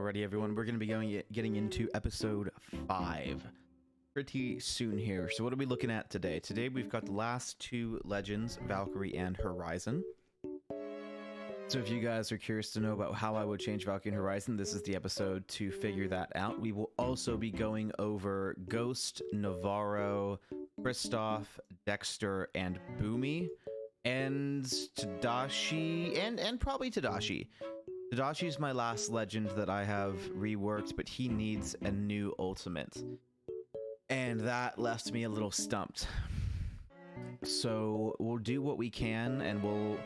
Alrighty, everyone, we're going to be getting into episode 5 pretty soon here. So what are we looking at today? Today we've got the last two legends, Valkyrie and Horizon. So if you guys are curious to know about how I would change Valkyrie and Horizon, this is the episode to figure that out. We will also be going over Ghost, Navarro, Christoph, Dexter, and Bumi, and Tadashi, and probably Tadashi. Tadashi's my last legend that I have reworked, but he needs a new ultimate. And that left me a little stumped. So we'll do what we can, and we'll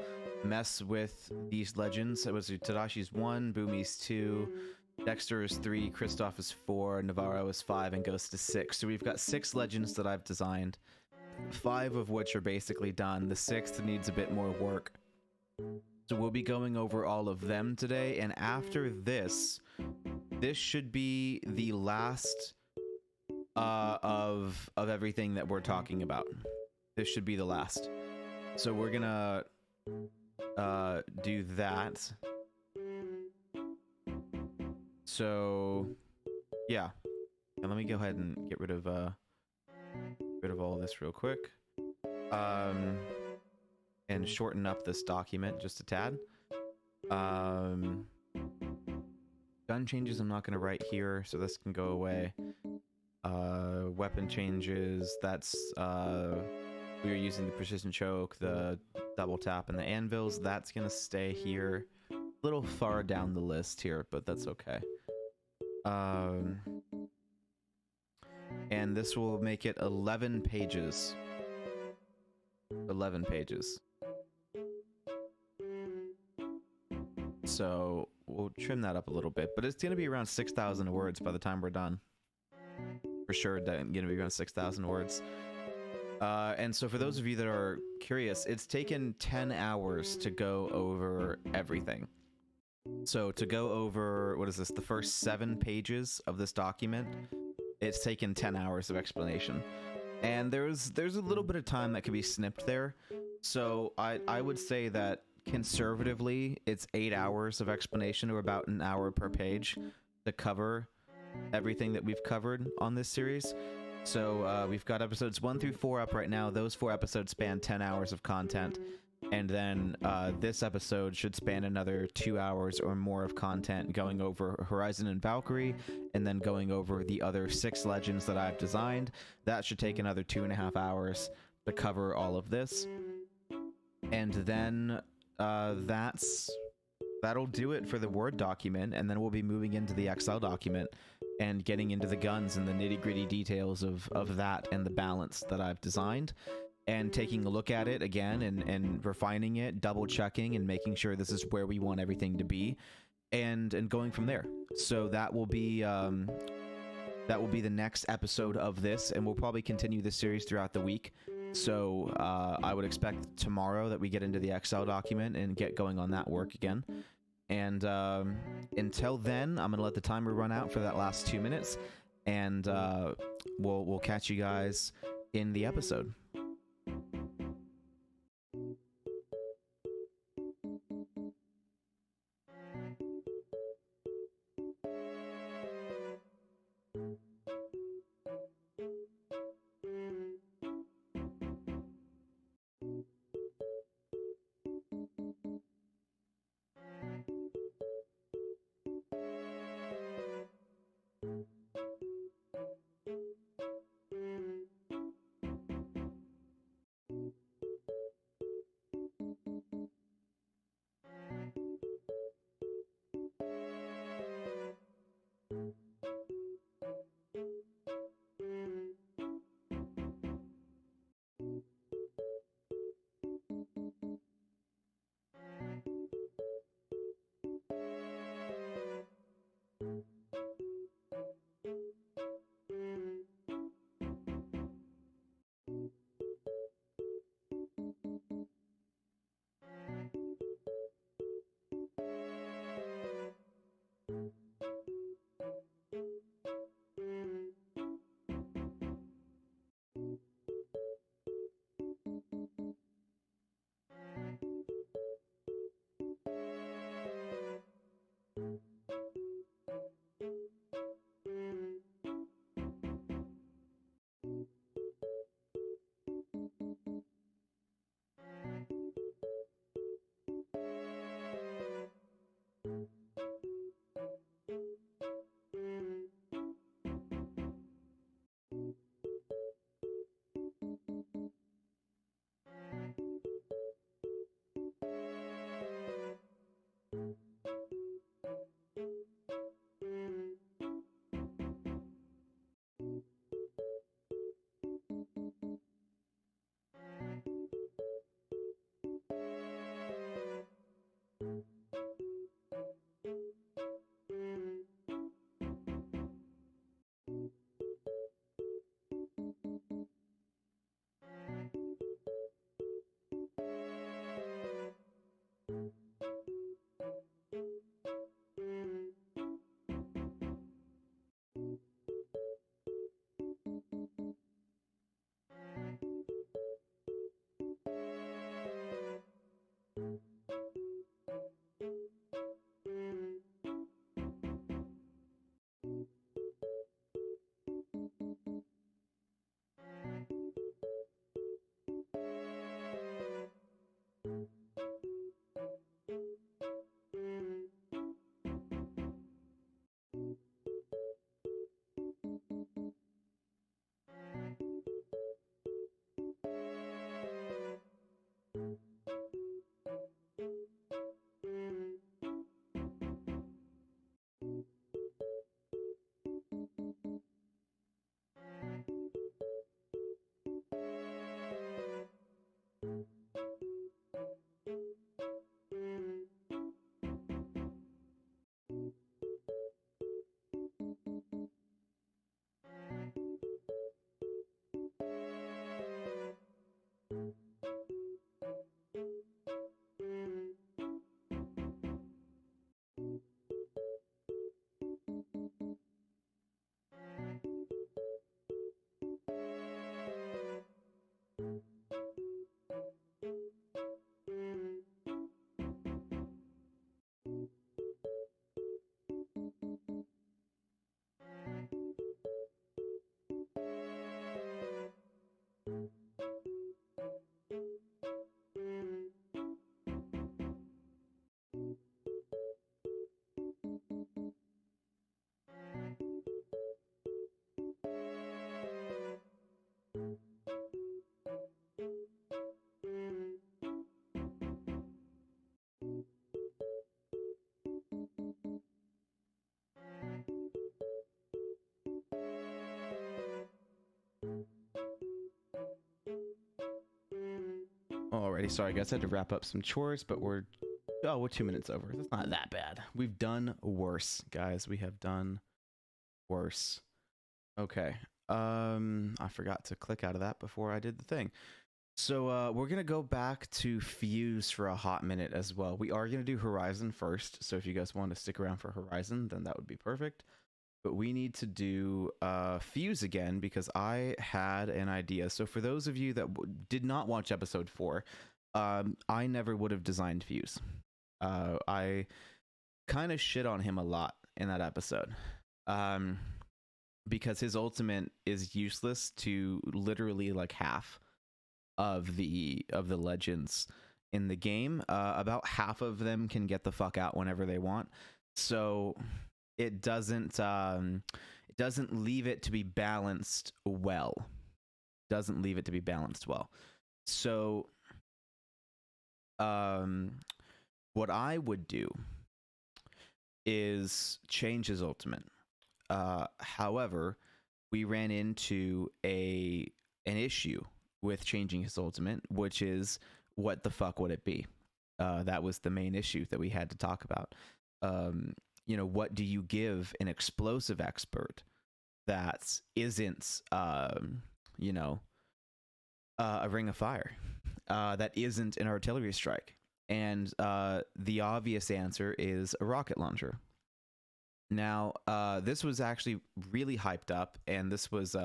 mess with these legends. It was Tadashi's 1, Bumi's 2, Dexter is 3, Christoph is 4, Navarro is 5, and Ghost is 6. So we've got 6 legends that I've designed, 5 of which are basically done. The 6th needs a bit more work. So we'll be going over all of them today, and after this should be the last of everything that we're talking about. This should be the last. So we're gonna do that. So yeah, and let me go ahead and get rid of all this real quick. And shorten up this document just a tad. Gun changes I'm not going to write here, so this can go away. Weapon changes, that's we are using the precision choke, the double tap, and the anvils. That's going to stay here. A little far down the list here, but that's okay. And this will make it 11 pages. 11 pages. So we'll trim that up a little bit, but it's going to be around 6,000 words by the time we're done. For sure, going to be around 6,000 words. And so for those of you that are curious, it's taken 10 hours to go over everything. So to go over, what is this, the first 7 pages of this document, it's taken 10 hours of explanation. And there's a little bit of time that could be snipped there. So I would say that conservatively, it's 8 hours of explanation, or about an hour per page, to cover everything that we've covered on this series. So we've got episodes 1 through 4 up right now. Those 4 episodes span 10 hours of content. And then this episode should span another 2 hours or more of content, going over Horizon and Valkyrie, and then going over the other 6 legends that I've designed. That should take another 2.5 hours to cover all of this. And then that'll do it for the Word document, and then we'll be moving into the Excel document and getting into the guns and the nitty-gritty details of that and the balance that I've designed, and taking a look at it again and refining it, double checking and making sure this is where we want everything to be, and going from there. So that will be the next episode of this, and we'll probably continue this series throughout the week. So I would expect tomorrow that we get into the Excel document and get going on that work again. And until then, I'm gonna let the timer run out for that last 2 minutes, and we'll catch you guys in the episode. Alrighty, sorry guys, I had to wrap up some chores, but we're 2 minutes over. That's not that bad. We've done worse, guys. We have done worse. Okay. I forgot to click out of that before I did the thing. So we're gonna go back to Fuse for a hot minute as well. We are gonna do Horizon first, so if you guys want to stick around for Horizon, then that would be perfect. But we need to do Fuse again because I had an idea. So for those of you that did not watch episode 4, I never would have designed Fuse. I kind of shit on him a lot in that episode. Because his ultimate is useless to literally like half of the legends in the game. About half of them can get the fuck out whenever they want. So it doesn't leave it to be balanced well. So what I would do is change his ultimate. However, we ran into an issue with changing his ultimate, which is what the fuck would it be? That was the main issue that we had to talk about. You know, what do you give an explosive expert that isn't, you know, a ring of fire, that isn't an artillery strike? And the obvious answer is a rocket launcher. Now, this was actually really hyped up, and this was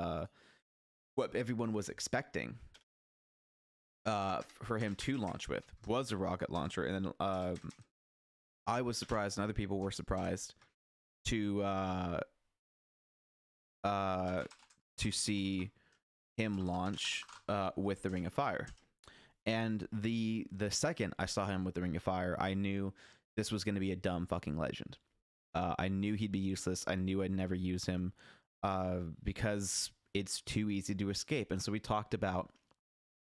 what everyone was expecting for him to launch with, was a rocket launcher. And then I was surprised, and other people were surprised to see him launch with the Ring of Fire. And the second I saw him with the Ring of Fire, I knew this was going to be a dumb fucking legend. I knew he'd be useless. I knew I'd never use him because it's too easy to escape. And so we talked about,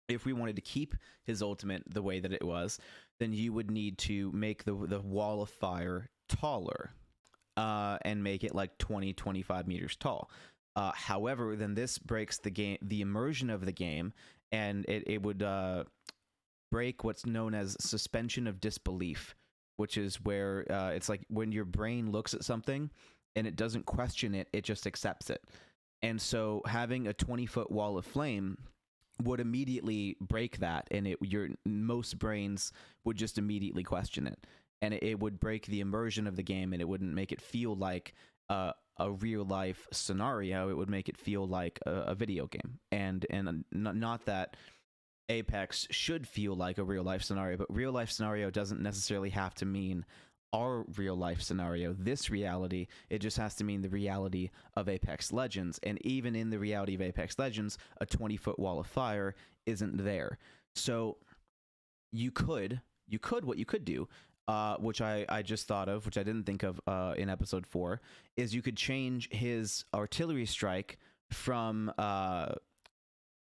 if we wanted to keep his ultimate the way that it was, then you would need to make the wall of fire taller and make it like 20-25 meters tall. However, then this breaks the immersion of the game, and it would break what's known as suspension of disbelief, which is where it's like when your brain looks at something and it doesn't question it, it just accepts it. And so having a 20-foot wall of flame would immediately break that, and most brains would just immediately question it, and it would break the immersion of the game, and it wouldn't make it feel like a real life scenario. It would make it feel like a video game, and not that Apex should feel like a real life scenario, but real life scenario doesn't necessarily have to mean our real life scenario, this reality. It just has to mean the reality of Apex Legends. And even in the reality of Apex Legends, a 20-foot wall of fire isn't there. So what you could do, which I just thought of, which I didn't think of in episode 4, is you could change his artillery strike from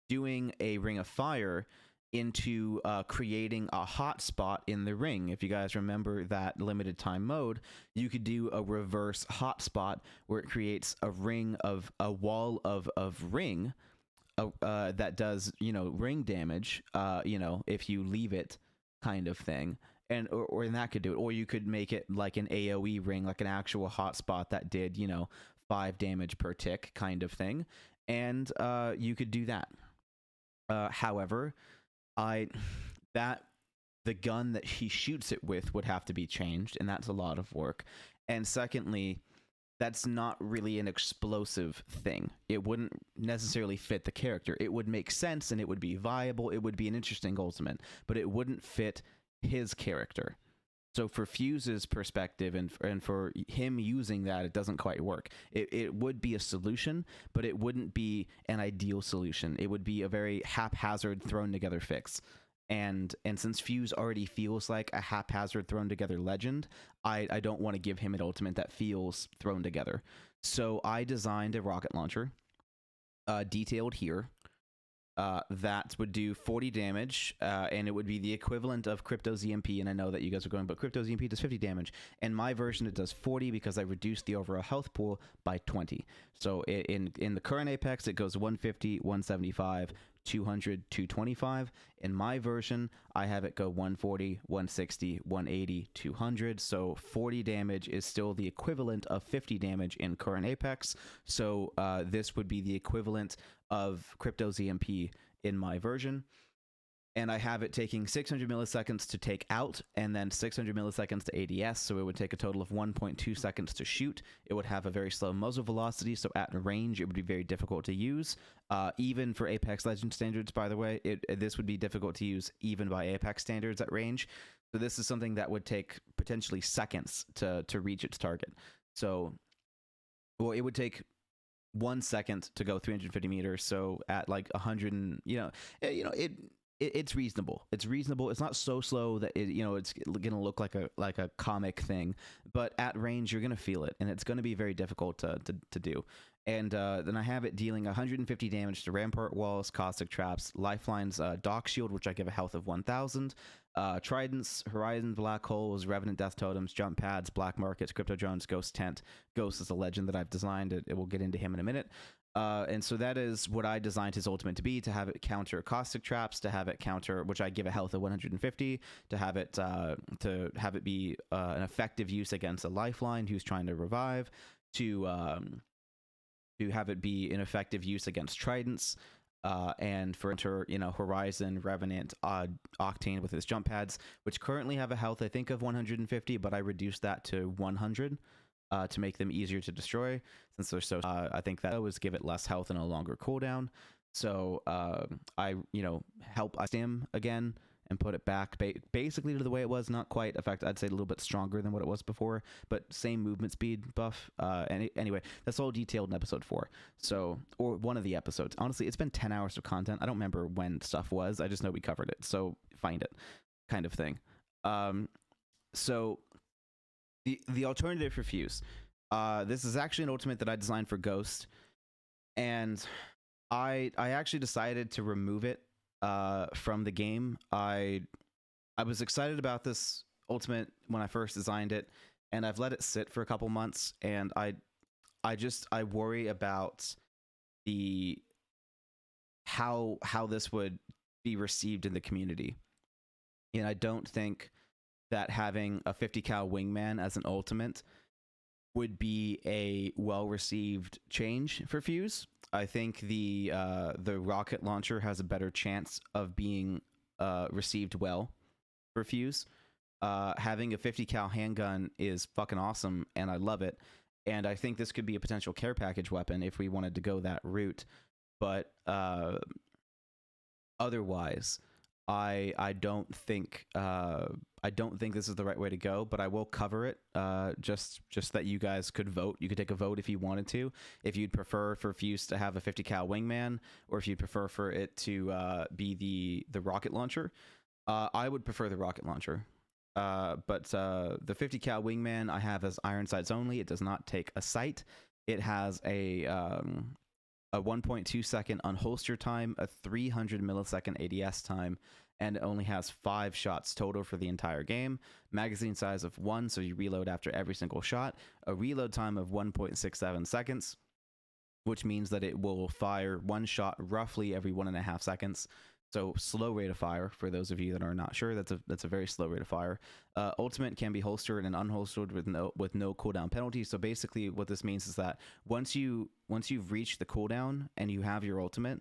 doing a ring of fire into creating a hot spot in the ring. If you guys remember that limited time mode, you could do a reverse hot spot where it creates a wall of ring that does, you know, ring damage, you know, if you leave it, kind of thing. And or that could do it. Or you could make it like an AoE ring, like an actual hot spot that did, you know, 5 damage per tick kind of thing. And you could do that. However, the gun that he shoots it with would have to be changed, and that's a lot of work. And secondly, that's not really an explosive thing. It wouldn't necessarily fit the character. It would make sense and it would be viable. It would be an interesting ultimate, but it wouldn't fit his character. So for Fuse's perspective and for him using that, it doesn't quite work. It would be a solution, but it wouldn't be an ideal solution. It would be a very haphazard, thrown together fix. And since Fuse already feels like a haphazard, thrown together legend, I don't want to give him an ultimate that feels thrown together. So I designed a rocket launcher, detailed here. that would do 40 damage, and it would be the equivalent of Crypto's EMP. And I know that you guys are going, but Crypto's EMP does 50 damage. In my version, it does 40 because I reduced the overall health pool by 20. So in the current Apex, it goes 150, 175, 200, 225. In my version, I have it go 140, 160, 180, 200. So 40 damage is still the equivalent of 50 damage in current Apex. So this would be the equivalent of Crypto's EMP in my version. And I have it taking 600 milliseconds to take out and then 600 milliseconds to ADS. So it would take a total of 1.2 seconds to shoot. It would have a very slow muzzle velocity. So at range, it would be very difficult to use. Even for Apex Legends standards, by the way, this would be difficult to use even by Apex standards at range. So this is something that would take potentially seconds to reach its target. So, well, it would take 1 second to go 350 meters. So at like 100, it's reasonable. It's reasonable. It's not so slow that it's gonna look like a comic thing, but at range you're gonna feel it, and it's gonna be very difficult to do. And then I have it dealing 150 damage to rampart walls, caustic traps, lifelines, dock shield, which I give a health of 1,000. Tridents, Horizon, black holes, revenant death totems, jump pads, black markets, crypto drones, ghost tent. Ghost is a legend that I've designed. It will get into him in a minute. And so that is what I designed his ultimate to be, to have it counter caustic traps, to have it counter, which I give a health of 150, to have it be an effective use against a lifeline who's trying to revive, to have it be an effective use against tridents, and for enter, Horizon, Revenant, Octane with his jump pads, which currently have a health, I think, of 150, but I reduced that to 100. To make them easier to destroy, since they're so. I think that was give it less health and a longer cooldown. So I help stim again and put it back basically to the way it was. Not quite. In fact, I'd say a little bit stronger than what it was before, but same movement speed buff. Anyway, that's all detailed in episode 4. So, or one of the episodes. Honestly, it's been 10 hours of content. I don't remember when stuff was. I just know we covered it. So find it, kind of thing. So. The alternative for Fuse. This is actually an ultimate that I designed for Ghost, and I actually decided to remove it from the game. I was excited about this ultimate when I first designed it, and I've let it sit for a couple months, and I worry about how this would be received in the community, and I don't think that having a 50 cal wingman as an ultimate would be a well-received change for Fuse. I think the rocket launcher has a better chance of being received well for Fuse. Having a 50 cal handgun is fucking awesome, and I love it. And I think this could be a potential care package weapon if we wanted to go that route. But otherwise, I don't think this is the right way to go, but I will cover it just that you guys could vote. You could take a vote if you wanted to, if you'd prefer for Fuse to have a 50 cal wingman, or if you'd prefer for it to be the rocket launcher. I would prefer the rocket launcher, but the 50 cal wingman I have as iron sights only. It does not take a sight. It has a 1.2 second unholster time, a 300 millisecond ADS time, and it only has 5 shots total for the entire game. Magazine size of 1, so you reload after every single shot. A reload time of 1.67 seconds, which means that it will fire 1 shot roughly every 1.5 seconds. So slow rate of fire, for those of you that are not sure, that's a very slow rate of fire. Ultimate can be holstered and unholstered with no cooldown penalty. So basically what this means is that once you've reached the cooldown and you have your ultimate,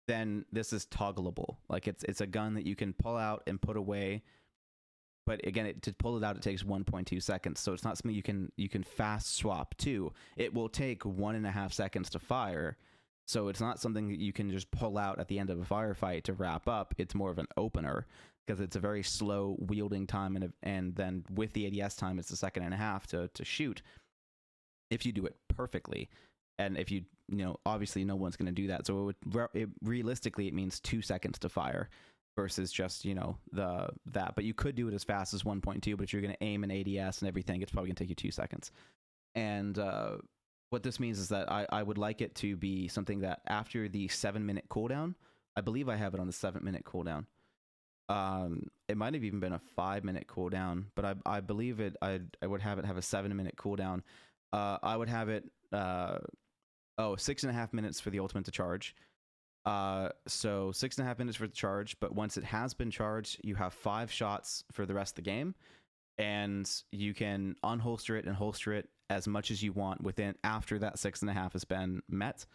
then this is toggleable. Like it's a gun that you can pull out and put away. But again, to pull it out, it takes 1.2 seconds. So it's not something you can fast swap to. It will take 1.5 seconds to fire. So it's not something that you can just pull out at the end of a firefight to wrap up. It's more of an opener, because it's a very slow wielding time, and then with the ADS time, it's a 1.5 seconds to shoot if you do it perfectly. And if obviously no one's going to do that. So realistically, it means 2 seconds to fire versus just, that. But you could do it as fast as 1.2, but if you're going to aim an ADS and everything, it's probably going to take you 2 seconds. And what this means is that I would like it to be something that after the 7-minute cooldown, I believe I have it on the 7-minute cooldown. It might have even been a 5-minute cooldown, but I believe it. I would have it have a 7-minute cooldown. I would have it 6.5 minutes for the ultimate to charge. So 6.5 minutes for the charge, but once it has been charged, you have 5 shots for the rest of the game, and you can unholster it and holster it as much as you want within after that 6.5 has been met.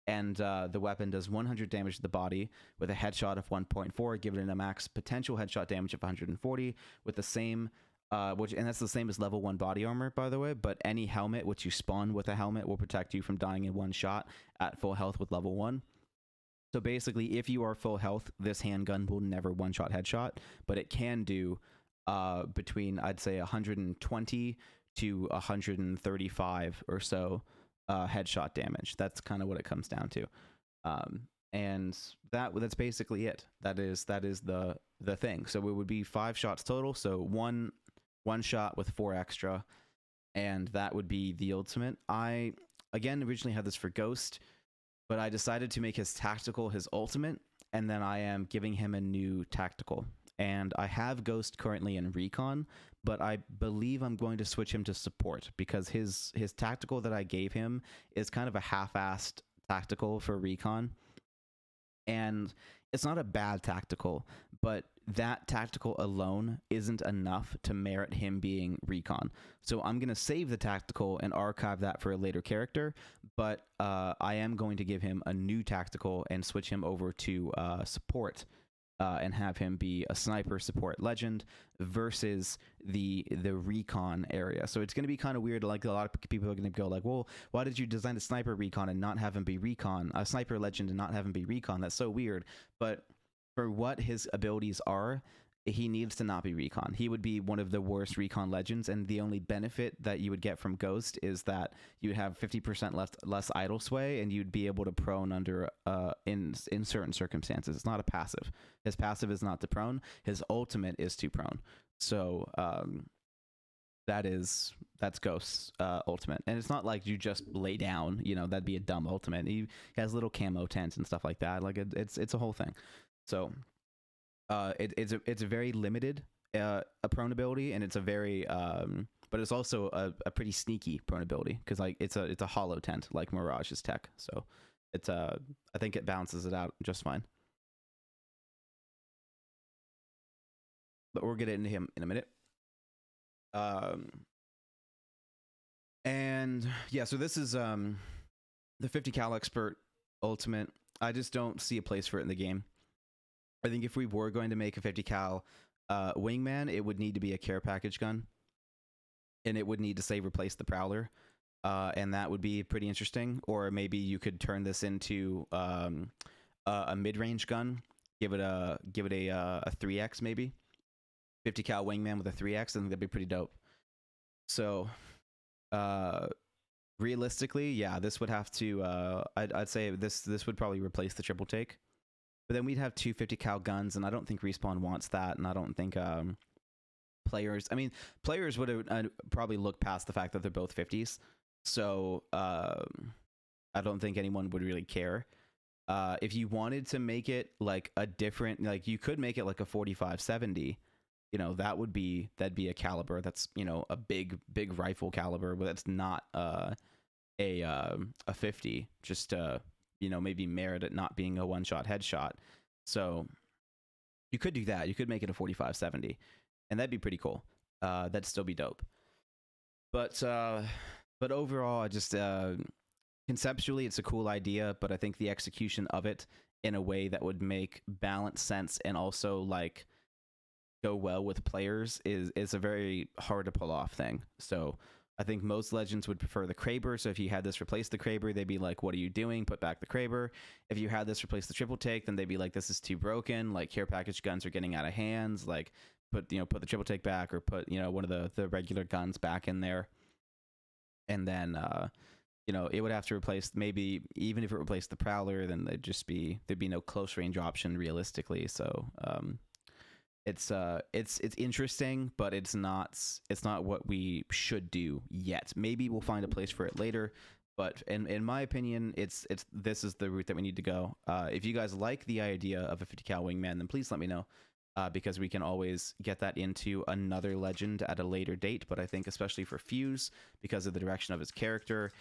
And the weapon does 100 damage to the body with a headshot of 1.4, giving it a max potential headshot damage of 140 with the same, and that's the same as level 1 body armor, by the way, but any helmet which you spawn with a helmet will protect you from dying in one shot at full health with level 1. So basically, if you are full health, this handgun will never one-shot headshot, but it can do between, I'd say, 120 to 135 or so headshot damage. That's kind of what it comes down to, and that's basically it. That is the thing. So it would be 5 shots total. So one shot with 4 extra, and that would be the ultimate. I again originally had this for Ghost, but I decided to make his tactical his ultimate, and then I am giving him a new tactical. And I have Ghost currently in Recon, but I believe I'm going to switch him to support because his tactical that I gave him is kind of a half-assed tactical for Recon. And it's not a bad tactical, but that tactical alone isn't enough to merit him being Recon. So I'm going to save the tactical and archive that for a later character, but I am going to give him a new tactical and switch him over to support. And have him be a sniper support legend versus the recon area. So it's going to be kind of weird. Like a lot of people are going to go like, well, why did you design a sniper recon and not have him be recon, a sniper legend and not have him be recon? That's so weird. But for what his abilities are, he needs to not be recon. He would be one of the worst recon legends, and the only benefit that you would get from Ghost is that you would have 50% less idle sway, and you'd be able to prone under in certain circumstances. It's not a passive. His passive is not to prone. His ultimate is to prone. So that's Ghost's ultimate, and it's not like you just lay down. You know, that'd be a dumb ultimate. He has little camo tents and stuff like that. Like it's a whole thing. So. It's a very limited a prone ability, and it's a very but it's also a pretty sneaky prone ability because like it's a hollow tent like Mirage's tech, so it's I think it balances it out just fine. But we'll get into him in a minute. And yeah, so this is the 50 cal expert ultimate. I just don't see a place for it in the game. I think if we were going to make a 50 cal wingman, it would need to be a care package gun, and it would need to say replace the Prowler, and that would be pretty interesting. Or maybe you could turn this into a mid-range gun, give it a 3x maybe, 50 cal wingman with a 3x. I think that'd be pretty dope. So realistically, yeah, this would have to I'd say this would probably replace the triple take. But then we'd have 2 50 cal guns, and I don't think Respawn wants that, and I don't think players would probably look past the fact that they're both 50s, so I don't think anyone would really care. If you wanted to make it like a different, like you could make it like a 45-70, you know, that'd be a caliber that's, you know, a big rifle caliber, but that's not a 50, just you know, maybe merit it not being a one-shot headshot. So you could do that. You could make it a 45-70, and that'd be pretty cool. That'd still be dope. But overall, I just conceptually, it's a cool idea, but I think the execution of it in a way that would make balance sense and also like go well with players is a very hard to pull off thing. So I think most legends would prefer the Kraber. So if you had this replace the Kraber, they'd be like, what are you doing? Put back the Kraber. If you had this replace the triple take, then they'd be like, this is too broken. Like care package guns are getting out of hands. Like put the triple take back, or put, you know, one of the regular guns back in there. And then, you know, it would have to replace, maybe even if it replaced the Prowler, then there'd be no close range option realistically. So, it's interesting, but it's not what we should do yet. Maybe we'll find a place for it later, But in my opinion, this is the route that we need to go. If you guys like the idea of a 50 cal wingman, then please let me know, because we can always get that into another legend at a later date. But I think especially for Fuse, because of the direction of his character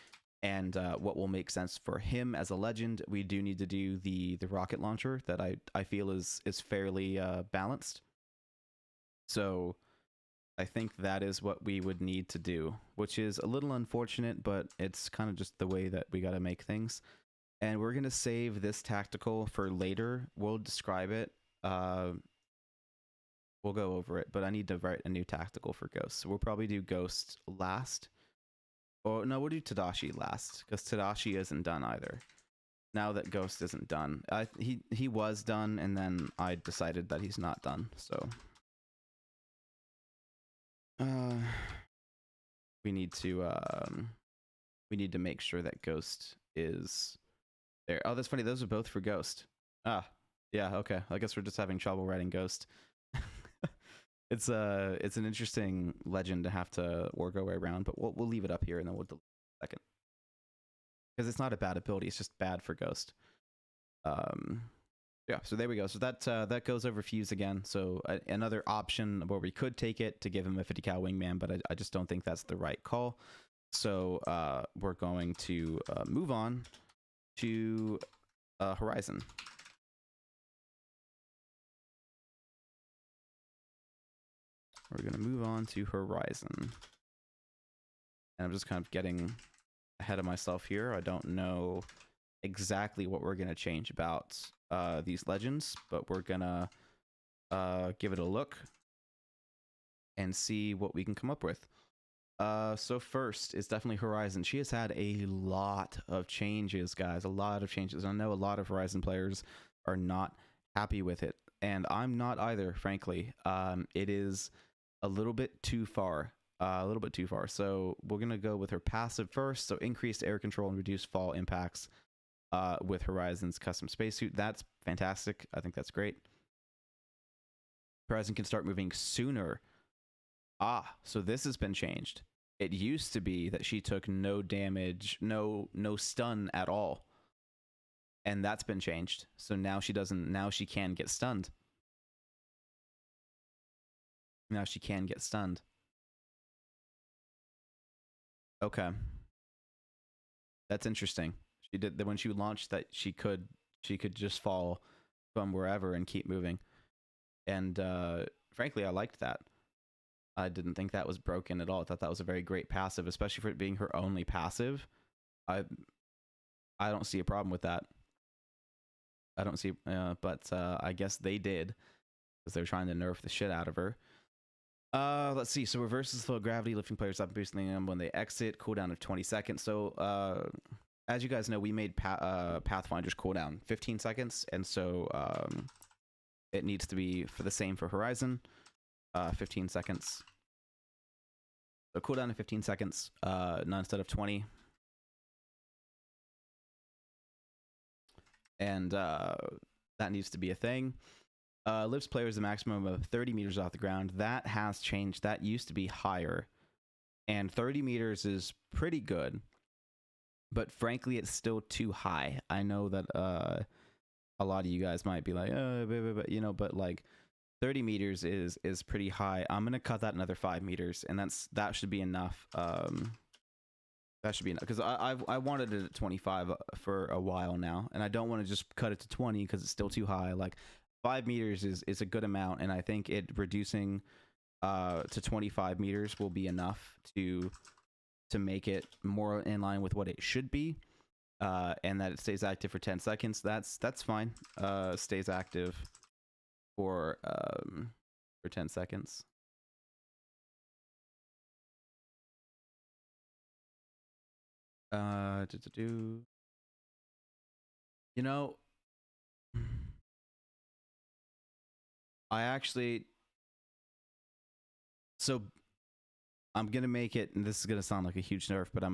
and what will make sense for him as a legend, we do need to do the rocket launcher that I feel is fairly balanced. So I think that is what we would need to do, which is a little unfortunate, but it's kind of just the way that we got to make things. And we're going to save this tactical for later. We'll describe it. We'll go over it, but I need to write a new tactical for Ghost. So we'll probably do Ghost last. Or no, we'll do Tadashi last, because Tadashi isn't done either. Now that Ghost isn't done. He was done, and then I decided that he's not done, so... we need to make sure that Ghost is there. Oh, that's funny. Those are both for Ghost. Ah, yeah. Okay. I guess we're just having trouble writing Ghost. It's an interesting legend to have to work our way around, but we'll leave it up here and then we'll delete it in a second, because it's not a bad ability. It's just bad for Ghost. Yeah, so there we go. So that goes over Fuse again. So another option where we could take it to give him a 50 cal wingman, but I just don't think that's the right call. So we're going to move on to Horizon. We're going to move on to Horizon. And I'm just kind of getting ahead of myself here. I don't know exactly what we're going to change about these legends, but we're gonna give it a look and see what we can come up with. So first is definitely Horizon. She has had a lot of changes, guys, a lot of changes. I know a lot of Horizon players are not happy with it, and I'm not either, frankly. It is a little bit too far. So we're gonna go with her passive first. So increased air control and reduced fall impacts with Horizon's custom spacesuit. That's fantastic. I think that's great. Horizon can start moving sooner. So this has been changed. It used to be that she took no damage, no stun at all. And that's been changed. So now she doesn't, now she can get stunned. Now she can get stunned. Okay. That's interesting. She did that when she launched that she could just fall from wherever and keep moving. And frankly, I liked that. I didn't think that was broken at all. I thought that was a very great passive, especially for it being her only passive. I don't see a problem with that. I don't see, but I guess they did, because they're trying to nerf the shit out of her. Let's see. So reverses slow gravity, lifting players up and boosting them when they exit. Cooldown of 20 seconds. So as you guys know, we made Pathfinder's cooldown 15 seconds, and so it needs to be for the same for Horizon. 15 seconds. So cooldown of 15 seconds, not instead of 20. And that needs to be a thing. Lifts players a maximum of 30 meters off the ground. That has changed. That used to be higher. And 30 meters is pretty good. But frankly, it's still too high. I know that a lot of you guys might be like, you know, but like 30 meters is pretty high. I'm gonna cut that another 5 meters, and that should be enough. That should be enough, because I wanted it at 25 for a while now, and I don't want to just cut it to 20 because it's still too high. Like 5 meters is a good amount, and I think it reducing to 25 meters will be enough to make it more in line with what it should be, and that it stays active for 10 seconds. That's fine. Stays active for 10 seconds. You know, I actually, so I'm gonna make it, and this is gonna sound like a huge nerf, but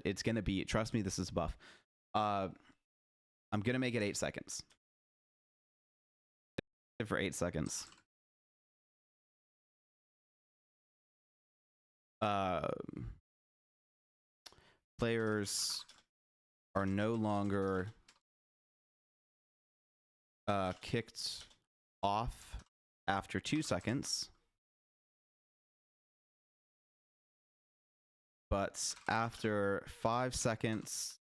it's gonna be, trust me, this is a buff. I'm gonna make it 8 seconds. For 8 seconds. players are no longer kicked off after 2 seconds, but after 5 seconds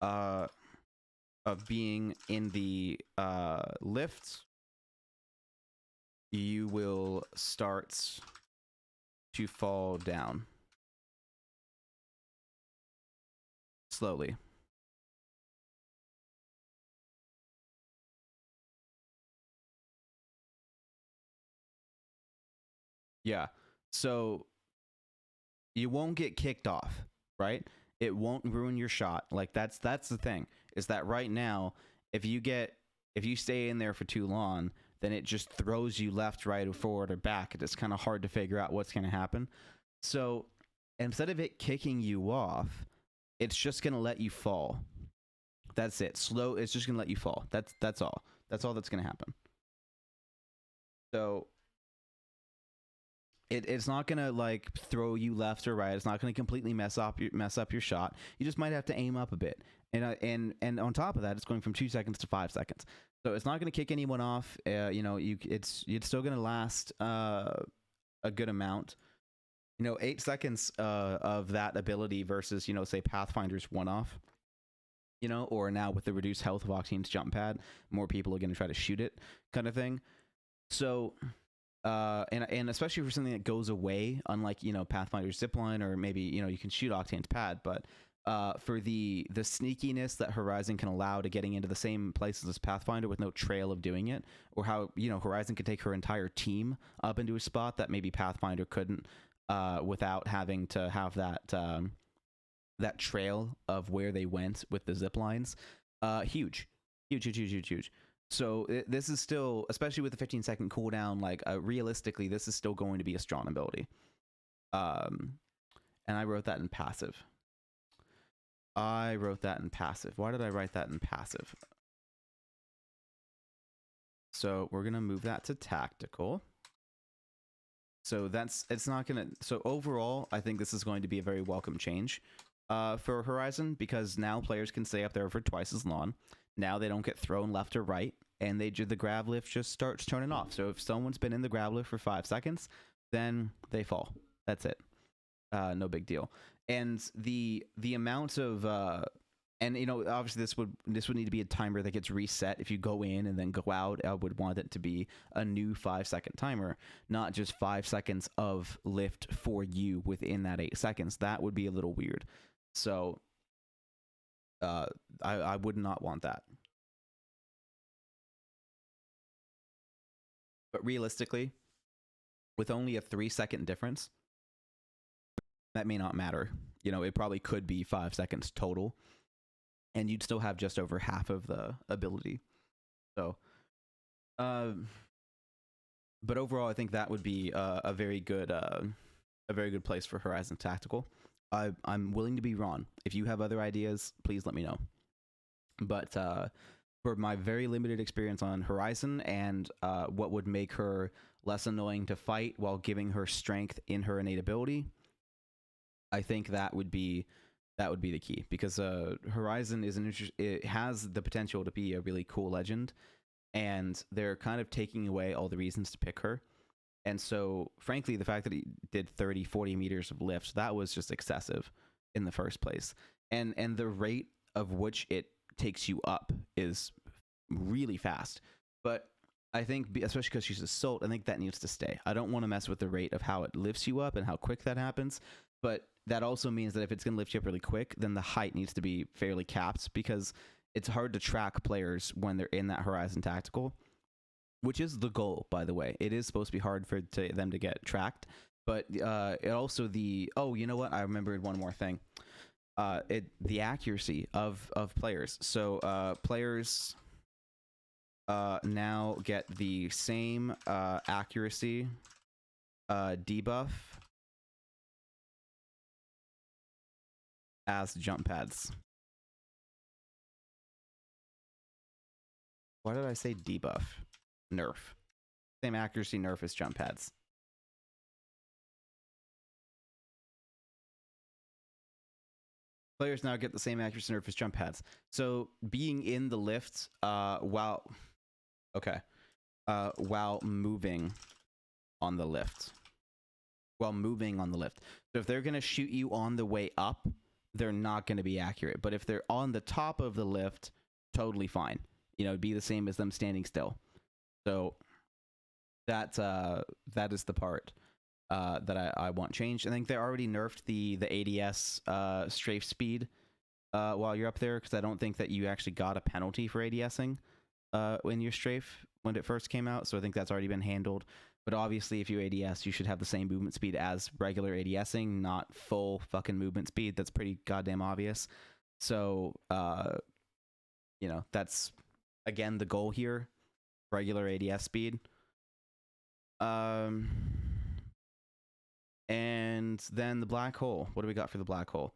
of being in the lift, you will start to fall down slowly. Yeah. So you won't get kicked off, right? It won't ruin your shot. Like that's the thing. Is that right now, if you stay in there for too long, then it just throws you left, right, or forward or back. It's kind of hard to figure out what's going to happen. So instead of it kicking you off, it's just going to let you fall. That's it. Slow. It's just going to let you fall. That's all. That's all that's going to happen. So it's not gonna like throw you left or right. It's not gonna completely mess up your shot. You just might have to aim up a bit. And on top of that, it's going from 2 seconds to 5 seconds. So it's not gonna kick anyone off. It's still gonna last a good amount. 8 seconds of that ability versus say Pathfinder's one-off. Or now with the reduced health of Octane's jump pad, more people are gonna try to shoot it, kind of thing. So. And especially for something that goes away, unlike Pathfinder's zipline, or maybe you can shoot Octane's pad, but for the sneakiness that Horizon can allow to getting into the same places as Pathfinder with no trail of doing it, or how Horizon can take her entire team up into a spot that maybe Pathfinder couldn't, without having to have that trail of where they went with the zip lines. Huge. So this is still, especially with the 15-second cooldown, like realistically, this is still going to be a strong ability. And I wrote that in passive. Why did I write that in passive? So we're gonna move that to tactical. So so overall, I think this is going to be a very welcome change for Horizon, because now players can stay up there for twice as long. Now they don't get thrown left or right, and the grav lift just starts turning off. So if someone's been in the grav lift for 5 seconds, then they fall. That's it. No big deal. And the amount of and obviously this would need to be a timer that gets reset if you go in and then go out. I would want it to be a new 5-second timer, not just 5 seconds of lift for you within that 8 seconds. That would be a little weird. So I would not want that. But realistically, with only a 3-second difference, that may not matter. It probably could be 5 seconds total, and you'd still have just over half of the ability. So, but overall, I think that would be a very good place for Horizon Tactical. I'm willing to be wrong. If you have other ideas, please let me know. But for my very limited experience on Horizon and what would make her less annoying to fight while giving her strength in her innate ability, I think that would be the key, because Horizon it has the potential to be a really cool legend, and they're kind of taking away all the reasons to pick her. And so, frankly, the fact that he did 30-40 meters of lift, that was just excessive in the first place. And the rate of which it takes you up is really fast. But I think, especially because she's Assault, I think that needs to stay. I don't want to mess with the rate of how it lifts you up and how quick that happens. But that also means that if it's going to lift you up really quick, then the height needs to be fairly capped, because it's hard to track players when they're in that Horizon Tactical. Which is the goal, by the way. It is supposed to be hard for them to get tracked, but it also you know what? I remembered one more thing. The accuracy of players. So players now get the same accuracy debuff as jump pads. Why did I say debuff? Nerf. Same accuracy nerf as jump pads. Players now get the same accuracy nerf as jump pads. So being in the lift while moving on the lift. So if they're going to shoot you on the way up, they're not going to be accurate. But if they're on the top of the lift, totally fine. You know, it'd be the same as them standing still. So that is the part that I want changed. I think they already nerfed the ADS strafe speed while you're up there, because I don't think that you actually got a penalty for ADSing in your strafe when it first came out. So I think that's already been handled. But obviously, if you ADS, you should have the same movement speed as regular ADSing, not full fucking movement speed. That's pretty goddamn obvious. So, you know, that's, again, the goal here. Regular ADS speed. And then the black hole. What do we got for the black hole?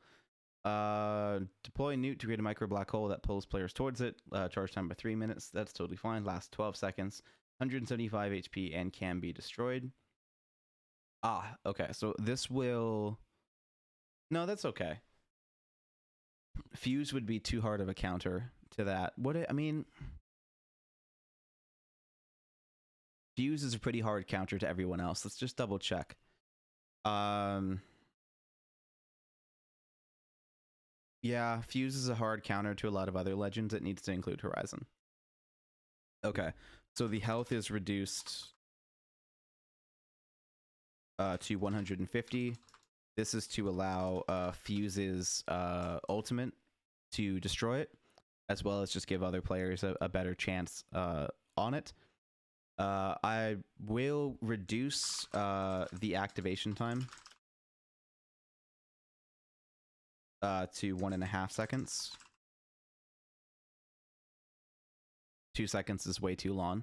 Deploy newt to create a micro black hole that pulls players towards it. Charge time by 3 minutes. That's totally fine. Lasts 12 seconds. 175 HP and can be destroyed. Okay. So this will... No, that's okay. Fuse would be too hard of a counter to that. I mean... Fuse is a pretty hard counter to everyone else. Let's just double check. Yeah, Fuse is a hard counter to a lot of other legends. It needs to include Horizon. Okay, so the health is reduced to 150. This is to allow Fuse's ultimate to destroy it, as well as just give other players a better chance on it. I will reduce the activation time to 1.5 seconds. 2 seconds is way too long.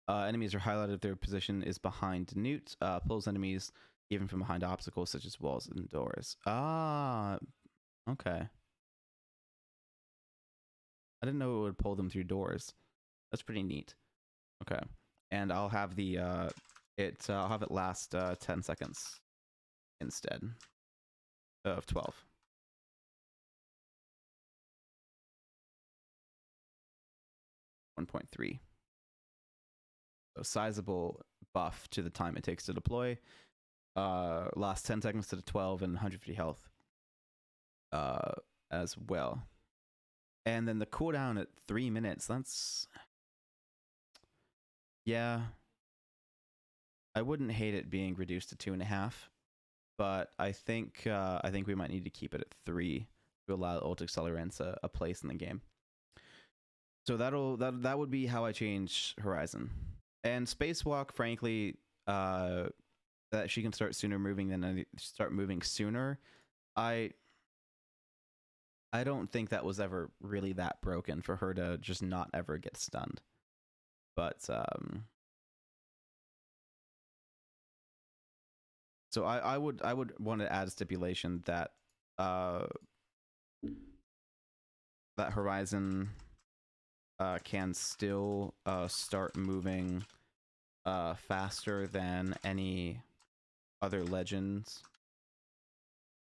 Enemies are highlighted if their position is behind newt. Pulls enemies even from behind obstacles such as walls and doors. Okay. I didn't know it would pull them through doors. That's pretty neat. Okay. And I'll have the I'll have it last 10 seconds instead of 12. .3. So sizable buff to the time it takes to deploy. Last 10 seconds to the 12 and 150 health as well. And then the cooldown at 3 minutes. That's... Yeah, I wouldn't hate it being reduced to 2.5, but I think we might need to keep it at 3 to allow ult accelerants a place in the game. So that would be how I change Horizon. And Spacewalk, frankly, that she can start sooner moving than start moving sooner. I don't think that was ever really that broken for her to just not ever get stunned. But so I would want to add a stipulation that that Horizon can still start moving faster than any other legends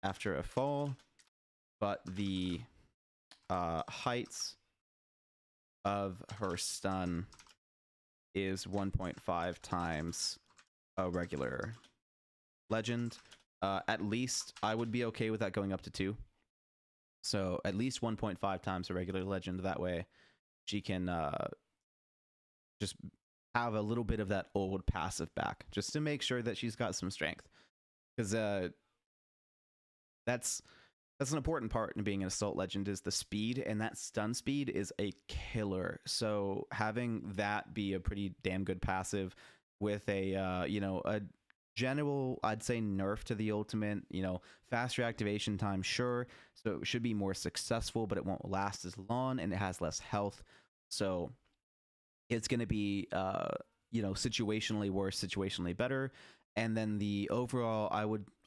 after a fall, but the heights of her stun is 1.5 times a regular legend. At least I would be okay with that going up to 2. So at least 1.5 times a regular legend. That way she can just have a little bit of that old passive back, just to make sure that she's got some strength. Because that's an important part in being an assault legend, is the speed, and that stun speed is a killer. So having that be a pretty damn good passive with a you know, a general, I'd say, nerf to the ultimate, you know, faster activation time, sure, so it should be more successful, but it won't last as long and it has less health, so it's going to be you know, situationally worse, situationally better. And then the overall,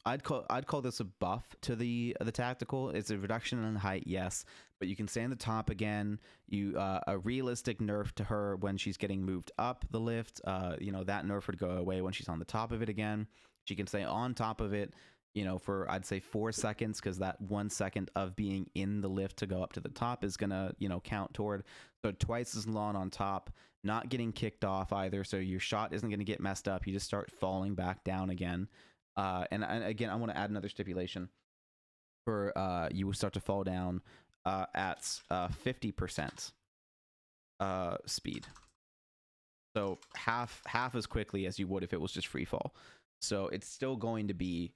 I'd call this a buff to the tactical. It's a reduction in height, yes, but you can stay on the top again. You a realistic nerf to her when she's getting moved up the lift. You know, that nerf would go away when she's on the top of it again. She can stay on top of it. you know, for I'd say 4 seconds, because that 1 second of being in the lift to go up to the top is gonna, you know, count toward. So twice as long on top, not getting kicked off either. So your shot isn't gonna get messed up. You just start falling back down again. And again, I want to add another stipulation for you will start to fall down at 50% speed. So half as quickly as you would if it was just free fall. So it's still going to be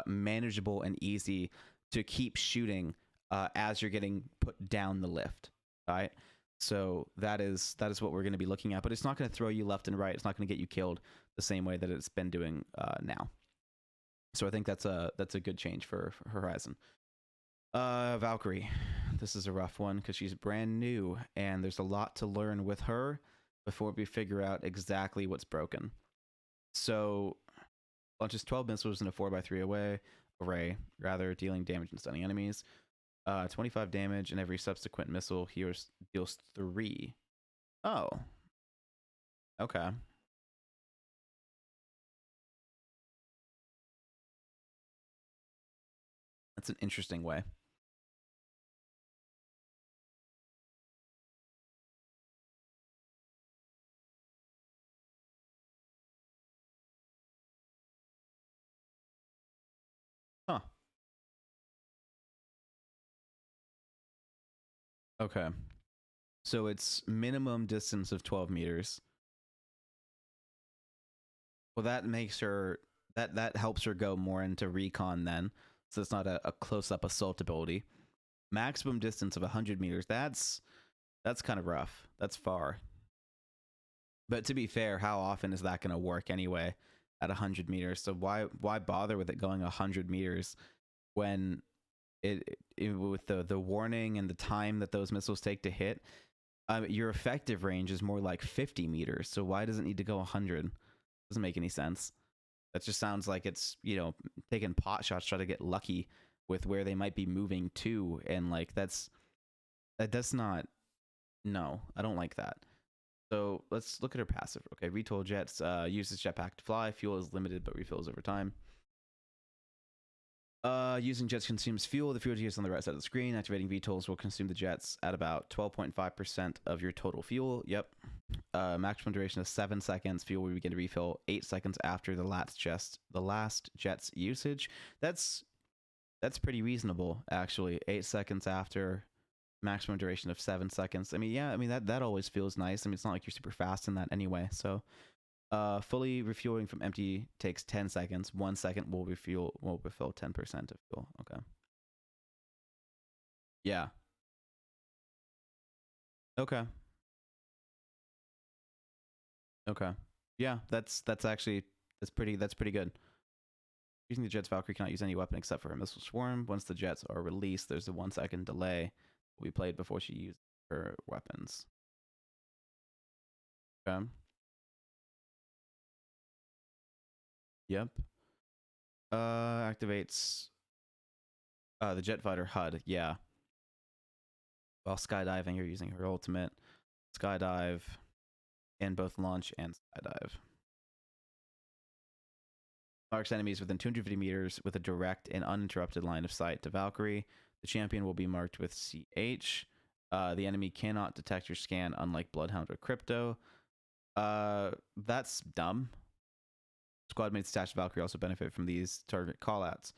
manageable and easy to keep shooting as you're getting put down the lift. All right. So that is what we're going to be looking at, but it's not going to throw you left and right. It's not going to get you killed the same way that it's been doing now. So I think that's a good change for Horizon. Valkyrie, this is a rough one because she's brand new and there's a lot to learn with her before we figure out exactly what's broken. So launches 12 missiles in a 4x3 array, rather dealing damage and stunning enemies. 25 damage, and every subsequent missile deals 3. Oh. Okay. That's an interesting way. Huh. Okay. So it's minimum distance of 12 meters. Well, that makes her that helps her go more into recon then. So it's not a close-up assault ability. Maximum distance of 100 meters. That's kind of rough. That's far. But to be fair, how often is that going to work anyway at 100 meters? So why bother with it going 100 meters when it with the warning and the time that those missiles take to hit, your effective range is more like 50 meters. So why does it need to go 100? Doesn't make any sense. That just sounds like it's, you know, taking pot shots, try to get lucky with where they might be moving to, and like that's not. No, I don't like that. So let's look at her passive. Okay, retool jets uses jetpack to fly. Fuel is limited but refills over time. Using jets consumes fuel. The fuel is used on the right side of the screen. Activating VTOLs will consume the jets at about 12.5% of your total fuel. Yep. Maximum duration of 7 seconds. Fuel will begin to refill 8 seconds after the last jet's usage. That's pretty reasonable, actually. 8 seconds after, maximum duration of 7 seconds. I mean, yeah, I mean that always feels nice. I mean, it's not like you're super fast in that anyway. So, fully refueling from empty takes 10 seconds. 1 second will refill 10% of fuel. Okay. Yeah. Okay. Okay. Yeah, that's pretty good. Using the jets, Valkyrie cannot use any weapon except for a missile swarm. Once the jets are released, there's a 1 second delay will be played before she uses her weapons. Okay. Yep. Activates the jet fighter HUD. Yeah. While skydiving, you're using her ultimate. Skydive in both launch and skydive. Marks enemies within 250 meters with a direct and uninterrupted line of sight to Valkyrie. The champion will be marked with CH. The enemy cannot detect your scan, unlike Bloodhound or Crypto. That's dumb. Squad mates attached to Valkyrie also benefit from these target callouts.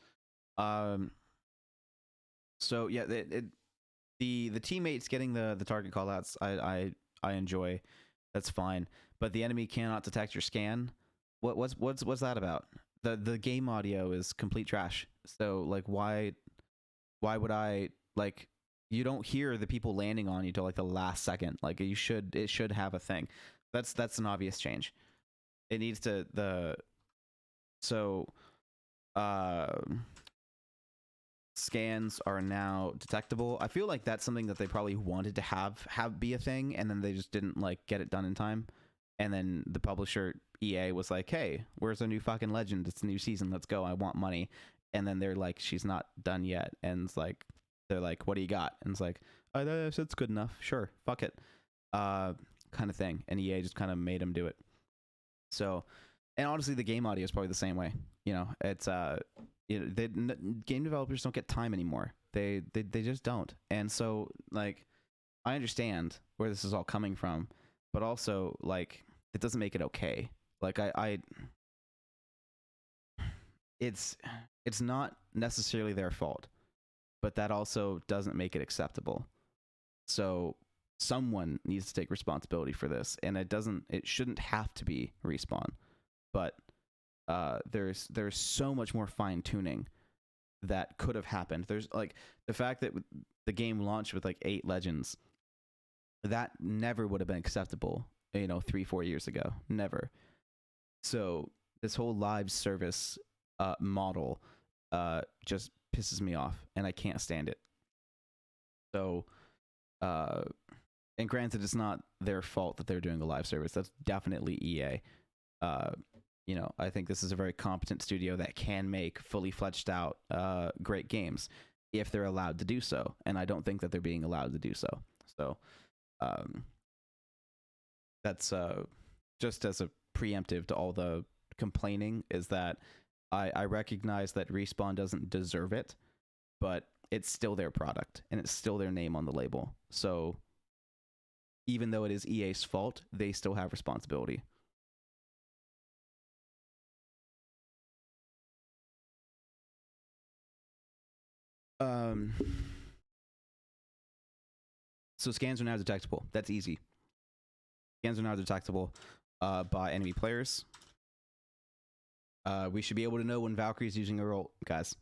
So yeah, the teammates getting the target callouts, I enjoy. That's fine. But the enemy cannot detect your scan. What's that about? The game audio is complete trash. So like why would I like, you don't hear the people landing on you till like the last second. Like it should have a thing. That's an obvious change. It needs to scans are now detectable. I feel like that's something that they probably wanted to have be a thing, and then they just didn't like get it done in time. And then the publisher EA was like, "Hey, where's a new fucking legend? It's a new season. Let's go. I want money." And then they're like, "She's not done yet." And it's like, they're like, "What do you got?" And it's like, "It's good enough. Sure, fuck it," kind of thing. And EA just kind of made them do it. So And honestly, the game audio is probably the same way. You know, it's game developers don't get time anymore. They just don't. And so like, I understand where this is all coming from, but also like it doesn't make it okay. Like it's not necessarily their fault, but that also doesn't make it acceptable. So someone needs to take responsibility for this, and it shouldn't have to be Respawn, but there's so much more fine tuning that could have happened. There's like the fact that the game launched with like 8 legends, that never would have been acceptable, you know, 3-4 years ago. Never. So this whole live service model just pisses me off, and I can't stand it. So and granted, it's not their fault that they're doing a live service. That's definitely EA. You know, I think this is a very competent studio that can make fully fledged out great games if they're allowed to do so, and I don't think that they're being allowed to do so. So that's just as a preemptive to all the complaining, is that I recognize that Respawn doesn't deserve it, but it's still their product and it's still their name on the label. So even though it is EA's fault, they still have responsibility. So scans are now detectable. That's easy. Scans are now detectable by enemy players. We should be able to know when Valkyrie's using a role, guys.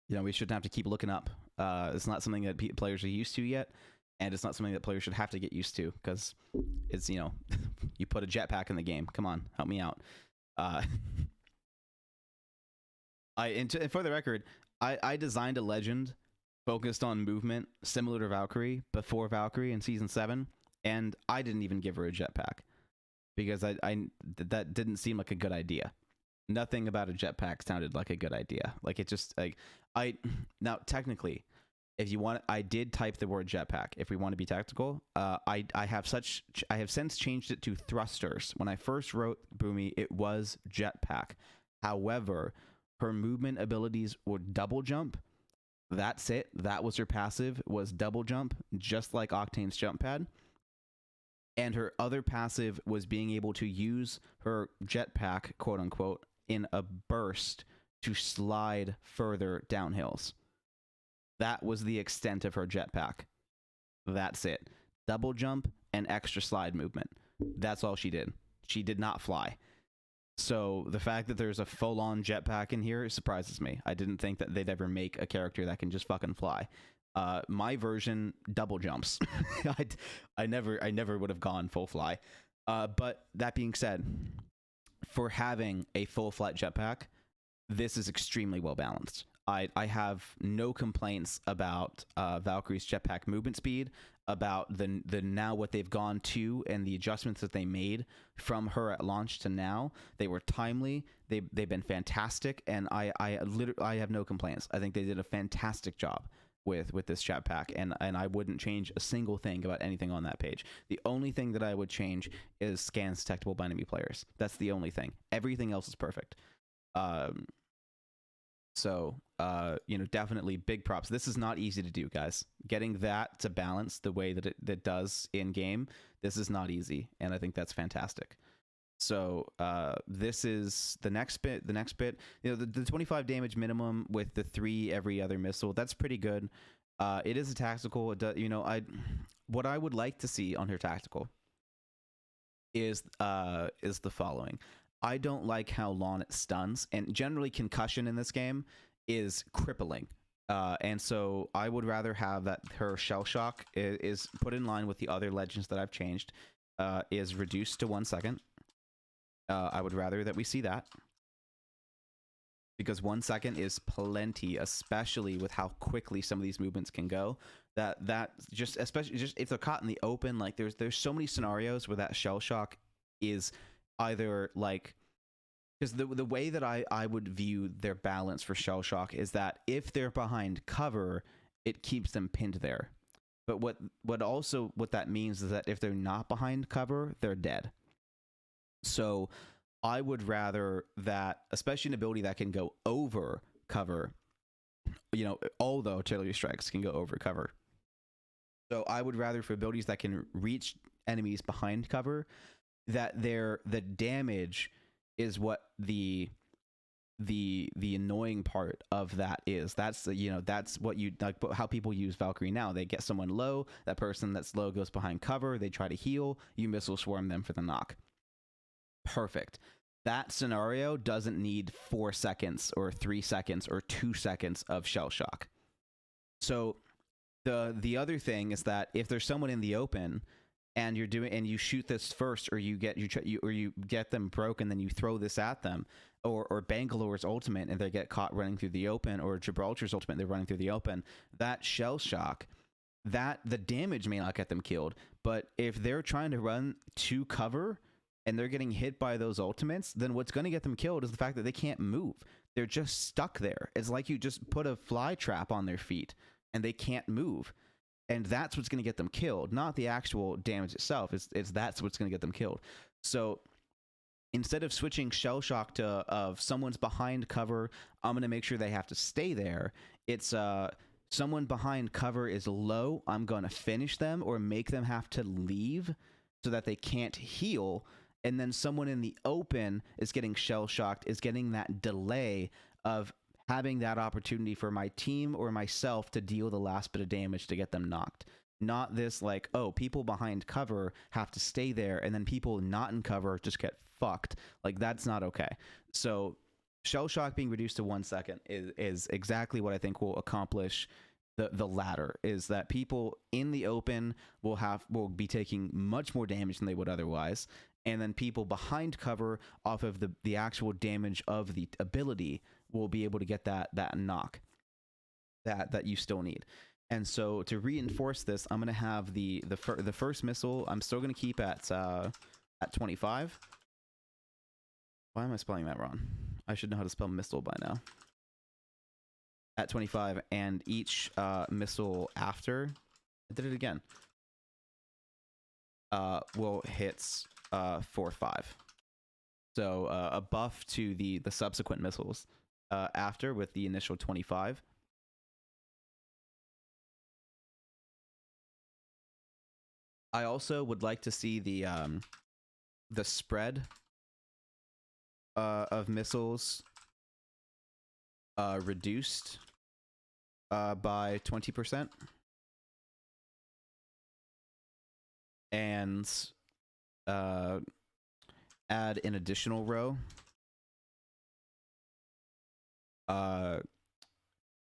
You know, we shouldn't have to keep looking up. It's not something that players are used to yet, and it's not something that players should have to get used to, because it's, you know, you put a jetpack in the game. Come on, help me out. And for the record, I designed a legend focused on movement similar to Valkyrie before Valkyrie in Season 7, and I didn't even give her a jetpack because that didn't seem like a good idea. Nothing about a jetpack sounded like a good idea. Like, it just, like, now technically, if you want, I did type the word jetpack. If we want to be tactical, I have since changed it to thrusters. When I first wrote Bumi, it was jetpack. However, her movement abilities were double jump. That's it. That was her passive, was double jump, just like Octane's jump pad. And her other passive was being able to use her jetpack, quote unquote, in a burst to slide further downhills. That was the extent of her jetpack. That's it. Double jump and extra slide movement. That's all she did. She did not fly. So the fact that there's a full-on jetpack in here surprises me. I didn't think that they'd ever make a character that can just fucking fly. My version double jumps. I never would have gone full fly. But that being said, for having a full flight jetpack, this is extremely well balanced. I have no complaints about Valkyrie's jetpack movement speed, about the now what they've gone to and the adjustments that they made from her at launch to now. They were timely. They've been fantastic, and I have no complaints. I think they did a fantastic job with this jetpack, and I wouldn't change a single thing about anything on that page. The only thing that I would change is scans detectable by enemy players. That's the only thing. Everything else is perfect. So, you know, definitely big props. This is not easy to do, guys. Getting that to balance the way that it does in game, this is not easy, and I think that's fantastic. So, this is the next bit. The next bit, you know, the 25 damage minimum with the 3 every other missile. That's pretty good. It is a tactical. It does, you know, what I would like to see on her tactical is the following. I don't like how long it stuns, and generally concussion in this game is crippling. And so I would rather have that her shell shock is put in line with the other legends that I've changed, is reduced to 1 second. I would rather that we see that, because 1 second is plenty, especially with how quickly some of these movements can go. That just, especially just if they're caught in the open, like there's so many scenarios where that shell shock is either like, because the way that I would view their balance for shell shock is that if they're behind cover, it keeps them pinned there. But what that means is that if they're not behind cover, they're dead. So I would rather that, especially an ability that can go over cover, you know, all the artillery strikes can go over cover. So I would rather for abilities that can reach enemies behind cover, that the damage is what the annoying part of that is. That's the, you know, that's what you like, how people use Valkyrie now. They get someone low, that person that's low goes behind cover, they try to heal, you missile swarm them for the knock. Perfect. That scenario doesn't need 4 seconds or 3 seconds or 2 seconds of shell shock. So the other thing is that if there's someone in the open and you're doing, and you shoot this first, or you get them broke and then you throw this at them, or Bangalore's ultimate and they get caught running through the open, or Gibraltar's ultimate, they're running through the open, that shell shock, that the damage may not get them killed, but if they're trying to run to cover and they're getting hit by those ultimates, then what's going to get them killed is the fact that they can't move. They're just stuck there. It's like you just put a fly trap on their feet and they can't move. And that's what's going to get them killed, not the actual damage itself. That's what's going to get them killed. So instead of switching shell shock to of someone's behind cover, I'm going to make sure they have to stay there. It's someone behind cover is low, I'm going to finish them or make them have to leave so that they can't heal. And then someone in the open is getting shell shocked, is getting that delay of having that opportunity for my team or myself to deal the last bit of damage to get them knocked. Not this like, oh, people behind cover have to stay there and then people not in cover just get fucked. Like, that's not okay. So shell shock being reduced to 1 second is exactly what I think will accomplish the latter, is that people in the open will be taking much more damage than they would otherwise, and then people behind cover off of the actual damage of the ability will be able to get that knock that you still need. And so to reinforce this, I'm going to have the first missile, I'm still going to keep at 25. Why am I spelling that wrong? I should know how to spell missile by now. At 25, and each missile after, I did it again, will hit 4/5. So a buff to the subsequent missiles after with the initial 25. I also would like to see the spread of missiles reduced by 20%, and add an additional row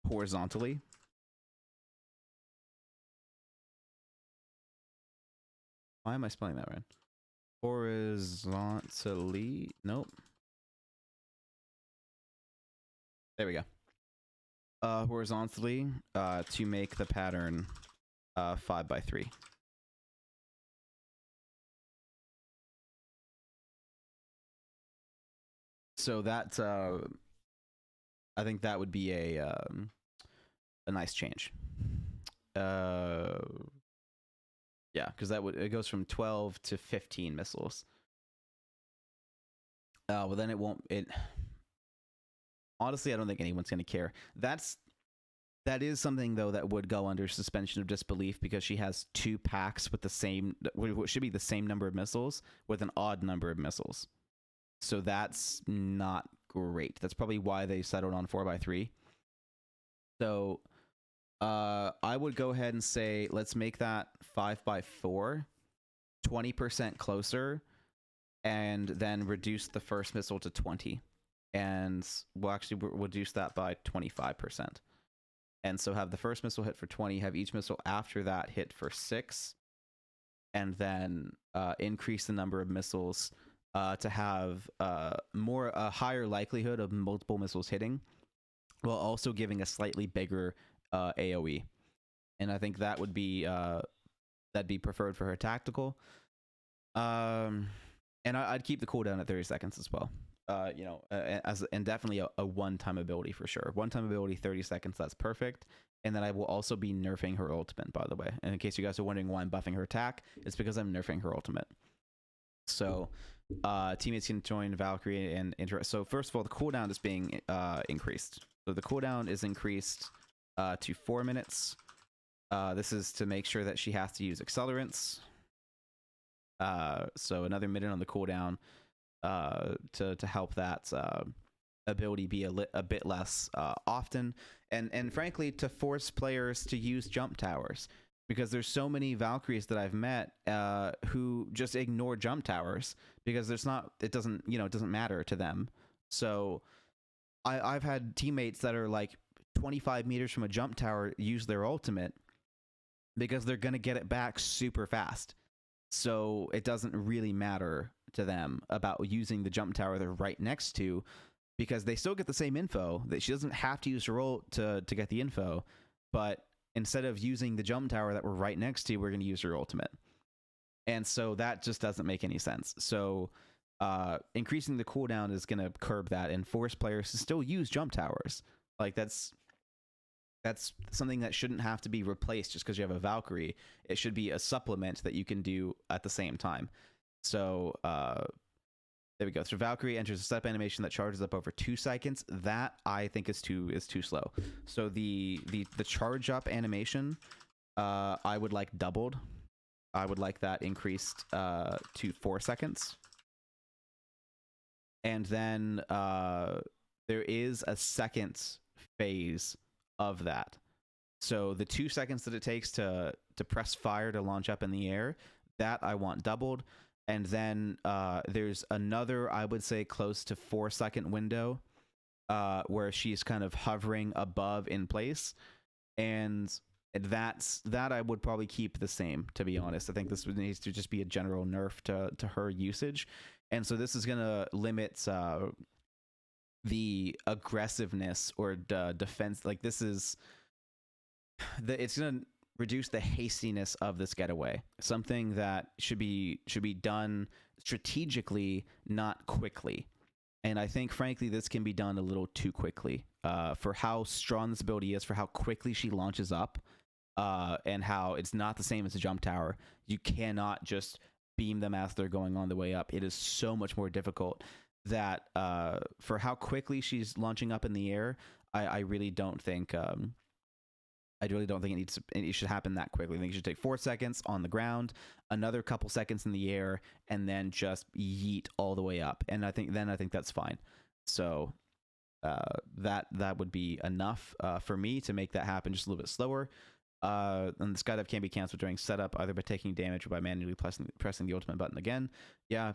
horizontally. Why am I spelling that right? Horizontally? Nope. There we go. Horizontally to make the pattern 5x3. So that I think that would be a nice change. Yeah, because it goes from 12 to 15 missiles. Well, then it won't. Honestly, I don't think anyone's going to care. That is something, though, that would go under suspension of disbelief, because she has 2 packs with what should be the same number of missiles with an odd number of missiles. So that's not great. That's probably why they settled on 4x3. So I would go ahead and say, let's make that 5x4, 20% closer, and then reduce the first missile to 20. And we'll actually reduce that by 25%. And so have the first missile hit for 20, have each missile after that hit for 6, and then increase the number of missiles to have a higher likelihood of multiple missiles hitting, while also giving a slightly bigger AoE. And I think that would be that'd be preferred for her tactical. And I'd keep the cooldown at 30 seconds as well. You know, and definitely a one-time ability for sure. One-time ability, 30 seconds, that's perfect. And then I will also be nerfing her ultimate, by the way. And in case you guys are wondering why I'm buffing her attack, it's because I'm nerfing her ultimate. So teammates can join Valkyrie and interact. So first of all, the cooldown is being increased. So the cooldown is increased to 4 minutes. This is to make sure that she has to use accelerants. So another minute on the cooldown to help that ability be a bit less often, and frankly to force players to use jump towers, because there's so many Valkyries that I've met who just ignore jump towers because it doesn't matter to them. So I've had teammates that are like 25 meters from a jump tower use their ultimate because they're gonna get it back super fast. So it doesn't really matter to them about using the jump tower they're right next to, because they still get the same info. That she doesn't have to use her ult to get the info, but instead of using the jump tower that we're right next to, we're going to use her ultimate. And so that just doesn't make any sense. So increasing the cooldown is going to curb that and force players to still use jump towers. Like that's something that shouldn't have to be replaced just because you have a Valkyrie. It should be a supplement that you can do at the same time. So there we go. So Valkyrie enters a setup animation that charges up over 2 seconds. That I think is too slow. So the charge up animation, I would like doubled. I would like that increased to 4 seconds. And then there is a second phase of that. So the 2 seconds that it takes to press fire to launch up in the air, that I want doubled. And then there's another, I would say, close to 4 second window where she's kind of hovering above in place. And that I would probably keep the same, to be honest. I think this needs to just be a general nerf to her usage. And so this is going to limit the aggressiveness or defense. Like this is it's going to reduce the hastiness of this getaway. Something that should be done strategically, not quickly. And I think, frankly, this can be done a little too quickly for how strong this ability is, for how quickly she launches up, and how it's not the same as a jump tower. You cannot just beam them as they're going on the way up. It is so much more difficult that for how quickly she's launching up in the air, I really don't think it should happen that quickly. I think it should take 4 seconds on the ground, another couple seconds in the air, and then just yeet all the way up. And I think that's fine. So that would be enough for me to make that happen just a little bit slower. And the skydive can be canceled during setup, either by taking damage or by manually pressing the ultimate button again. Yeah,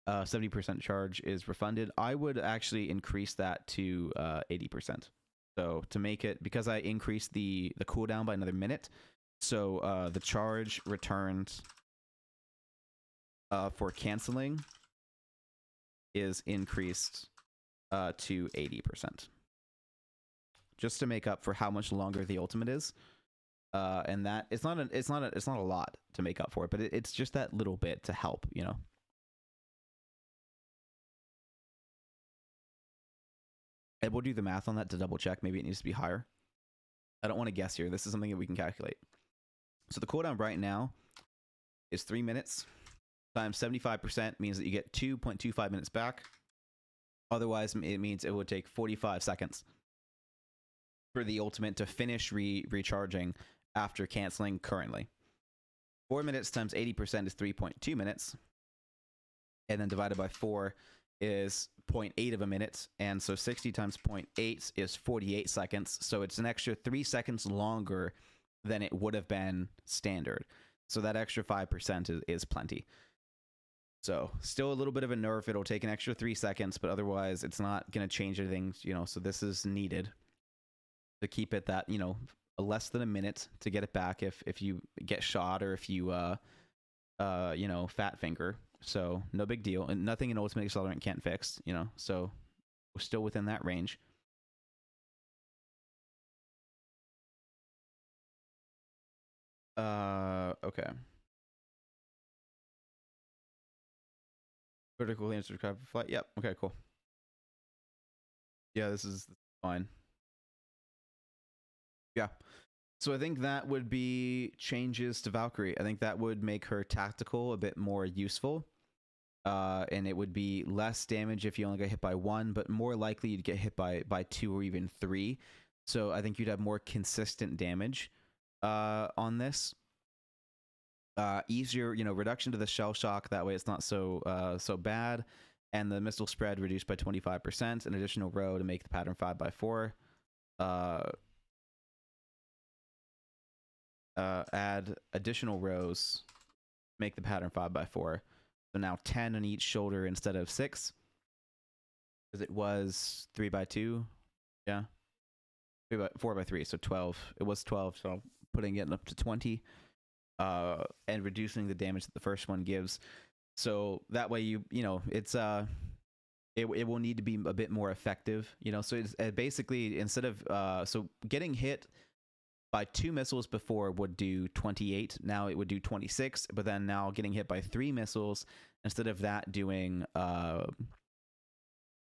70% charge is refunded. I would actually increase that to 80%. So to make it, because I increased the cooldown by another minute, so the charge returned for canceling is increased to 80%, just to make up for how much longer the ultimate is. And that it's not a lot to make up for it, but it's just that little bit to help, you know. And we'll do the math on that to double check. Maybe it needs to be higher. I don't want to guess here. This is something that we can calculate. So the cooldown right now is 3 minutes times 75% means that you get 2.25 minutes back. Otherwise, it means it would take 45 seconds for the ultimate to finish recharging after canceling currently. 4 minutes times 80% is 3.2 minutes. And then divided by 4 is 0.8 of a minute, and so 60 times 0.8 is 48 seconds, so it's an extra 3 seconds longer than it would have been standard. So that extra 5% is plenty. So still a little bit of a nerf. It'll take an extra 3 seconds, but otherwise it's not going to change anything, you know. So this is needed to keep it that, you know, less than a minute to get it back if you get shot or if you you know, fat finger. So no big deal, and nothing an ultimate accelerant can't fix, you know. So we're still within that range. Okay. Vertical answer for flight. Yep. Okay. Cool. Yeah, this is fine. Yeah. So I think that would be changes to Valkyrie. I think that would make her tactical a bit more useful. and it would be less damage if you only got hit by one, but more likely you'd get hit by two or even three. So I think you'd have more consistent damage on this. Easier, reduction to the shell shock. That way it's not so bad. And the missile spread reduced by 25%. An additional row to make the pattern 5x4. Add additional rows, make the pattern 5x4. So now 10 on each shoulder instead of 6, because it was 3x2. Yeah, 4x3, so 12. It was 12, so putting it up to 20, and reducing the damage that the first one gives. So that way it's it will need to be a bit more effective. So it's basically, instead of so getting hit by 2 missiles before would do 28. Now it would do 26, but then now getting hit by 3 missiles, instead of that doing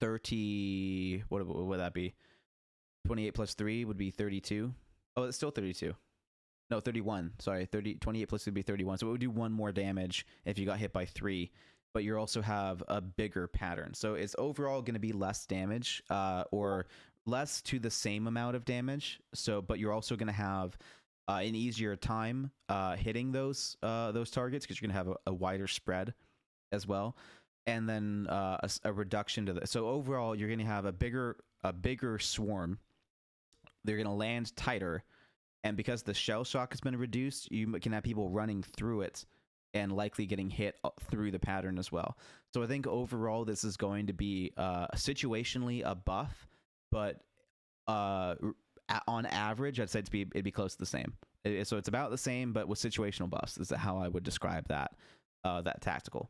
30, what would that be? 28 plus 3 would be 32. Oh, it's still 32. No, 31. Sorry, 28 plus 3 would be 31. So it would do 1 more damage if you got hit by 3, but you also have a bigger pattern. So it's overall going to be less damage, or less to the same amount of damage. So, but you're also going to have an easier time hitting those targets, because you're going to have a wider spread as well, and then a reduction to the. So overall, you're going to have a bigger swarm. They're going to land tighter, and because the shell shock has been reduced, you can have people running through it and likely getting hit through the pattern as well. So I think overall this is going to be situationally a buff, but on average, I'd say it'd be close to the same. So it's about the same, but with situational buffs is how I would describe that tactical.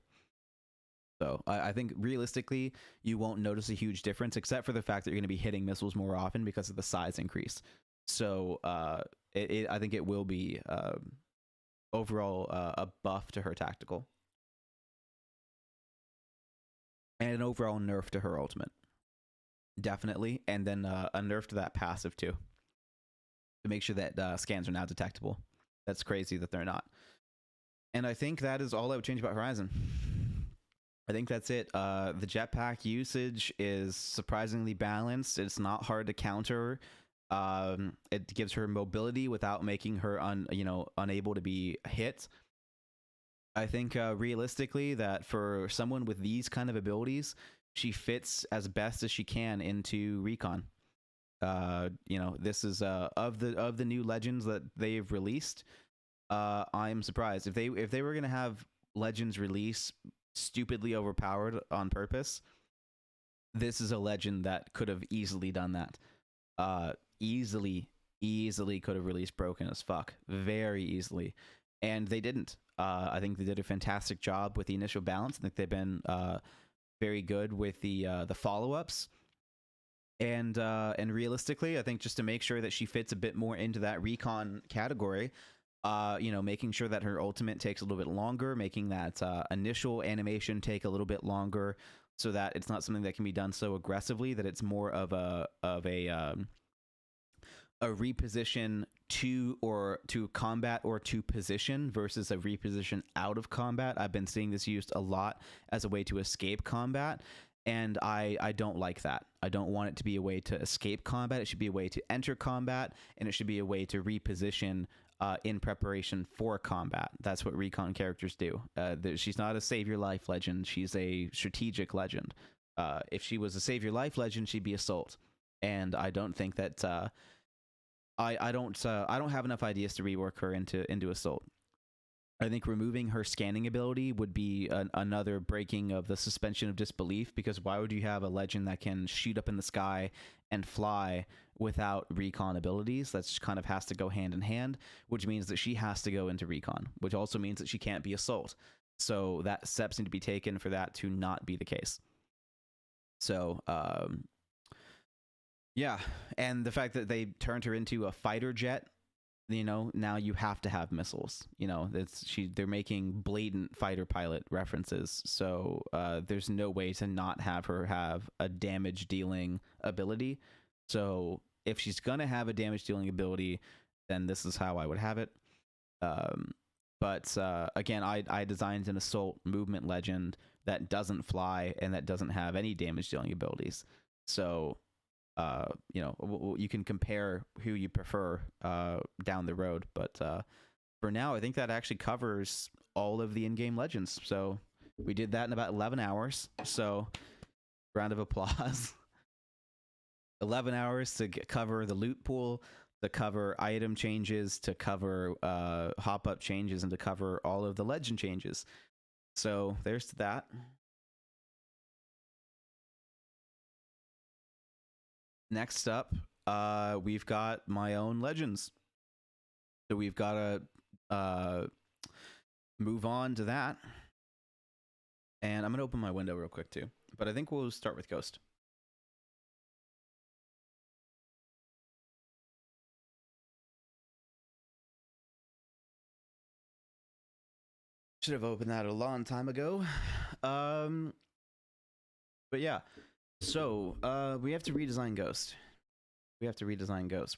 So I think realistically, you won't notice a huge difference, except for the fact that you're going to be hitting missiles more often because of the size increase. So I think it will be overall a buff to her tactical, and an overall nerf to her ultimate. Definitely, and then a nerf to that passive too, to make sure that scans are now detectable. That's crazy that they're not. And I think that is all I would change about Horizon. I think that's it. The jetpack usage is surprisingly balanced. It's not hard to counter. It gives her mobility without making her unable to be hit. I think realistically that for someone with these kind of abilities, she fits as best as she can into recon. This is of the new legends that they've released. I'm surprised if they were gonna have legends release stupidly overpowered on purpose. This is a legend that could have easily done that. Easily could have released broken as fuck, very easily, and they didn't. I think they did a fantastic job with the initial balance. I think they've been very good with the follow-ups, and realistically, I think just to make sure that she fits a bit more into that recon category, making sure that her ultimate takes a little bit longer, making that initial animation take a little bit longer, so that it's not something that can be done so aggressively, that it's more of a reposition to combat or to position versus a reposition out of combat. I've been seeing this used a lot as a way to escape combat, and I don't like that. I don't want it to be a way to escape combat. It should be a way to enter combat, and it should be a way to reposition in preparation for combat. That's what recon characters do. She's not a save your life legend. She's a strategic legend. If she was a save your life legend, she'd be assault, and I don't think that. I don't have enough ideas to rework her into assault. I think removing her scanning ability would be another breaking of the suspension of disbelief, because why would you have a legend that can shoot up in the sky and fly without recon abilities? That kind of has to go hand in hand, which means that she has to go into recon, which also means that she can't be assault. So that steps need to be taken for that to not be the case. So yeah, and the fact that they turned her into a fighter jet, now you have to have missiles. They're making blatant fighter pilot references, so there's no way to not have her have a damage dealing ability. So if she's gonna have a damage dealing ability, then this is how I would have it. But again, I designed an assault movement legend that doesn't fly and that doesn't have any damage dealing abilities. So, you know, you can compare who you prefer down the road. But for now, I think that actually covers all of the in-game legends. So we did that in about 11 hours. So round of applause. 11 hours to cover the loot pool, to cover item changes, to cover hop-up changes, and to cover all of the legend changes. So there's that. Next up, we've got my own legends. So we've got to move on to that. And I'm going to open my window real quick too. But I think we'll start with Ghost. Should have opened that a long time ago. But yeah. So, we have to redesign Ghost.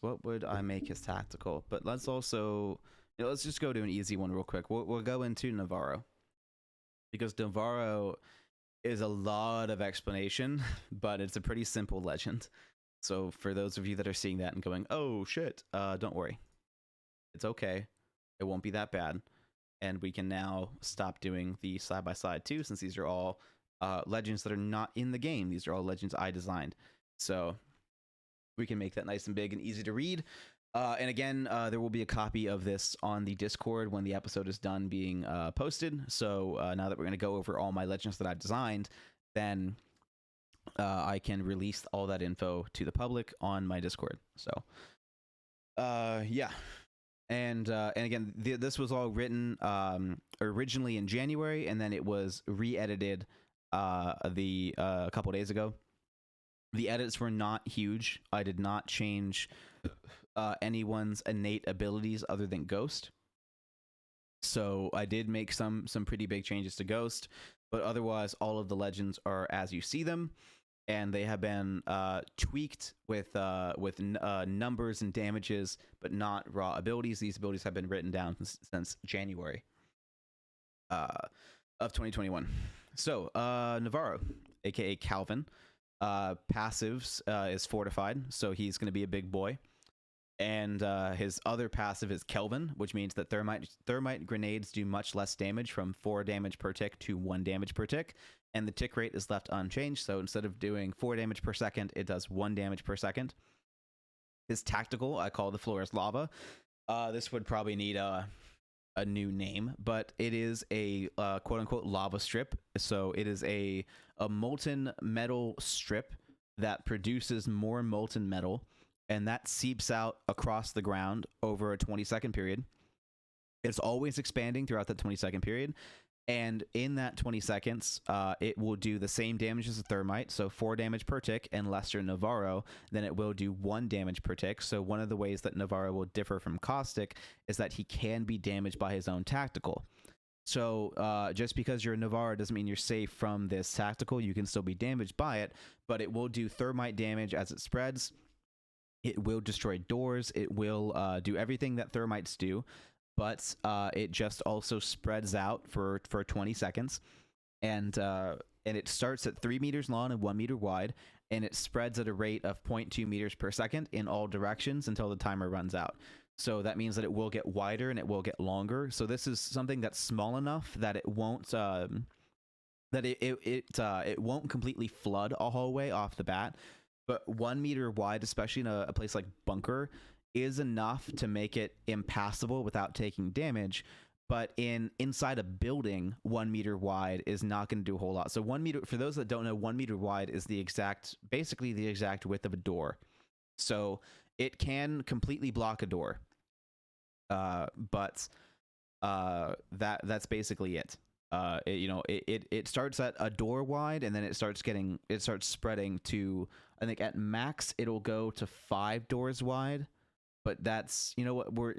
What would I make his tactical? But let's also, you know, let's just go to an easy one real quick. We'll go into Navarro. Because Navarro is a lot of explanation, but it's a pretty simple legend. So for those of you that are seeing that and going, oh shit, don't worry. It's okay. It won't be that bad. And we can now stop doing the side-by-side too, since these are all legends that are not in the game. These are all legends I designed. So we can make that nice and big and easy to read. And again, there will be a copy of this on the Discord when the episode is done being posted. So now that we're going to go over all my legends that I've designed, then I can release all that info to the public on my Discord. So yeah. And again, this was all written originally in January, and then it was re-edited a couple days ago. The edits were not huge. I did not change anyone's innate abilities other than Ghost. So I did make some pretty big changes to Ghost, but otherwise all of the legends are as you see them, and they have been tweaked with numbers and damages, but not raw abilities. These abilities have been written down since January of 2021. So Navarro, aka Calvin, passives is fortified, so he's going to be a big boy. And his other passive is Kelvin, which means that thermite grenades do much less damage, from 4 damage per tick to 1 damage per tick, and the tick rate is left unchanged. So instead of doing 4 damage per second, it does 1 damage per second. His tactical, I call the floor is lava. This would probably need a new name, but it is a quote unquote lava strip. So it is a molten metal strip that produces more molten metal, and that seeps out across the ground over a 20-second period. It's always expanding throughout that 20-second period. And in that 20 seconds, it will do the same damage as a thermite, so 4 damage per tick, and lesser Navarro, then it will do 1 damage per tick. So one of the ways that Navarro will differ from Caustic is that he can be damaged by his own tactical. So just because you're a Navarro doesn't mean you're safe from this tactical. You can still be damaged by it, but it will do thermite damage as it spreads. It will destroy doors. It will do everything that thermites do, but it just also spreads out for 20 seconds. And it starts at 3 meters long and 1 meter wide, and it spreads at a rate of 0.2 meters per second in all directions until the timer runs out. So that means that it will get wider and it will get longer. So this is something that's small enough that it won't it won't completely flood a hallway off the bat. But 1 meter wide, especially in a place like Bunker, is enough to make it impassable without taking damage. But inside a building, 1 meter wide is not going to do a whole lot. So 1 meter, for those that don't know, 1 meter wide is basically the exact width of a door. So it can completely block a door. But that's basically it. It starts at a door wide, and then it starts spreading to, I think at max it'll go to 5 doors wide, but that's, you know what, we're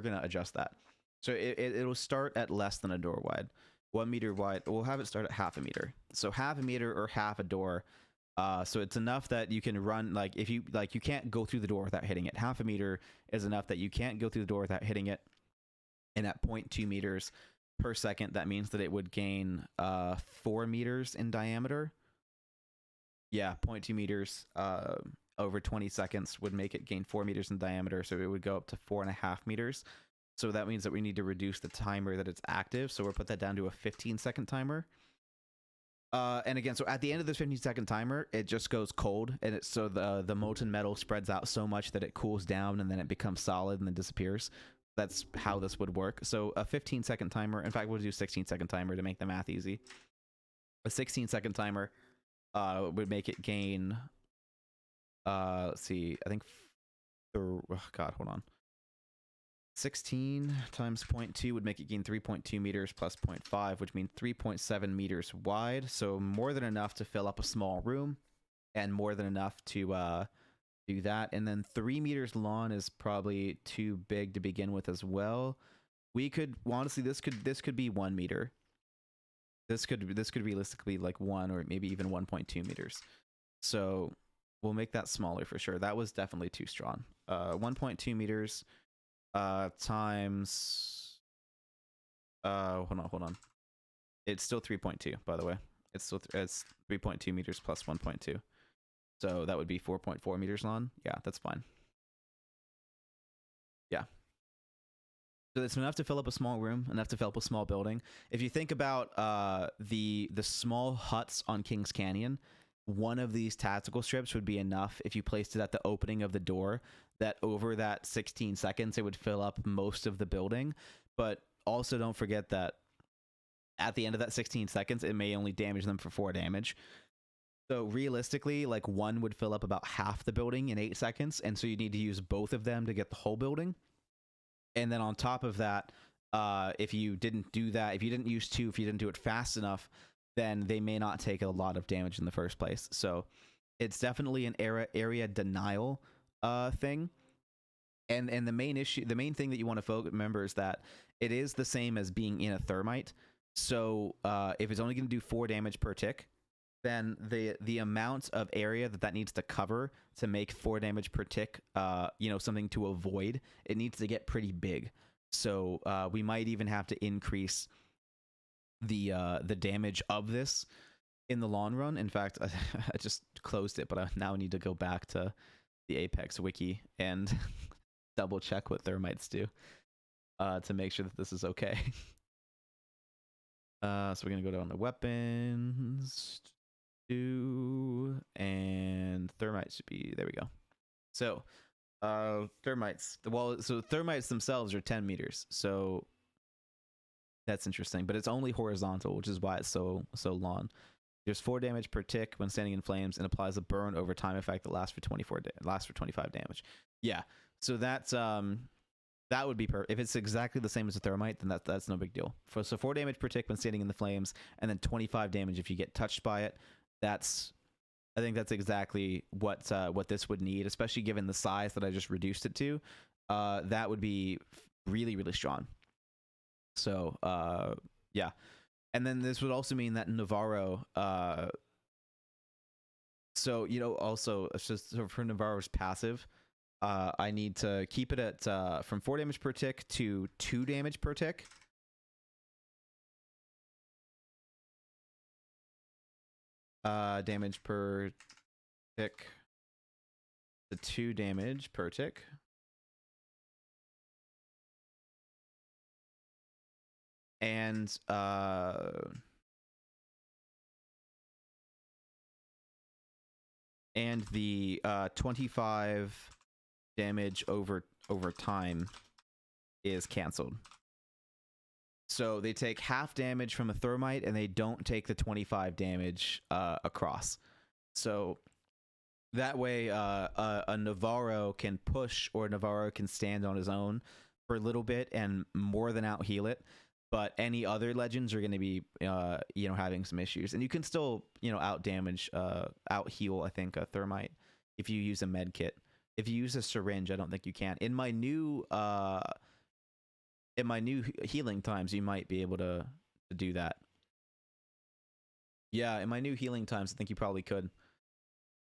gonna adjust that. So it'll start at less than a door wide. 1 meter wide, we'll have it start at half a meter. So half a meter or half a door. So it's enough that you can run, if you can't go through the door without hitting it. Half a meter is enough that you can't go through the door without hitting it. And at 0.2 meters, per second, that means that it would gain 4 meters in diameter. Yeah, 0.2 meters over 20 seconds would make it gain 4 meters in diameter, so it would go up to 4.5 meters. So that means that we need to reduce the timer that it's active, so we'll put that down to a 15-second timer. And again, so at the end of this 15-second timer, it just goes cold, and so the molten metal spreads out so much that it cools down, and then it becomes solid and then disappears. That's how this would work. So a 15-second timer, in fact, we'll do 16-second timer to make the math easy. A 16-second timer would make it gain, let's see, I think, oh God, hold on. 16 times 0.2 would make it gain 3.2 meters plus 0.5, which means 3.7 meters wide. So more than enough to fill up a small room, and more than enough to do that. And then 3 meters long is probably too big to begin with as well. We could, honestly, this could be 1 meter. This could realistically like 1 or maybe even 1.2 meters. So we'll make that smaller for sure. That was definitely too strong. 1.2 meters times hold on. It's still 3.2, by the way. It's still it's 3.2 meters plus 1.2. So that would be 4.4 meters long. Yeah, that's fine. Yeah. So it's enough to fill up a small room, enough to fill up a small building. If you think about the small huts on Kings Canyon, one of these tactical strips would be enough if you placed it at the opening of the door, that over that 16 seconds, it would fill up most of the building. But also don't forget that at the end of that 16 seconds, it may only damage them for 4 damage. So realistically, like 1 would fill up about half the building in 8 seconds. And so you need to use both of them to get the whole building. And then on top of that, if you didn't do that, if you didn't use 2, if you didn't do it fast enough, then they may not take a lot of damage in the first place. So it's definitely an area denial thing. And the main thing that you want to remember is that it is the same as being in a thermite. So if it's only going to do 4 damage per tick, then the amount of area that needs to cover to make 4 damage per tick, something to avoid, it needs to get pretty big. So we might even have to increase the damage of this in the long run. In fact, I just closed it, but I now need to go back to the Apex wiki and double check what thermites do to make sure that this is okay. So we're gonna go down to weapons, and thermites should be, there we go. So thermites, so thermites themselves are 10 meters, so that's interesting, but it's only horizontal, which is why it's so long. There's 4 damage per tick when standing in flames, and applies a burn over time effect that lasts for 25 damage. Yeah, so that's that would be perfect. If it's exactly the same as a thermite, then that's no big deal. So 4 damage per tick when standing in the flames, and then 25 damage if you get touched by it. I think that's exactly what this would need, especially given the size that I just reduced it to. That would be really, really strong. So yeah, and then this would also mean that Navarro. So also for Navarro's passive, I need to keep it at from 4 damage per tick to 2 damage per tick. Damage per tick to 2 damage per tick. And the 25 damage over time is canceled. So they take half damage from a thermite, and they don't take the 25 damage across. So that way a Navarro can push, or Navarro can stand on his own for a little bit and more than out heal it. But any other legends are going to be having some issues, and you can still out damage, out heal, I think, a thermite if you use a med kit. If you use a syringe, I don't think you can. In my new healing times, you might be able to do that. Yeah, in my new healing times, I think you probably could.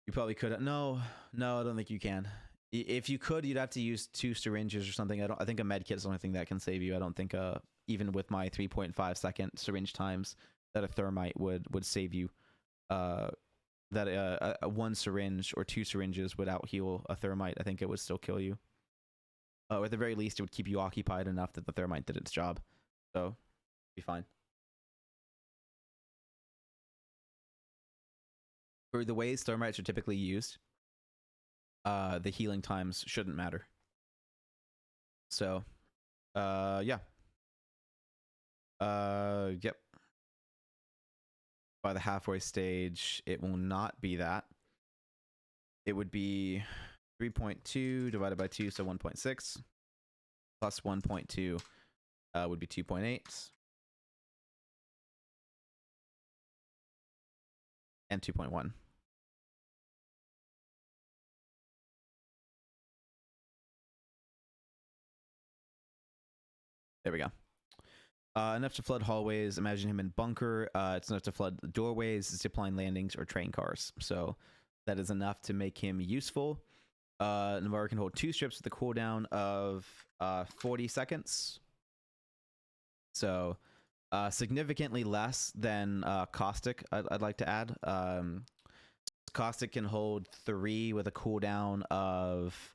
You probably could. No, I don't think you can. If you could, you'd have to use 2 syringes or something. I think a med kit is the only thing that can save you. I don't think even with my 3.5 second syringe times, that a thermite would save you. That one syringe or 2 syringes would out heal a thermite. I think it would still kill you. Or at the very least, it would keep you occupied enough that the thermite did its job. So, be fine. For the ways thermites are typically used, the healing times shouldn't matter. So, yeah. Yep. By the halfway stage, it will not be that. It would be 3.2 divided by 2, so 1.6. Plus 1.2 would be 2.8. And 2.1. There we go. Enough to flood hallways. Imagine him in bunker. It's enough to flood doorways, zipline landings, or train cars. So that is enough to make him useful. Navarro can hold 2 strips with a cooldown of 40 seconds. So significantly less than Caustic, I'd like to add. Caustic can hold 3 with a cooldown of,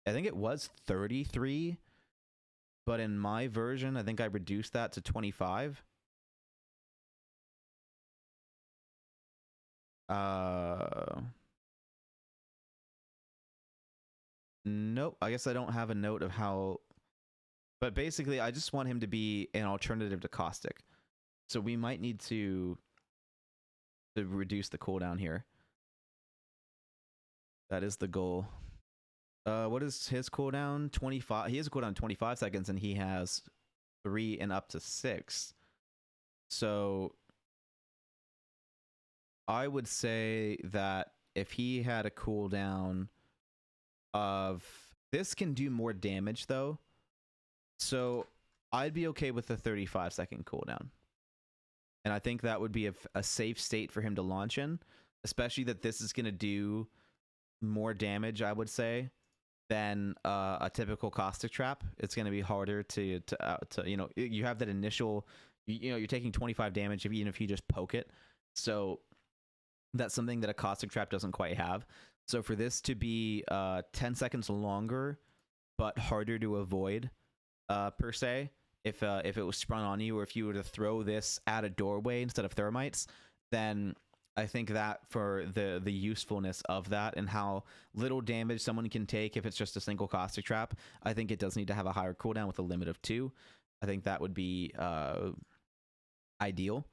I think it was 33. But in my version, I think I reduced that to 25. Nope. I guess I don't have a note of how. But basically, I just want him to be an alternative to Caustic. So we might need to reduce the cooldown here. That is the goal. What is his cooldown? 25. He has a cooldown 25 seconds, and he has 3 and up to 6. So I would say that if he had a cooldown of, this can do more damage though. So I'd be okay with the 35-second cooldown. And I think that would be a safe state for him to launch in, especially that this is going to do more damage, I would say, than a typical Caustic Trap. It's going to be harder to you know, you have that initial, you know, you're taking 25 damage even if you just poke it. So that's something that a Caustic Trap doesn't quite have. So for this to be 10 seconds longer but harder to avoid, per se, if it was sprung on you, or if you were to throw this at a doorway instead of thermites, then I think that for the usefulness of that and how little damage someone can take if it's just a single Caustic Trap, I think it does need to have a higher cooldown with a limit of 2. I think that would be ideal.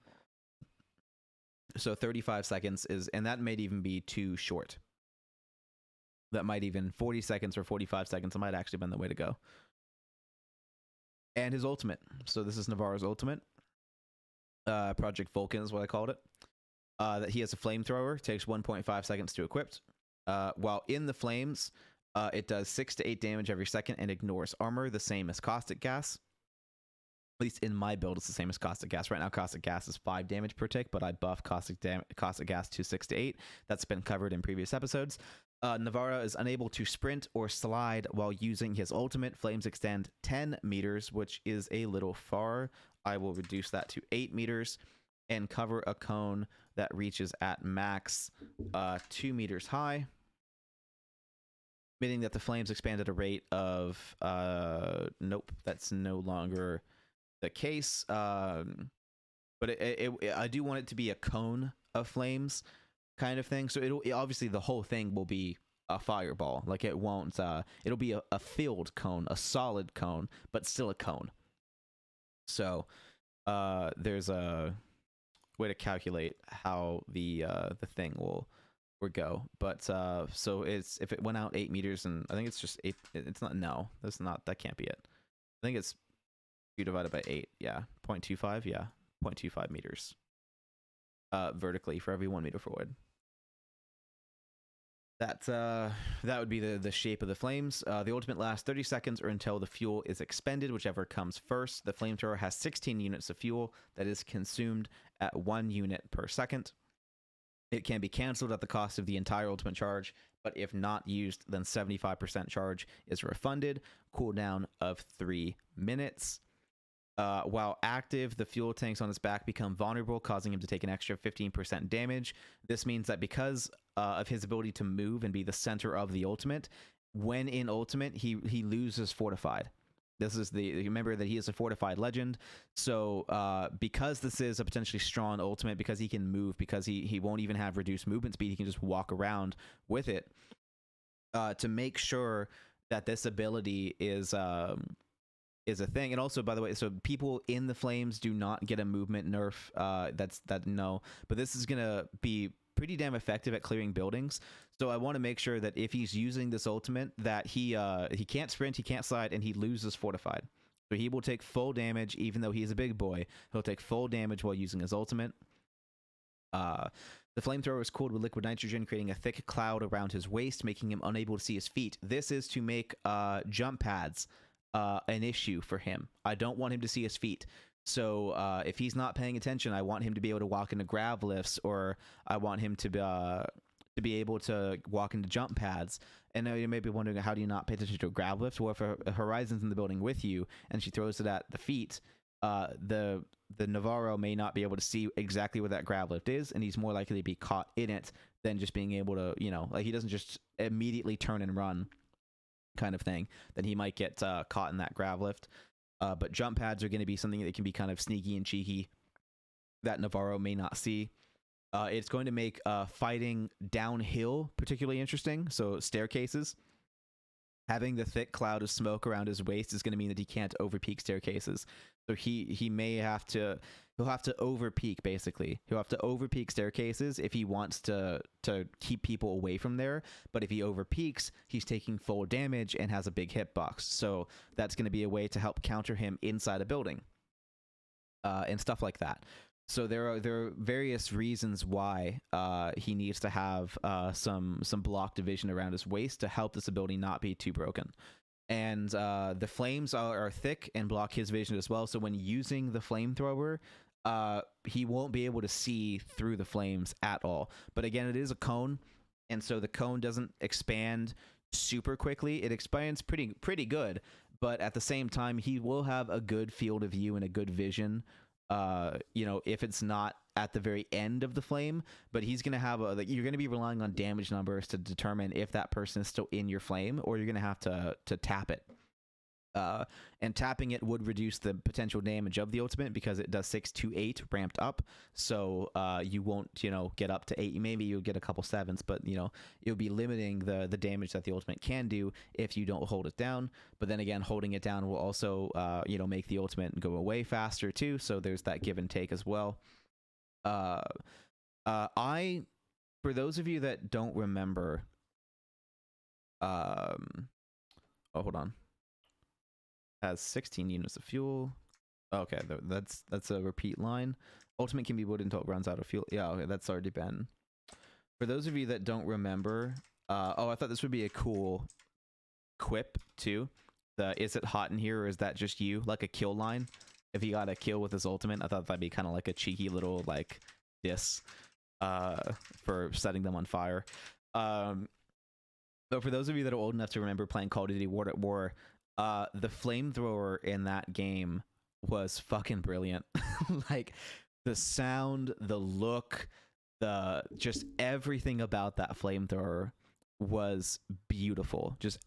So 35 seconds is, and that might even be too short. That might even 40 seconds or 45 seconds. It might actually been the way to go. And his ultimate. So this is Navarro's ultimate. Project Vulcan is what I called it. That he has a flamethrower, takes 1.5 seconds to equip. While in the flames, it does 6 to 8 damage every second and ignores armor, the same as Caustic Gas. At least in my build, it's the same as Caustic Gas. Right now, Caustic Gas is 5 damage per tick, but I buff Caustic Gas to 6 to 8. That's been covered in previous episodes. Navarro is unable to sprint or slide while using his ultimate. Flames extend 10 meters, which is a little far. I will reduce that to 8 meters and cover a cone that reaches at max 2 meters high, meaning that the flames expand at a rate of nope, that's no longer the case. But I do want it to be a cone of flames kind of thing. So it'll obviously the whole thing will be a fireball. Like it won't. It'll be a filled cone, a solid cone, but still a cone. So there's a way to calculate how the thing will go. But so it's, if it went out 8 meters, and I think it's just 8. It's not. No, that's not. That can't be it. I think it's 2 divided by 8. Yeah, 0.25. Yeah, 0.25 meters. Vertically for every 1 meter forward. That would be the shape of the flames. The ultimate lasts 30 seconds or until the fuel is expended, whichever comes first. The flamethrower has 16 units of fuel that is consumed at 1 unit per second. It can be canceled at the cost of the entire ultimate charge, but if not used, then 75% charge is refunded. Cooldown of 3 minutes. While active, the fuel tanks on his back become vulnerable, causing him to take an extra 15% damage. This means that because of his ability to move and be the center of the ultimate, when in ultimate, he loses fortified. This is remember that he is a fortified legend. So because this is a potentially strong ultimate, because he can move, because he won't even have reduced movement speed, he can just walk around with it. To make sure that this ability is a thing. And also, by the way, so people in the flames do not get a movement nerf. No, but this is gonna be pretty damn effective at clearing buildings. So I want to make sure that if he's using this ultimate, that he can't sprint, he can't slide, and he loses fortified. So he will take full damage, even though he's a big boy. He'll take full damage while using his ultimate. The flamethrower is cooled with liquid nitrogen, creating a thick cloud around his waist, making him unable to see his feet. This is to make jump pads an issue for him. I don't want him to see his feet. So if he's not paying attention, I want him to be able to walk into grav lifts, or I want him to be able to walk into jump pads. And you may be wondering, how do you not pay attention to a grav lift? Well, if a Horizon's in the building with you and she throws it at the feet, the Navarro may not be able to see exactly where that grav lift is, and he's more likely to be caught in it than just being able to, like he doesn't just immediately turn and run kind of thing. Then he might get caught in that grav lift. But jump pads are going to be something that can be kind of sneaky and cheeky that Navarro may not see. It's going to make fighting downhill particularly interesting. So staircases. Having the thick cloud of smoke around his waist is going to mean that he can't overpeak staircases. So he may have to, he'll have to overpeak basically. He'll have to overpeak staircases if he wants to keep people away from there. But if he overpeaks, he's taking full damage and has a big hitbox. So that's going to be a way to help counter him inside a building, and stuff like that. So there are various reasons why he needs to have some block division around his waist to help this ability not be too broken. And the flames are thick and block his vision as well. So when using the flamethrower, he won't be able to see through the flames at all. But again, it is a cone, and so the cone doesn't expand super quickly. It expands pretty good, but at the same time, he will have a good field of view and a good vision. If it's not at the very end of the flame, but he's going to have you're going to be relying on damage numbers to determine if that person is still in your flame, or you're going to have to tap it. And tapping it would reduce the potential damage of the ultimate because it does 6 to 8 ramped up. So you won't, get up to 8. Maybe you'll get a couple 7s, but you'll be limiting the damage that the ultimate can do if you don't hold it down. But then again, holding it down will also make the ultimate go away faster too. So there's that give and take as well. For those of you that don't remember, hold on. Has 16 units of fuel. Okay, that's a repeat line. Ultimate can be wood until it runs out of fuel. Yeah, okay, that's already been. For those of you that don't remember, I thought this would be a cool quip too. Is it hot in here, or is that just you? Like a kill line. If he got a kill with his ultimate, I thought that'd be kind of like a cheeky little diss for setting them on fire. But for those of you that are old enough to remember playing Call of Duty War at War, the flamethrower in that game was fucking brilliant. Like the sound, the look, just everything about that flamethrower was beautiful. Just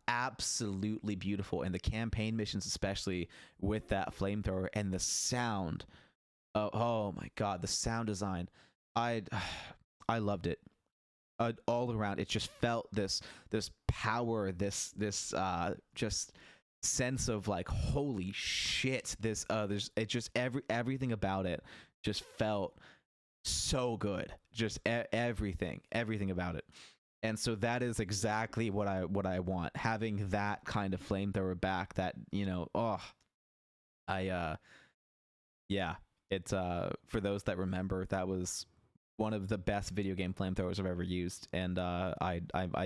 absolutely beautiful. And the campaign missions, especially with that flamethrower and the sound. Oh my god, the sound design. I loved it. All around, it just felt this power, this just sense of holy shit. Everything about it just felt so good. Just everything about it. And so that is exactly what I want. Having that kind of flamethrower back. That it's for those that remember, that was one of the best video game flamethrowers I've ever used, and I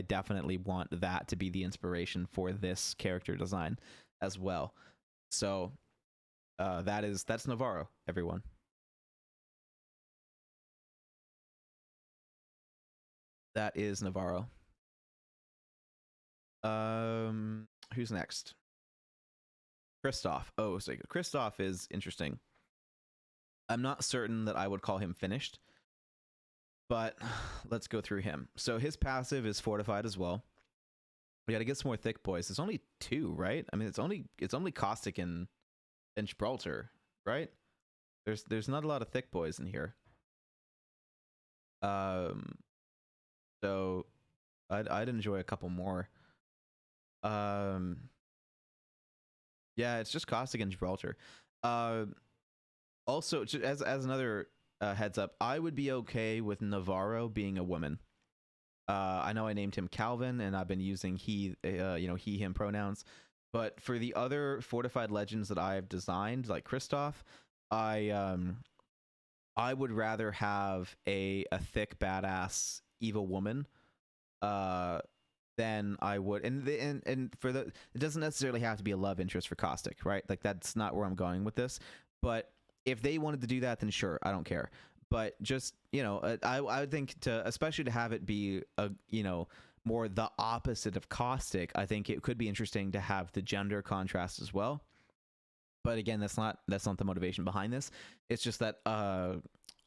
definitely want that to be the inspiration for this character design as well. So that's Navarro, everyone. That is Navarro. Who's next? Christoph. Oh, so Christoph is interesting. I'm not certain that I would call him finished, but let's go through him. So his passive is fortified as well. We got to get some more thick boys. It's only 2, right? I mean, it's only caustic and Gibraltar, right? There's not a lot of thick boys in here. So I'd enjoy a couple more. Yeah, it's just caustic and Gibraltar. Also, as another heads up, I would be okay with Navarro being a woman. I know I named him Calvin, and I've been using he, he, him pronouns. But for the other fortified legends that I've designed, like Christoph, I would rather have a thick, badass, evil woman, than I would. And for the, it doesn't necessarily have to be a love interest for Caustic, right? Like that's not where I'm going with this. But if they wanted to do that, then sure, I don't care. But just, I would think especially to have it be more the opposite of Caustic, I think it could be interesting to have the gender contrast as well. But again, that's not the motivation behind this. It's just that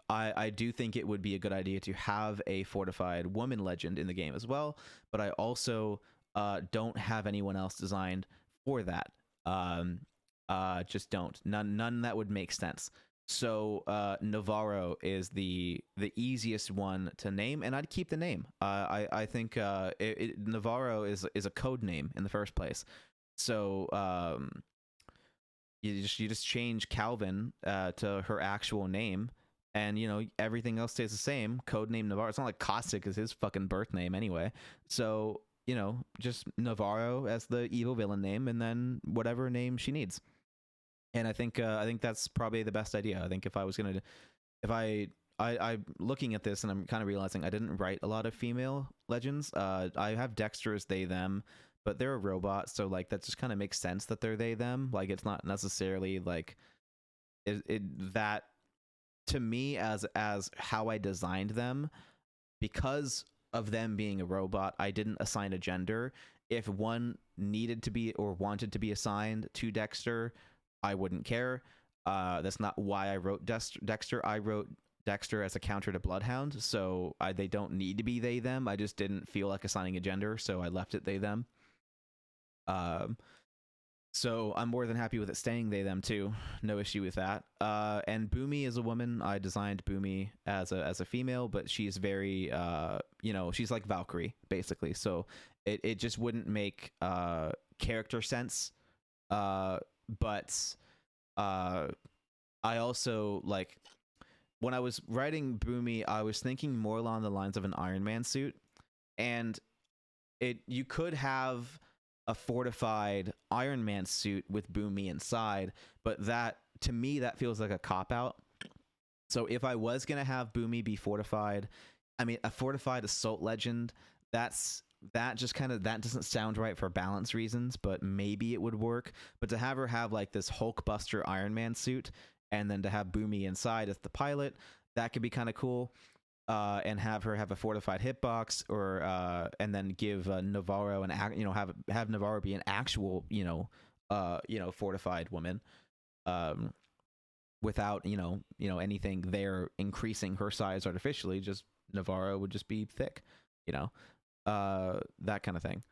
I do think it would be a good idea to have a fortified woman legend in the game as well. But I also don't have anyone else designed for that. Just don't. None that would make sense. So Navarro is the easiest one to name, and I'd keep the name. I think Navarro is a code name in the first place. So you just change Calvin to her actual name, and everything else stays the same. Codename Navarro. It's not like Caustic is his fucking birth name anyway. So just Navarro as the evil villain name, and then whatever name she needs. And I think that's probably the best idea. I think if I was gonna, if I looking at this and I'm kind of realizing I didn't write a lot of female legends. I have DEXTER as they them, but they're a robot, so like that just kind of makes sense that they're they them. Like it's not necessarily like that to me as how I designed them, because of them being a robot. I didn't assign a gender. If one needed to be or wanted to be assigned to DEXTER, I wouldn't care. That's not why I wrote DEXTER. I wrote DEXTER as a counter to Bloodhound, so they don't need to be they them. I just didn't feel like assigning a gender, so I left it they them. So I'm more than happy with it staying they them too. No issue with that. And Bumi is a woman. I designed Bumi as a female, but she's very she's like Valkyrie basically. So it just wouldn't make character sense. But I also, like, when I was writing Bumi, I was thinking more along the lines of an Iron Man suit, and you could have a fortified Iron Man suit with Bumi inside, but that, to me, that feels like a cop-out. So if I was gonna have Bumi be fortified, I mean, a fortified assault legend, that doesn't sound right for balance reasons, but maybe it would work. But to have her have like this Hulkbuster Iron Man suit, and then to have Bumi inside as the pilot, that could be kind of cool. And have her have a fortified hitbox, or and then give Navarro have Navarro be an actual fortified woman, without anything there increasing her size artificially. Just Navarro would just be thick, that kind of thing.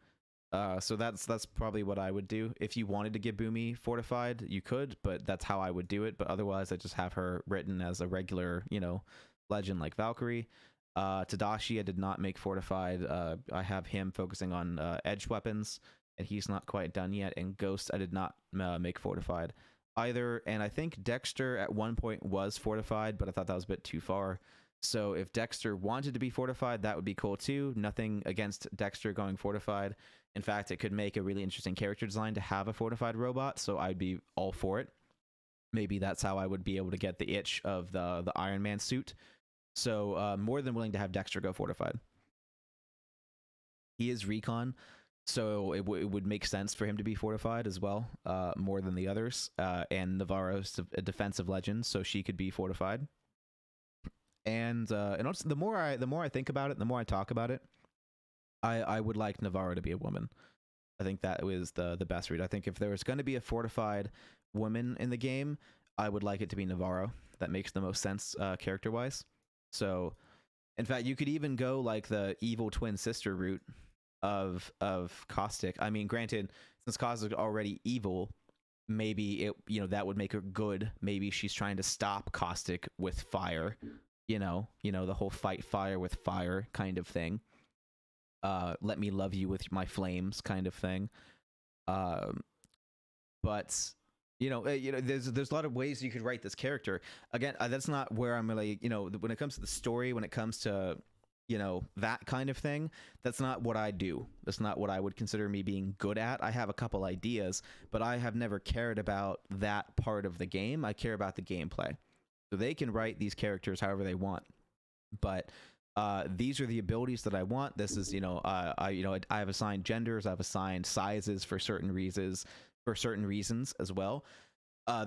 So that's probably what I would do. If you wanted to give Bumi fortified, you could, but that's how I would do it. But otherwise, I just have her written as a regular, legend like Valkyrie. Tadashi, I did not make fortified. I have him focusing on edge weapons, and he's not quite done yet. And Ghost, I did not make fortified either. And I think DEXTER at one point was fortified, but I thought that was a bit too far. So if DEXTER wanted to be fortified, that would be cool too. Nothing against DEXTER going fortified. In fact, it could make a really interesting character design to have a fortified robot, so I'd be all for it. Maybe that's how I would be able to get the itch of the Iron Man suit. So more than willing to have DEXTER go fortified. He is recon, so it would make sense for him to be fortified as well, more than the others. And Navarro's a defensive legend, so she could be fortified. And also, the more I think about it, the more I talk about it, I would like Navarro to be a woman. I think that was the best read. I think if there was going to be a fortified woman in the game, I would like it to be Navarro. That makes the most sense character wise. So, in fact, you could even go like the evil twin sister route of Caustic. I mean, granted, since Caustic is already evil, maybe that would make her good. Maybe she's trying to stop Caustic with fire. The whole fight fire with fire kind of thing. Let me love you with my flames kind of thing. But there's a lot of ways you could write this character. Again, that's not where I'm really, when it comes to the story, when it comes to that kind of thing, that's not what I do. That's not what I would consider me being good at. I have a couple ideas, but I have never cared about that part of the game. I care about the gameplay. So they can write these characters however they want, but these are the abilities that I want. This is I have assigned genders, I've assigned sizes for certain reasons as well.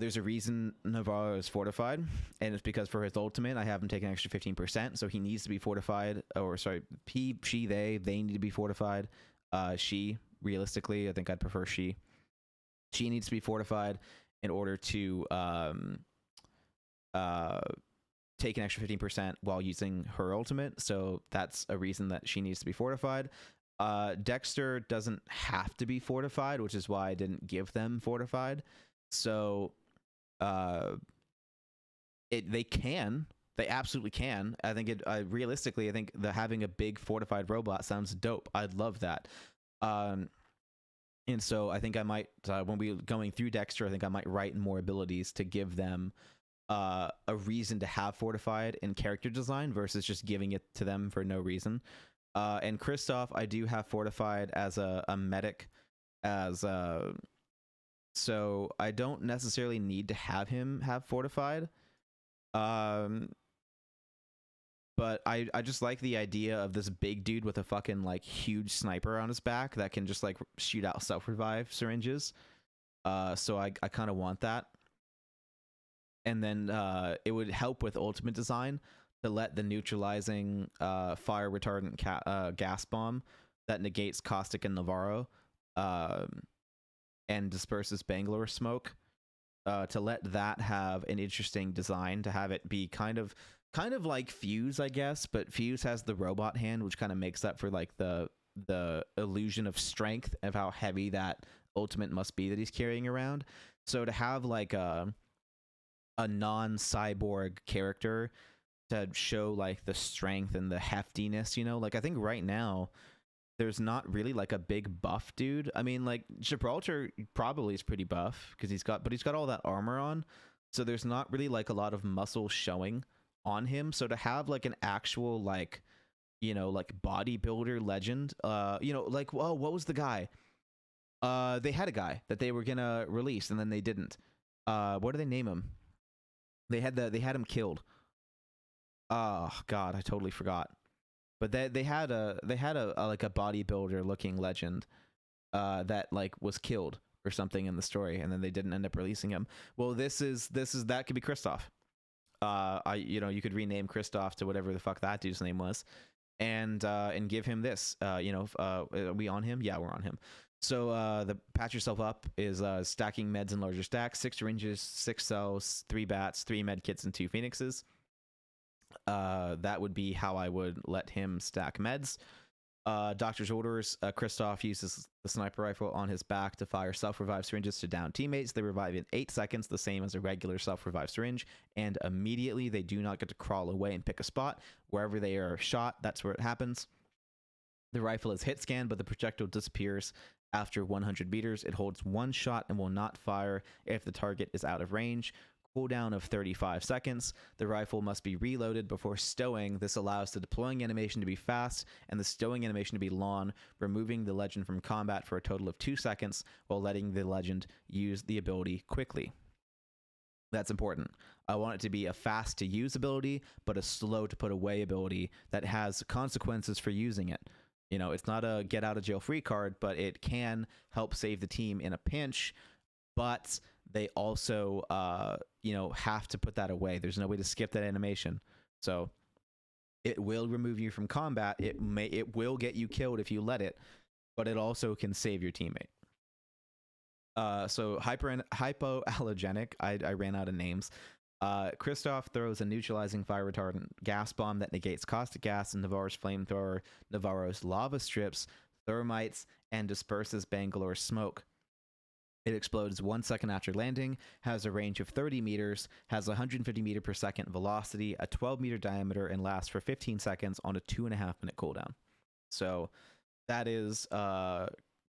There's a reason Navarro is fortified, and it's because for his ultimate, I have him take an extra 15%, so he needs to be fortified. Or sorry, they need to be fortified. She, realistically, I think I'd prefer she. She needs to be fortified in order to take an extra 15% while using her ultimate, so that's a reason that she needs to be fortified. DEXTER doesn't have to be fortified, which is why I didn't give them fortified. So they absolutely can. I think realistically, I think having a big fortified robot sounds dope. I'd love that. And so I think I might, when we going through DEXTER, I think I might write more abilities to give them a reason to have fortified in character design versus just giving it to them for no reason. And Christoph, I do have fortified as a medic, so I don't necessarily need to have him have fortified. But I just like the idea of this big dude with a fucking like huge sniper on his back that can just like shoot out self-revive syringes. So I kind of want that. And then it would help with ultimate design to let the neutralizing fire retardant gas bomb that negates Caustic and Navarro and disperses Bangalore smoke, to let that have an interesting design, to have it be kind of like Fuse, I guess, but Fuse has the robot hand, which kind of makes up for like the illusion of strength of how heavy that ultimate must be that he's carrying around. So to have like a non-cyborg character to show like the strength and the heftiness, like I think right now there's not really like a big buff dude. I mean, like Gibraltar probably is pretty buff because he's got all that armor on, so there's not really like a lot of muscle showing on him. So to have like an actual like like bodybuilder legend, like, well, what was the guy? They had a guy that they were gonna release and then they didn't. What do they name him? They had him killed. Oh God, I totally forgot. But they had a like a bodybuilder looking legend that like was killed or something in the story, and then they didn't end up releasing him. Well, this is that could be Christoph. You could rename Christoph to whatever the fuck that dude's name was, and give him this. Are we on him? Yeah, we're on him. So the patch yourself up is stacking meds in larger stacks: 6 syringes, 6 cells, 3 bats, 3 med kits, and 2 phoenixes. That would be how I would let him stack meds. Doctor's orders: Christoph uses the sniper rifle on his back to fire self-revive syringes to down teammates. They revive in 8 seconds, the same as a regular self-revive syringe, and immediately they do not get to crawl away and pick a spot. Wherever they are shot, that's where it happens. The rifle is hit scan, but the projectile disappears after 100 meters. It holds 1 shot and will not fire if the target is out of range. Cooldown of 35 seconds. The rifle must be reloaded before stowing. This allows the deploying animation to be fast and the stowing animation to be long, removing the legend from combat for a total of 2 seconds while letting the legend use the ability quickly. That's important. I want it to be a fast to use ability, but a slow to put away ability that has consequences for using it. It's not a get out of jail free card, but it can help save the team in a pinch, but they also have to put that away. There's no way to skip that animation. So it will remove you from combat. It will get you killed if you let it, but it also can save your teammate. So hypoallergenic. I ran out of names. Christoph throws a neutralizing fire retardant gas bomb that negates caustic gas and Navarro's flamethrower, Navarro's lava strips, thermites, and disperses Bangalore's smoke. It explodes 1 second after landing, has a range of 30 meters, has 150 meter per second velocity, a 12-meter diameter, and lasts for 15 seconds on a 2.5-minute cooldown. So that is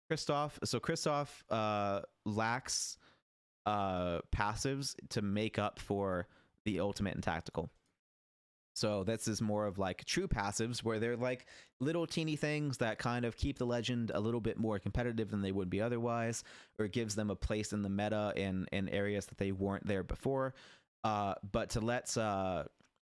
Christoph. So Christoph lacks passives to make up for the ultimate and tactical. So this is more of like true passives where they're like little teeny things that kind of keep the legend a little bit more competitive than they would be otherwise, or it gives them a place in the meta in areas that they weren't there before. But to let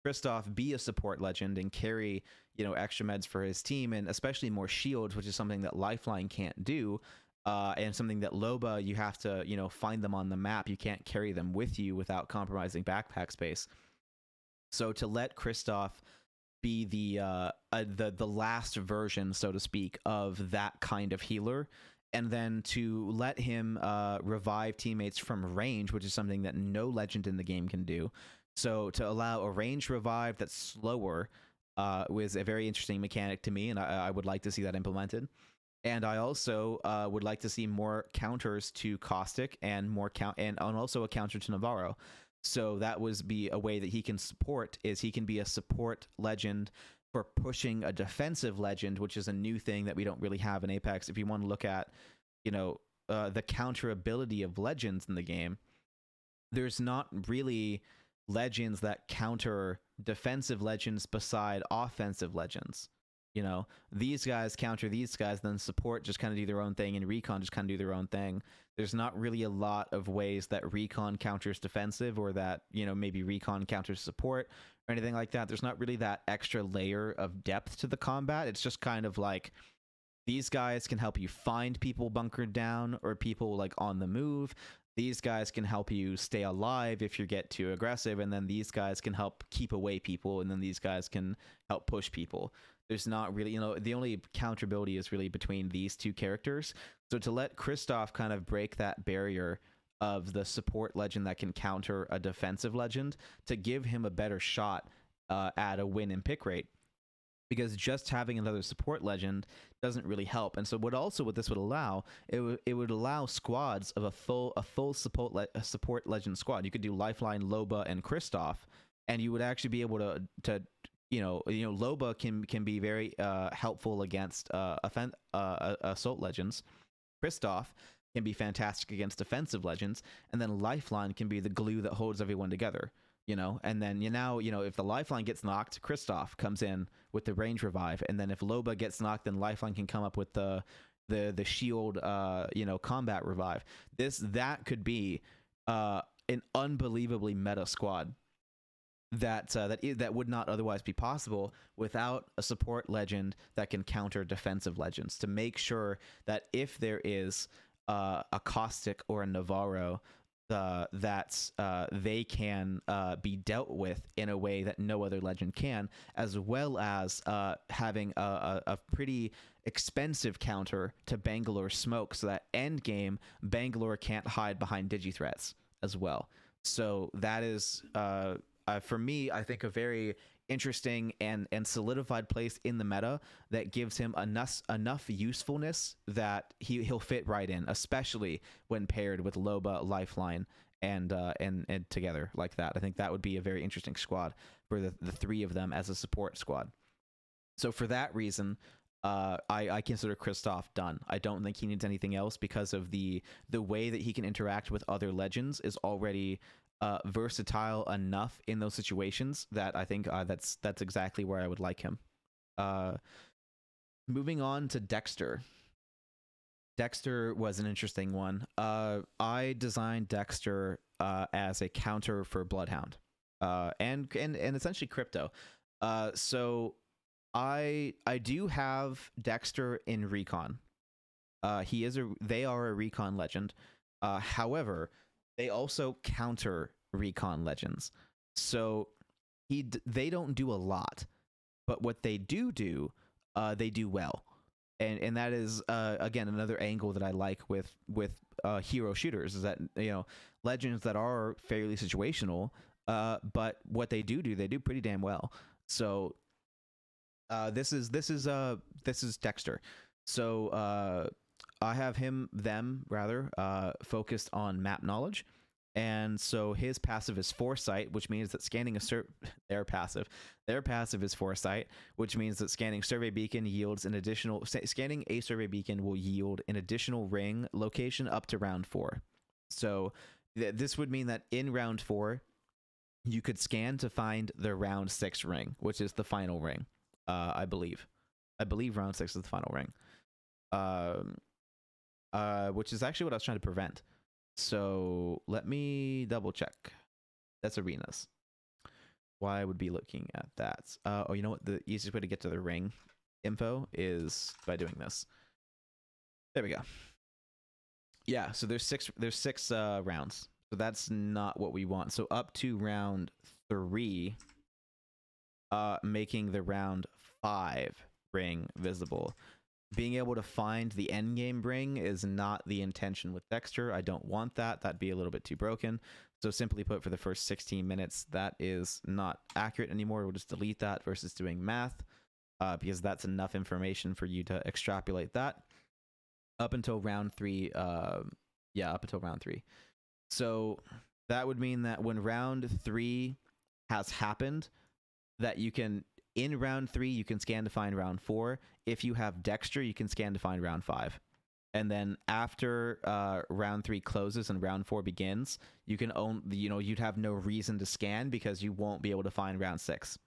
Christoph be a support legend and carry, extra meds for his team, and especially more shields, which is something that Lifeline can't do. And something that Loba, you have to, find them on the map. You can't carry them with you without compromising backpack space. So to let Christoph be the last version, so to speak, of that kind of healer, and then to let him revive teammates from range, which is something that no legend in the game can do. So to allow a range revive that's slower was a very interesting mechanic to me, and I would like to see that implemented. And I also would like to see more counters to Caustic and and also a counter to Navarro. So that would be a way that he can support, is he can be a support legend for pushing a defensive legend, which is a new thing that we don't really have in Apex. If you want to look at, the counterability of legends in the game, there's not really legends that counter defensive legends beside offensive legends. These guys counter these guys, then support just kind of do their own thing, and recon just kind of do their own thing. There's not really a lot of ways that recon counters defensive, or that, maybe recon counters support or anything like that. There's not really that extra layer of depth to the combat. It's just kind of like, these guys can help you find people bunkered down or people like on the move. These guys can help you stay alive if you get too aggressive, and then these guys can help keep away people, and then these guys can help push people. There's not really, the only counterability is really between these two characters. So to let Christoph kind of break that barrier of the support legend that can counter a defensive legend, to give him a better shot at a win and pick rate. Because just having another support legend doesn't really help. And so what this would allow, it would allow squads of a full support legend squad. You could do Lifeline, Loba, and Christoph, and you would actually be able to Loba can be very helpful against assault legends. Christoph can be fantastic against defensive legends, and then Lifeline can be the glue that holds everyone together. And then if the Lifeline gets knocked, Christoph comes in with the range revive, and then if Loba gets knocked, then Lifeline can come up with the shield combat revive. That could be an unbelievably meta squad that would not otherwise be possible without a support legend that can counter defensive legends, to make sure that if there is a Caustic or a Navarro, that they can be dealt with in a way that no other legend can, as well as having a pretty expensive counter to Bangalore smoke, so that end game Bangalore can't hide behind digi-threats as well. So that is for me, I think, a very interesting and solidified place in the meta that gives him enough usefulness that he'll fit right in, especially when paired with Loba, Lifeline, and together like that. I think that would be a very interesting squad for the three of them as a support squad. So for that reason, I consider Christoph done. I don't think he needs anything else, because of the way that he can interact with other legends is already versatile enough in those situations that I think that's exactly where I would like him. Moving on to DEXTER. DEXTER was an interesting one. I designed DEXTER as a counter for Bloodhound and essentially Crypto. So I do have DEXTER in Recon. They are a Recon legend. However, they also counter Recon legends. So they don't do a lot, but what they do, they do well. and that is again another angle that I like with hero shooters, is that legends that are fairly situational, but what they do they do pretty damn well. So this is Dexter. So I have them rather focused on map knowledge, and so his passive is Foresight, which means that scanning their passive is Foresight, which means that scanning survey beacon yields an additional scanning a survey beacon will yield an additional ring location up to round 4. So this would mean that in round 4 you could scan to find the round 6 ring, which is the final ring. I believe round 6 is the final ring. Which is actually what I was trying to prevent. So let me double check. That's arenas. Why I would be looking at that? Oh, you know what? The easiest way to get to the ring info is by doing this. There we go. Yeah, so there's six rounds. So that's not what we want. So up to round 3, making the round 5 ring visible. Being able to find the end game ring is not the intention with Dexter. I don't want that. That'd be a little bit too broken. So simply put, for the first 16 minutes, that is not accurate anymore. We'll just delete that versus doing math, because that's enough information for you to extrapolate that up until round 3. Up until round 3. So that would mean that when round 3 has happened, that you can, in round 3, you can scan to find round 4. If you have Dexter, you can scan to find round 5. And then after round 3 closes and round 4 begins, you can you'd have no reason to scan because you won't be able to find round 6.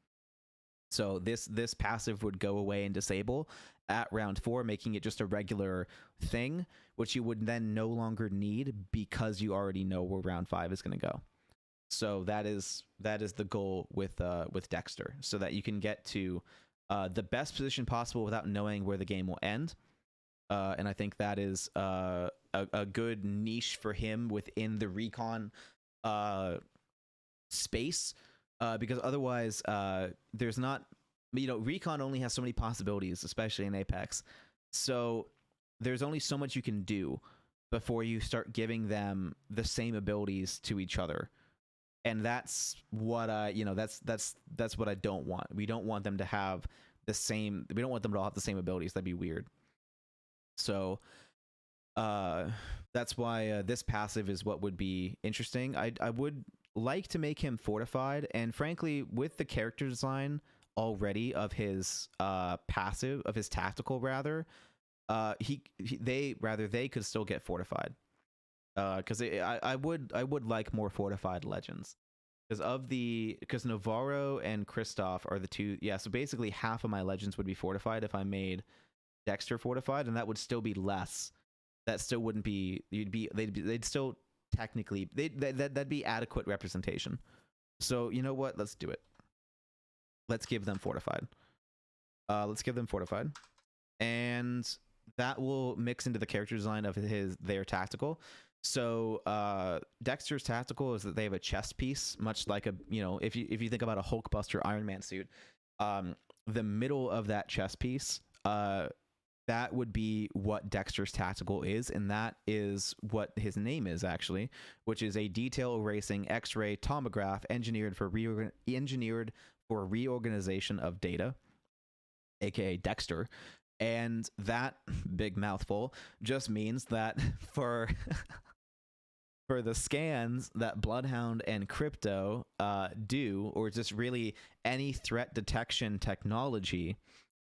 So this passive would go away and disable at round 4, making it just a regular thing, which you would then no longer need because you already know where round 5 is going to go. So that is the goal with Dexter, so that you can get to the best position possible without knowing where the game will end. And I think that is a good niche for him within the recon space, because otherwise there's not, recon only has so many possibilities, especially in Apex. So there's only so much you can do before you start giving them the same abilities to each other. And that's what that's what I don't want. We don't want them to have the same. We don't want them to all have the same abilities. That'd be weird. So, that's why this passive is what would be interesting. I would like to make him fortified, and frankly, with the character design already of his passive, of his tactical rather, they could still get fortified. Because I would like more fortified legends, because Navarro and Christoph are the two. Yeah, so basically half of my legends would be fortified if I made Dexter fortified, and that would still be less. That still wouldn't be. They'd still technically that'd be adequate representation. So you know what? Let's do it. Let's give them fortified. And that will mix into the character design of their tactical. So Dexter's tactical is that they have a chest piece, much like if you think about a Hulkbuster Iron Man suit, the middle of that chest piece, that would be what Dexter's tactical is, and that is what his name is actually, which is a detail erasing X-ray tomograph engineered for reorganization of data, aka Dexter. And that big mouthful just means that for the scans that Bloodhound and Crypto do, or just really any threat detection technology,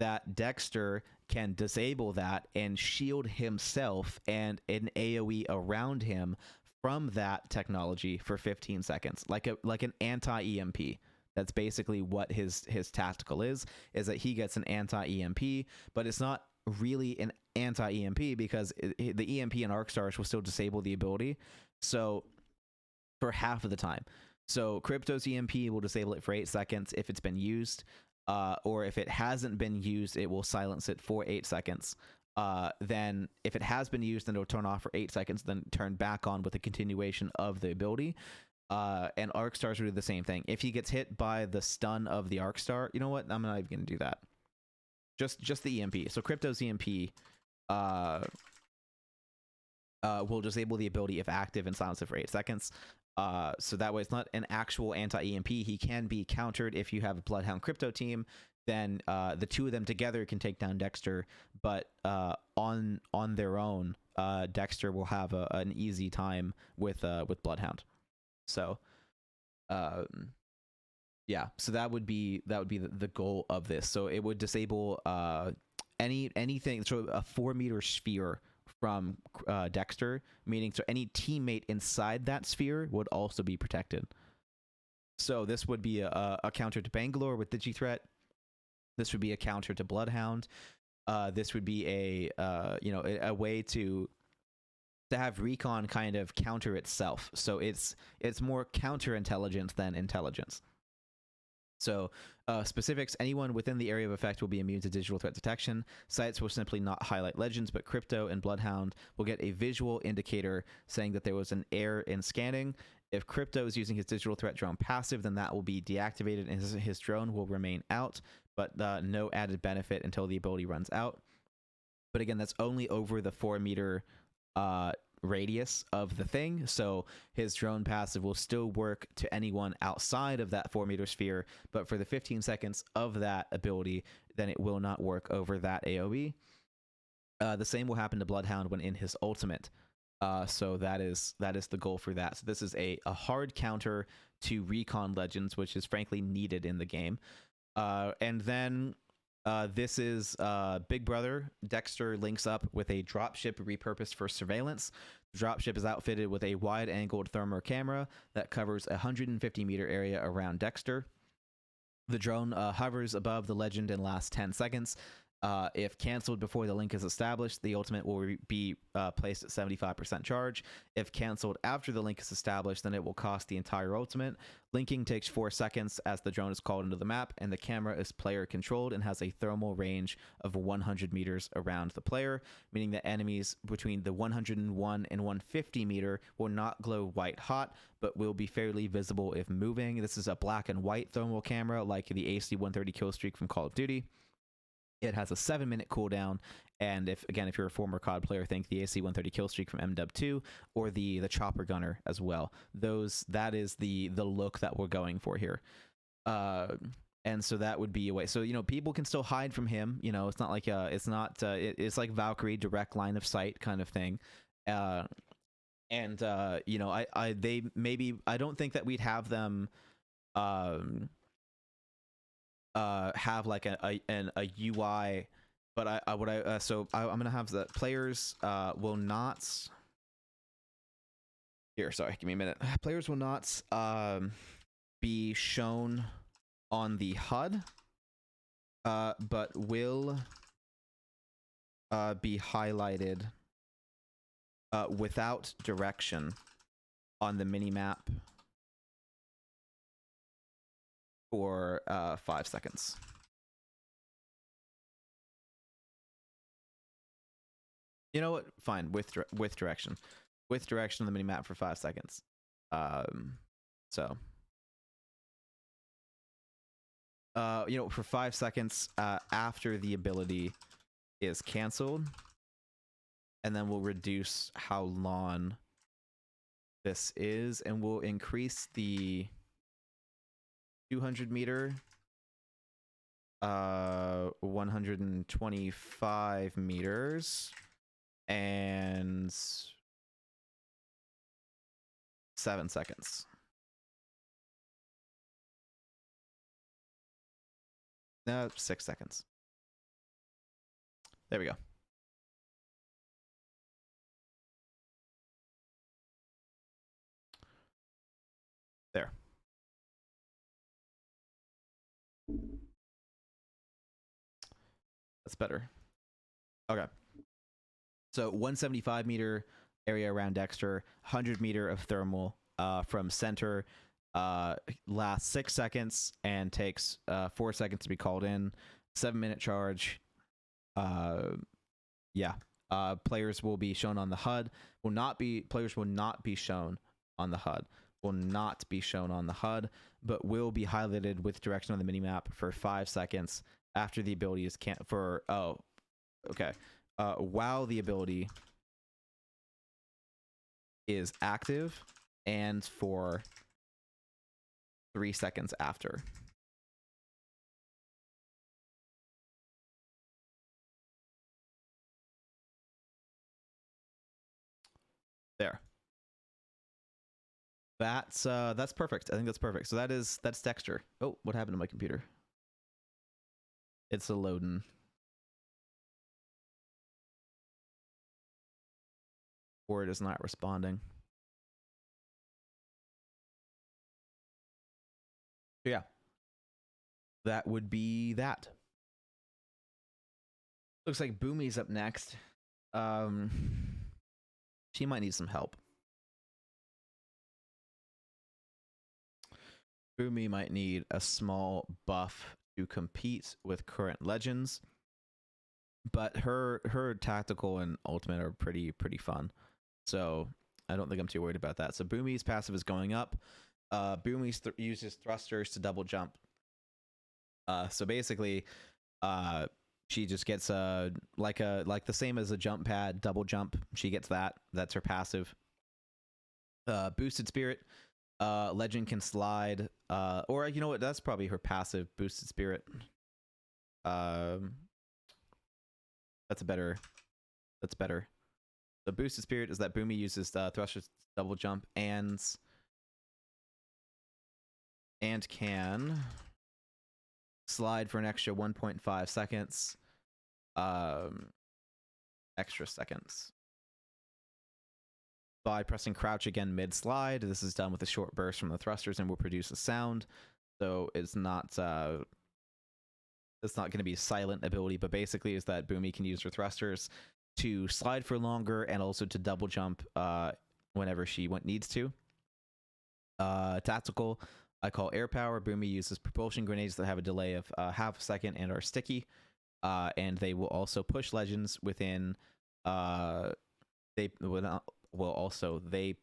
that Dexter can disable that and shield himself and an AoE around him from that technology for 15 seconds, like an anti-EMP. That's basically what his tactical is that he gets an anti-EMP, but it's not really an anti-EMP because the EMP and Arc Stars will still disable the ability. So for half of the time. So Crypto's EMP will disable it for 8 seconds if it's been used, or if it hasn't been used, it will silence it for 8 seconds. Then if it has been used, then it'll turn off for 8 seconds, then turn back on with a continuation of the ability. And Arc Stars will do the same thing. If he gets hit by the stun of the Arc Star, you know what? I'm not even going to do that. Just the EMP. So Crypto's EMP will disable the ability if active and silenced for 8 seconds. So that way it's not an actual anti-EMP. He can be countered if you have a Bloodhound Crypto team. Then the two of them together can take down Dexter, but on their own, Dexter will have an easy time with Bloodhound. So yeah, so that would be the goal of this. So it would disable anything, so a 4-meter sphere from Dexter, meaning so any teammate inside that sphere would also be protected. So this would be a counter to Bangalore with Digithreat. This would be a counter to Bloodhound. This would be a way to have Recon kind of counter itself. So it's more counterintelligence than intelligence. So specifics, anyone within the area of effect will be immune to digital threat detection. Sites will simply not highlight legends, but Crypto and Bloodhound will get a visual indicator saying that there was an error in scanning. If Crypto is using his digital threat drone passive, then that will be deactivated and his drone will remain out, but no added benefit until the ability runs out. But again, that's only over the 4-meter radius of the thing, so his drone passive will still work to anyone outside of that 4-meter sphere, but for the 15 seconds of that ability, then it will not work over that AoE. The same will happen to Bloodhound when in his ultimate. So that is the goal for that. So this is a hard counter to Recon Legends, which is frankly needed in the game. And then this is Big Brother. Dexter links up with a dropship repurposed for surveillance. The dropship is outfitted with a wide-angled thermal camera that covers a 150-meter area around Dexter. The drone hovers above the legend and lasts 10 seconds. If canceled before the link is established, the ultimate will be placed at 75% charge. If canceled after the link is established, then it will cost the entire ultimate. Linking takes 4 seconds as the drone is called into the map, and the camera is player controlled and has a thermal range of 100 meters around the player, meaning that enemies between the 101 and 150 meter will not glow white hot, but will be fairly visible if moving. This is a black and white thermal camera like the AC-130 killstreak from Call of Duty. It has a 7-minute cooldown, and if you're a former COD player, think the AC-130 killstreak from MW2 or the chopper gunner as well. That is the look that we're going for here. And so that would be a way. So people can still hide from him. It's not like it's like Valkyrie, direct line of sight kind of thing. I don't think that we'd have them have like a UI, but I'm gonna have the players will not here. Sorry, give me a minute. Players will not be shown on the HUD, but will be highlighted without direction on the mini map for 5 seconds. You know what? Fine, with direction. With direction on the minimap for 5 seconds. For 5 seconds after the ability is canceled, and then we'll reduce how long this is, and we'll increase the 200 meter, 125 meters, and 7 seconds. No, 6 seconds. There we go. There. That's better. Okay. So 175 meter area around Dexter, 100 meter of thermal from center, lasts 6 seconds and takes 4 seconds to be called in. 7-minute charge. Players will be shown on the HUD. Players will not be shown on the HUD. Will not be shown on the HUD, but will be highlighted with direction on the minimap for 5 seconds after the ability is while the ability is active and for 3 seconds after. There. That's perfect. I think that's perfect. So that's DEXTER. Oh, what happened to my computer? It's a loading. Or it is not responding. So yeah. That would be that. Looks like Bumi's up next. She might need some help. Bumi might need a small buff to compete with current legends, but her tactical and ultimate are pretty fun, so I don't think I'm too worried about that. So Bumi's passive is going up. Bumi uses thrusters to double jump. So basically, she just gets like the same as a jump pad, double jump. She gets that. That's her passive. Boosted spirit. Legend can slide, or you know what? That's probably her passive. Boosted spirit. That's better. The boosted spirit is that Bumi uses thrusters double jump and can slide for an extra 1.5 seconds. Extra seconds. By pressing crouch again mid-slide. This is done with a short burst from the thrusters and will produce a sound. So it's not going to be a silent ability, but basically is that Bumi can use her thrusters to slide for longer and also to double jump whenever she needs to. Tactical, I call air power. Bumi uses propulsion grenades that have a delay of half a second and are sticky. And they will also push legends within... they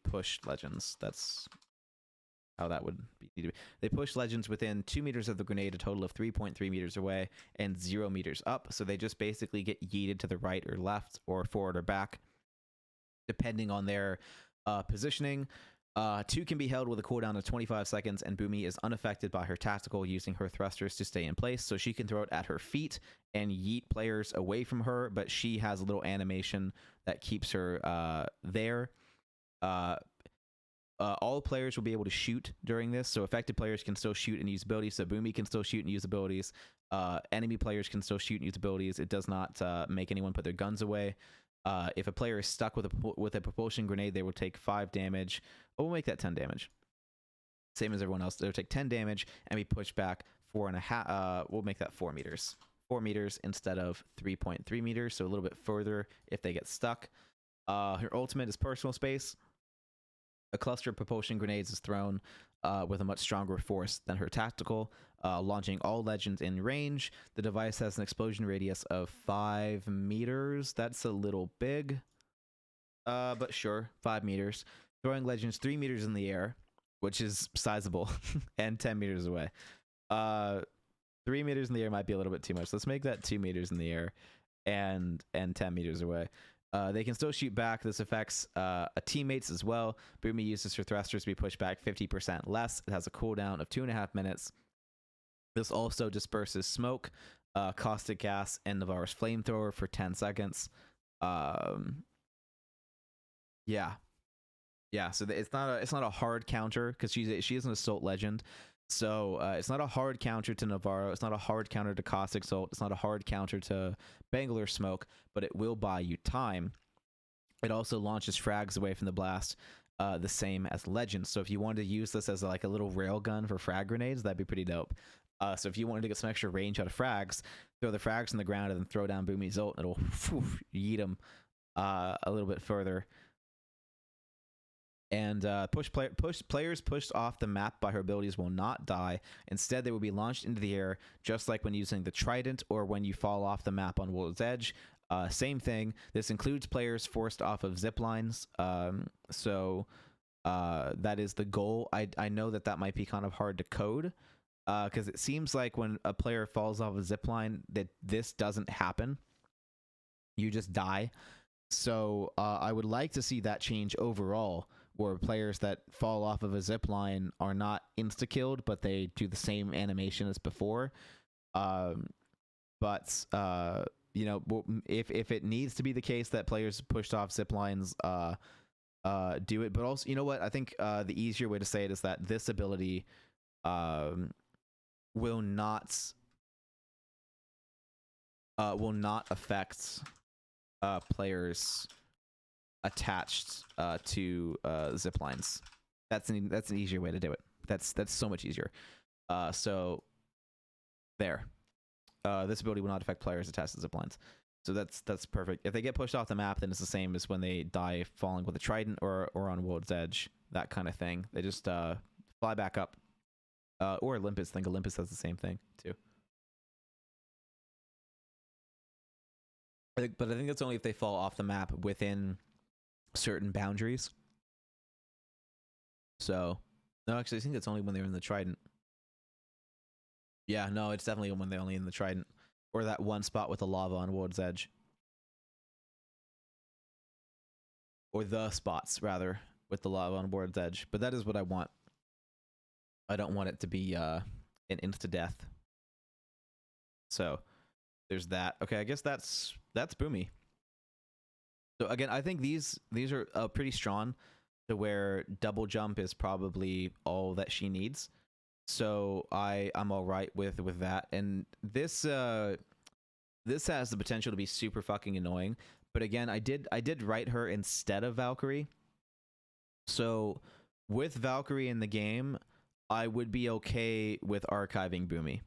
push legends. That's how that would be. They push legends within 2 meters of the grenade, a total of 3.3 meters away, and 0 meters up. So they just basically get yeeted to the right or left or forward or back, depending on their positioning. 2 can be held with a cooldown of 25 seconds, and Bumi is unaffected by her tactical, using her thrusters to stay in place. So she can throw it at her feet and yeet players away from her, but she has a little animation that keeps her there. All players will be able to shoot during this, so affected players can still shoot and use abilities. So Bumi can still shoot and use abilities. Enemy players can still shoot and use abilities. It does not make anyone put their guns away. If a player is stuck with a propulsion grenade, they will take 5 damage. Oh, we'll make that 10 damage. Same as everyone else. They'll take 10 damage and be pushed back 4.5. We'll make that 4 meters. 4 meters instead of 3.3 meters, so a little bit further if they get stuck. Her ultimate is personal space. A cluster of propulsion grenades is thrown with a much stronger force than her tactical, launching all legends in range. The device has an explosion radius of 5 meters. That's a little big, but sure, 5 meters. Throwing legends 3 meters in the air, which is sizable, and 10 meters away. 3 meters in the air might be a little bit too much. Let's make that 2 meters in the air and 10 meters away. They can still shoot back. This affects teammates as well. Bumi uses her thrusters to be pushed back 50% less. It has a cooldown of 2.5 minutes. This also disperses smoke, caustic gas, and Navarro's flamethrower for 10 seconds. Yeah. So it's not a hard counter because she is an assault legend. So it's not a hard counter to Navarro. It's not a hard counter to Caustic Salt. It's not a hard counter to Bangalore Smoke, but it will buy you time. It also launches frags away from the blast, the same as Legends. So if you wanted to use this as like a little rail gun for frag grenades, that'd be pretty dope. So if you wanted to get some extra range out of frags, throw the frags on the ground and then throw down Bumi's ult, and it'll yeet them a little bit further. And players pushed off the map by her abilities will not die. Instead, they will be launched into the air, just like when using the Trident or when you fall off the map on World's Edge. Same thing. This includes players forced off of zip lines. So that is the goal. I know that might be kind of hard to code. because it seems like when a player falls off a zipline, that this doesn't happen. You just die. So I would like to see that change overall, where players that fall off of a zipline are not insta-killed, but they do the same animation as before. But you know, if it needs to be the case that players pushed off ziplines, do it. But also, you know what? I think the easier way to say it is that this ability will not affect players attached to zip lines. That's an easier way to do it. That's so much easier. So there. This ability will not affect players attached to zip lines. So that's perfect. If they get pushed off the map, then it's the same as when they die falling with a trident or on World's Edge, that kind of thing. They just fly back up. Or Olympus. I think Olympus does the same thing too. But I think that's only if they fall off the map within certain boundaries. So, no, actually, I think it's only when they're in the trident. Yeah, no, it's definitely when they're only in the trident. Or that one spot with the lava on World's Edge. Or the spots, rather, with the lava on World's Edge. But that is what I want. I don't want it to be an insta-death. So, there's that. Okay, I guess that's Bumi. So again, I think these are pretty strong to where double jump is probably all that she needs. So I'm all right with that. And this has the potential to be super fucking annoying. But again, I did write her instead of Valkyrie. So with Valkyrie in the game, I would be okay with archiving Bumi,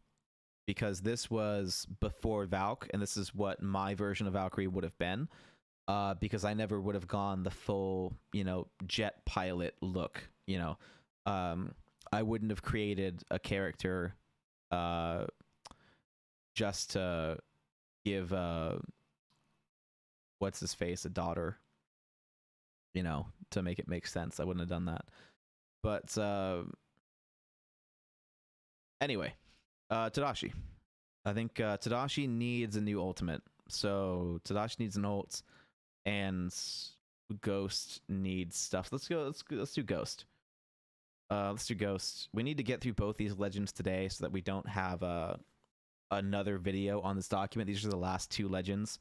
because this was before Valk, and this is what my version of Valkyrie would have been. Because I never would have gone the full, you know, jet pilot look, you know. I wouldn't have created a character just to give what's his face a daughter, you know, to make it make sense. I wouldn't have done that. But anyway, Tadashi. I think Tadashi needs a new ultimate. So Tadashi needs an ult, and Ghost needs stuff. Let's do Ghost. Let's do Ghost. We need to get through both these legends today so that we don't have another video on this document. These are the last two legends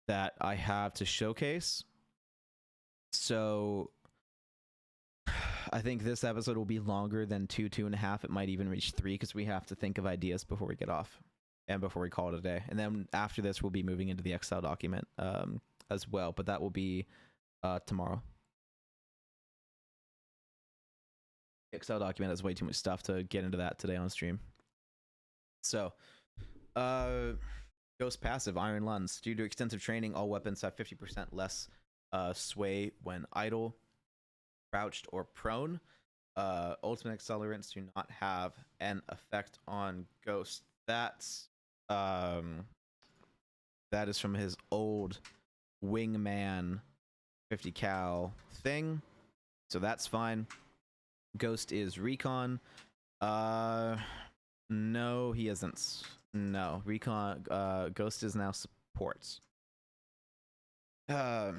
that I have to showcase. So I think this episode will be longer than 2.5. It might even reach 3, because we have to think of ideas before we get off and before we call it a day. And then after this, we'll be moving into the Excel document as well, but that will be tomorrow. The Excel document has way too much stuff to get into that today on stream. So, Ghost passive, Iron Lunds. Due to extensive training, all weapons have 50% less sway when idle, crouched, or prone. Ultimate accelerants do not have an effect on Ghost. That is from his old Wingman 50 cal thing, so that's fine. Ghost is recon. No, he isn't. No, recon. Ghost is now supports. I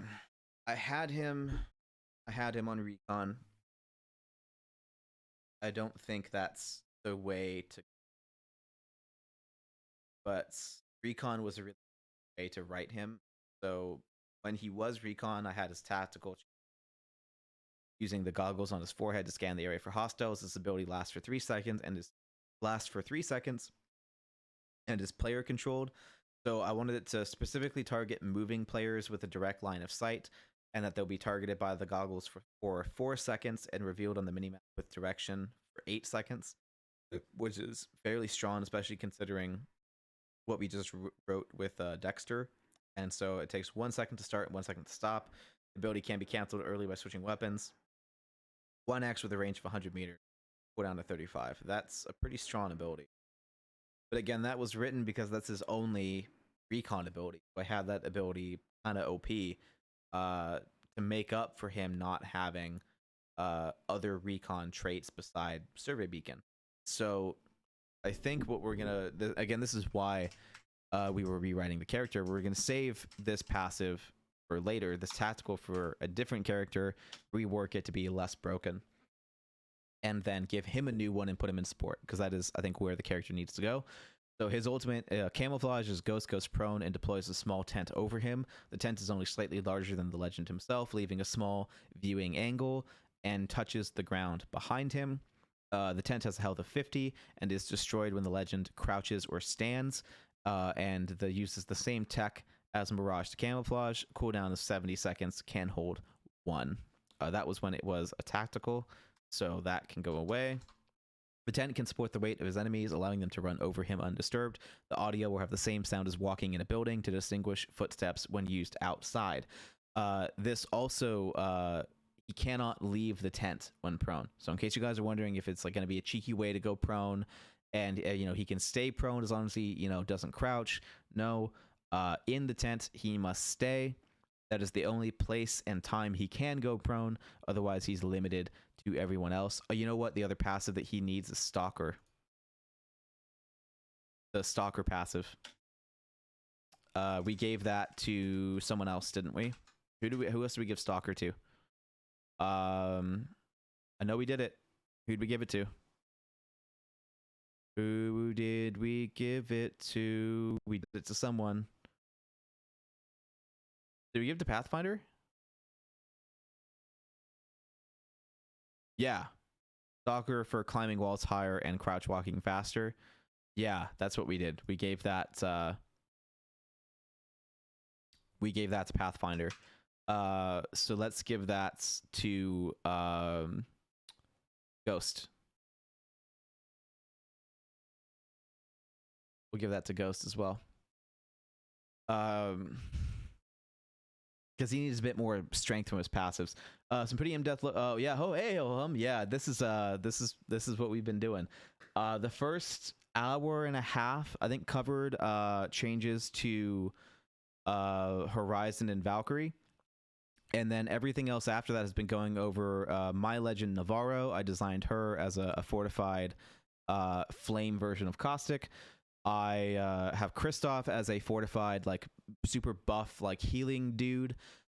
had him on recon. I don't think that's the way to. But recon was a really way to write him. So when he was recon, I had his tactical using the goggles on his forehead to scan the area for hostiles. This ability lasts for 3 seconds and is player controlled. So I wanted it to specifically target moving players with a direct line of sight, and that they'll be targeted by the goggles for 4 seconds and revealed on the minimap with direction for 8 seconds, which is fairly strong, especially considering what we just wrote with DEXTER. And so it takes 1 second to start, 1 second to stop. The ability can be canceled early by switching weapons. 1x with a range of 100 meters, go down to 35. That's a pretty strong ability. But again, that was written because that's his only recon ability. I had that ability kind of OP to make up for him not having other recon traits beside Survey Beacon. So I think what we're gonna again, this is why we were rewriting the character. We're gonna save this passive for later, this tactical for a different character, rework it to be less broken, and then give him a new one and put him in support, because that is, I think, where the character needs to go. So his ultimate camouflage is Ghost goes prone and deploys a small tent over him. The tent is only slightly larger than the legend himself, leaving a small viewing angle, and touches the ground behind him. The tent has a health of 50 and is destroyed when the legend crouches or stands, and uses the same tech as Mirage to camouflage. Cooldown is 70 seconds, can hold 1. That was when it was a tactical, so that can go away. The tent can support the weight of his enemies, allowing them to run over him undisturbed. The audio will have the same sound as walking in a building to distinguish footsteps when used outside. This also, he cannot leave the tent when prone. So in case you guys are wondering if it's like going to be a cheeky way to go prone, and you know, he can stay prone as long as he, you know, doesn't crouch. No, in the tent he must stay. That is the only place and time he can go prone. Otherwise, he's limited to everyone else. Oh, you know what? The other passive that he needs is Stalker. The Stalker passive. We gave that to someone else, didn't we? Who else did we give Stalker to? I know we did it. Who'd we give it to? Who did we give it to? We did it to someone. Did we give it to Pathfinder? Yeah. Stalker for climbing walls higher and crouch walking faster. Yeah, that's what we did. We gave that to Pathfinder. So let's give that to Ghost. We'll give that to Ghost as well. Because he needs a bit more strength from his passives. Some pretty in-depth. Oh yeah. Oh hey. Oh yeah. This is what we've been doing. The first hour and a half, I think, covered changes to Horizon and Valkyrie, and then everything else after that has been going over my legend Navarro. I designed her as a fortified flame version of Caustic. I have Christoph as a fortified, like, super buff, like, healing dude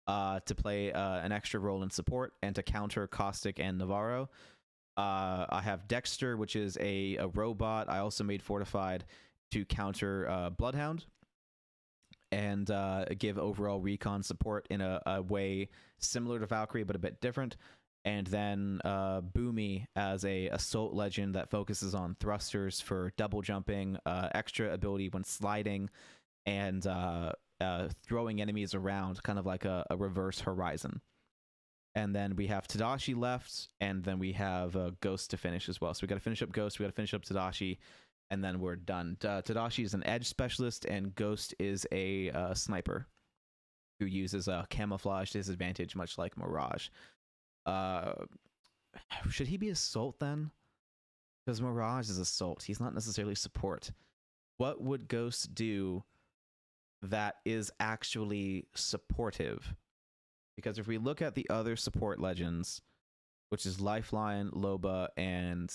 to play an extra role in support and to counter Caustic and Navarro. I have DEXTER, which is a robot I also made fortified to counter Bloodhound and give overall recon support in a way similar to Valkyrie but a bit different. And then Bumi as a assault legend that focuses on thrusters for double jumping, extra ability when sliding, and throwing enemies around, kind of like a reverse Horizon. And then we have Tadashi left, and then we have Ghost to finish as well. So we got to finish up Ghost, we got to finish up Tadashi, and then we're done. Tadashi is an edge specialist, and Ghost is a sniper who uses camouflage to his advantage, much like Mirage. Should he be assault then? Because Mirage is assault. He's not necessarily support. What would Ghost do that is actually supportive? Because if we look at the other support legends, which is Lifeline, Loba, and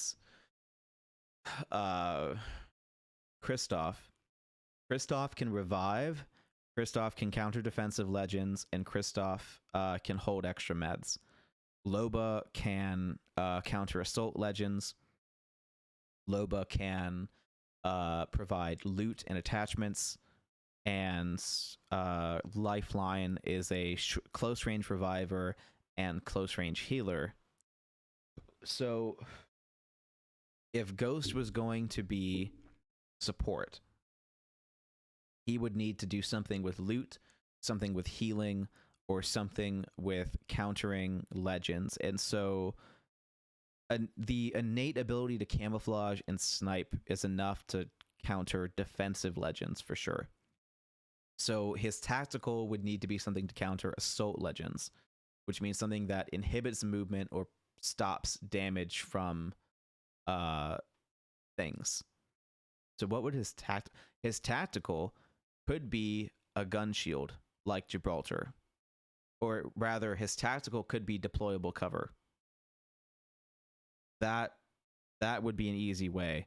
Christoph can revive, Christoph can counter defensive legends, and Christoph can hold extra meds. Loba can counter assault legends. Loba can provide loot and attachments. And Lifeline is a close range reviver and close range healer. So if Ghost was going to be support, he would need to do something with loot, something with healing, or something with countering legends. And so the innate ability to camouflage and snipe is enough to counter defensive legends for sure. So his tactical would need to be something to counter assault legends, which means something that inhibits movement or stops damage from things. So what would his tactical could be a gun shield like Gibraltar. Or rather, his tactical could be deployable cover. That would be an easy way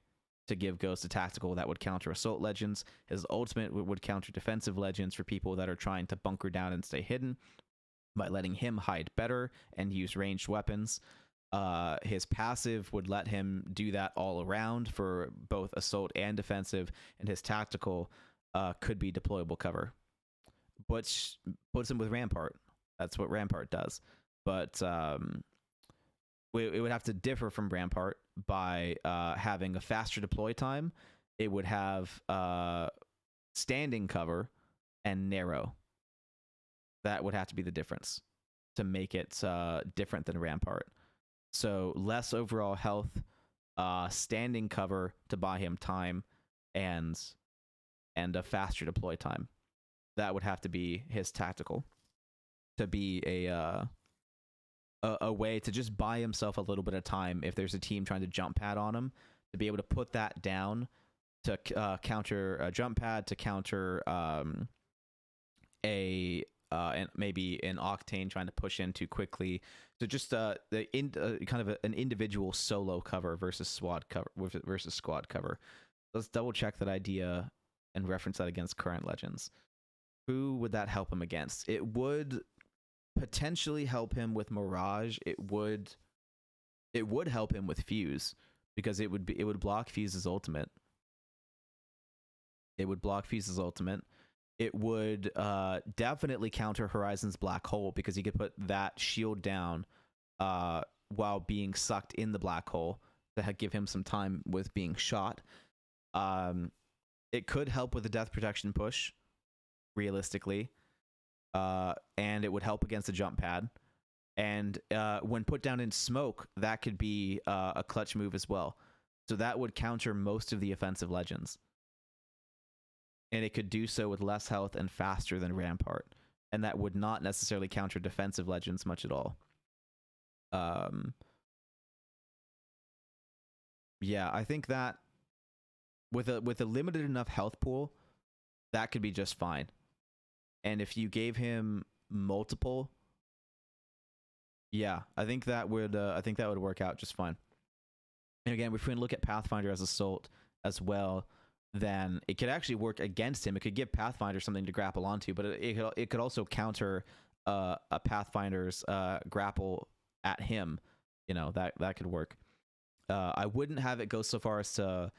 to give Ghost a tactical that would counter assault legends. His ultimate would counter defensive legends for people that are trying to bunker down and stay hidden by letting him hide better and use ranged weapons. His passive would let him do that all around for both assault and defensive, and his tactical could be deployable cover, which puts him with Rampart. That's what Rampart does. But it would have to differ from Rampart by having a faster deploy time. It would have standing cover and narrow. That would have to be the difference to make it different than Rampart. So less overall health, standing cover to buy him time, and a faster deploy time. That would have to be his tactical to be a way to just buy himself a little bit of time if there's a team trying to jump pad on him, to be able to put that down to counter a jump pad, to counter and maybe an Octane trying to push in too quickly. So just kind of an individual solo cover versus squad cover. Let's double check that idea and reference that against current legends. Who would that help him against? It would potentially help him with Mirage. It would help him with Fuse, because it would block Fuse's ultimate. It would block Fuse's ultimate. It would definitely counter Horizon's black hole, because he could put that shield down while being sucked in the black hole to give him some time with being shot. It could help with the death protection push, realistically. And it would help against the jump pad. And when put down in smoke, that could be a clutch move as well. So that would counter most of the offensive legends. And it could do so with less health and faster than Rampart. And that would not necessarily counter defensive legends much at all. Yeah, I think that with a limited enough health pool, that could be just fine. And if you gave him multiple, yeah, I think that would work out just fine. And again, if we look at Pathfinder as assault as well, then it could actually work against him. It could give Pathfinder something to grapple onto, but it could also counter a Pathfinder's grapple at him. You know, that could work. I wouldn't have it go so far as to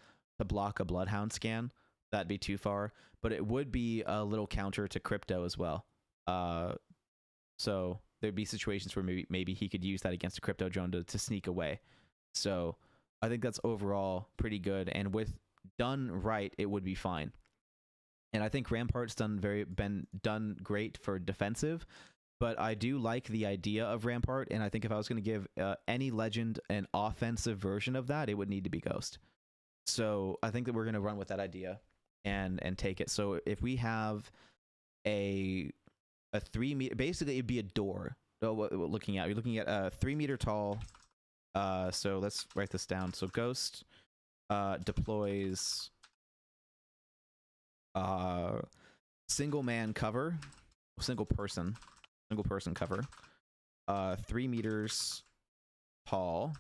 block a Bloodhound scan. That'd be too far, but it would be a little counter to Crypto as well. So there'd be situations where maybe he could use that against a Crypto drone to sneak away. So I think that's overall pretty good, and with done right, it would be fine. And I think Rampart's been done great for defensive, but I do like the idea of Rampart, and I think if I was going to give any legend an offensive version of that, it would need to be Ghost. So I think that we're going to run with that idea and take it. So if we have a 3 meter, basically it'd be a door. You're looking at a 3 meter tall. So let's write this down. So Ghost deploys single person cover, 3 meters tall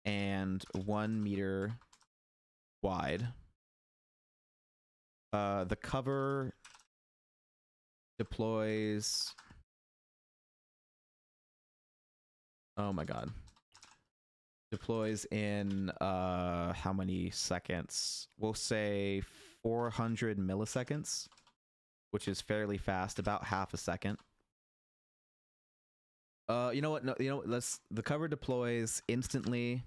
and 1 meter wide. The cover deploys, oh my god, deploys in how many seconds? We'll say 400 milliseconds, which is fairly fast, about half a second. You know what? No, the cover deploys instantly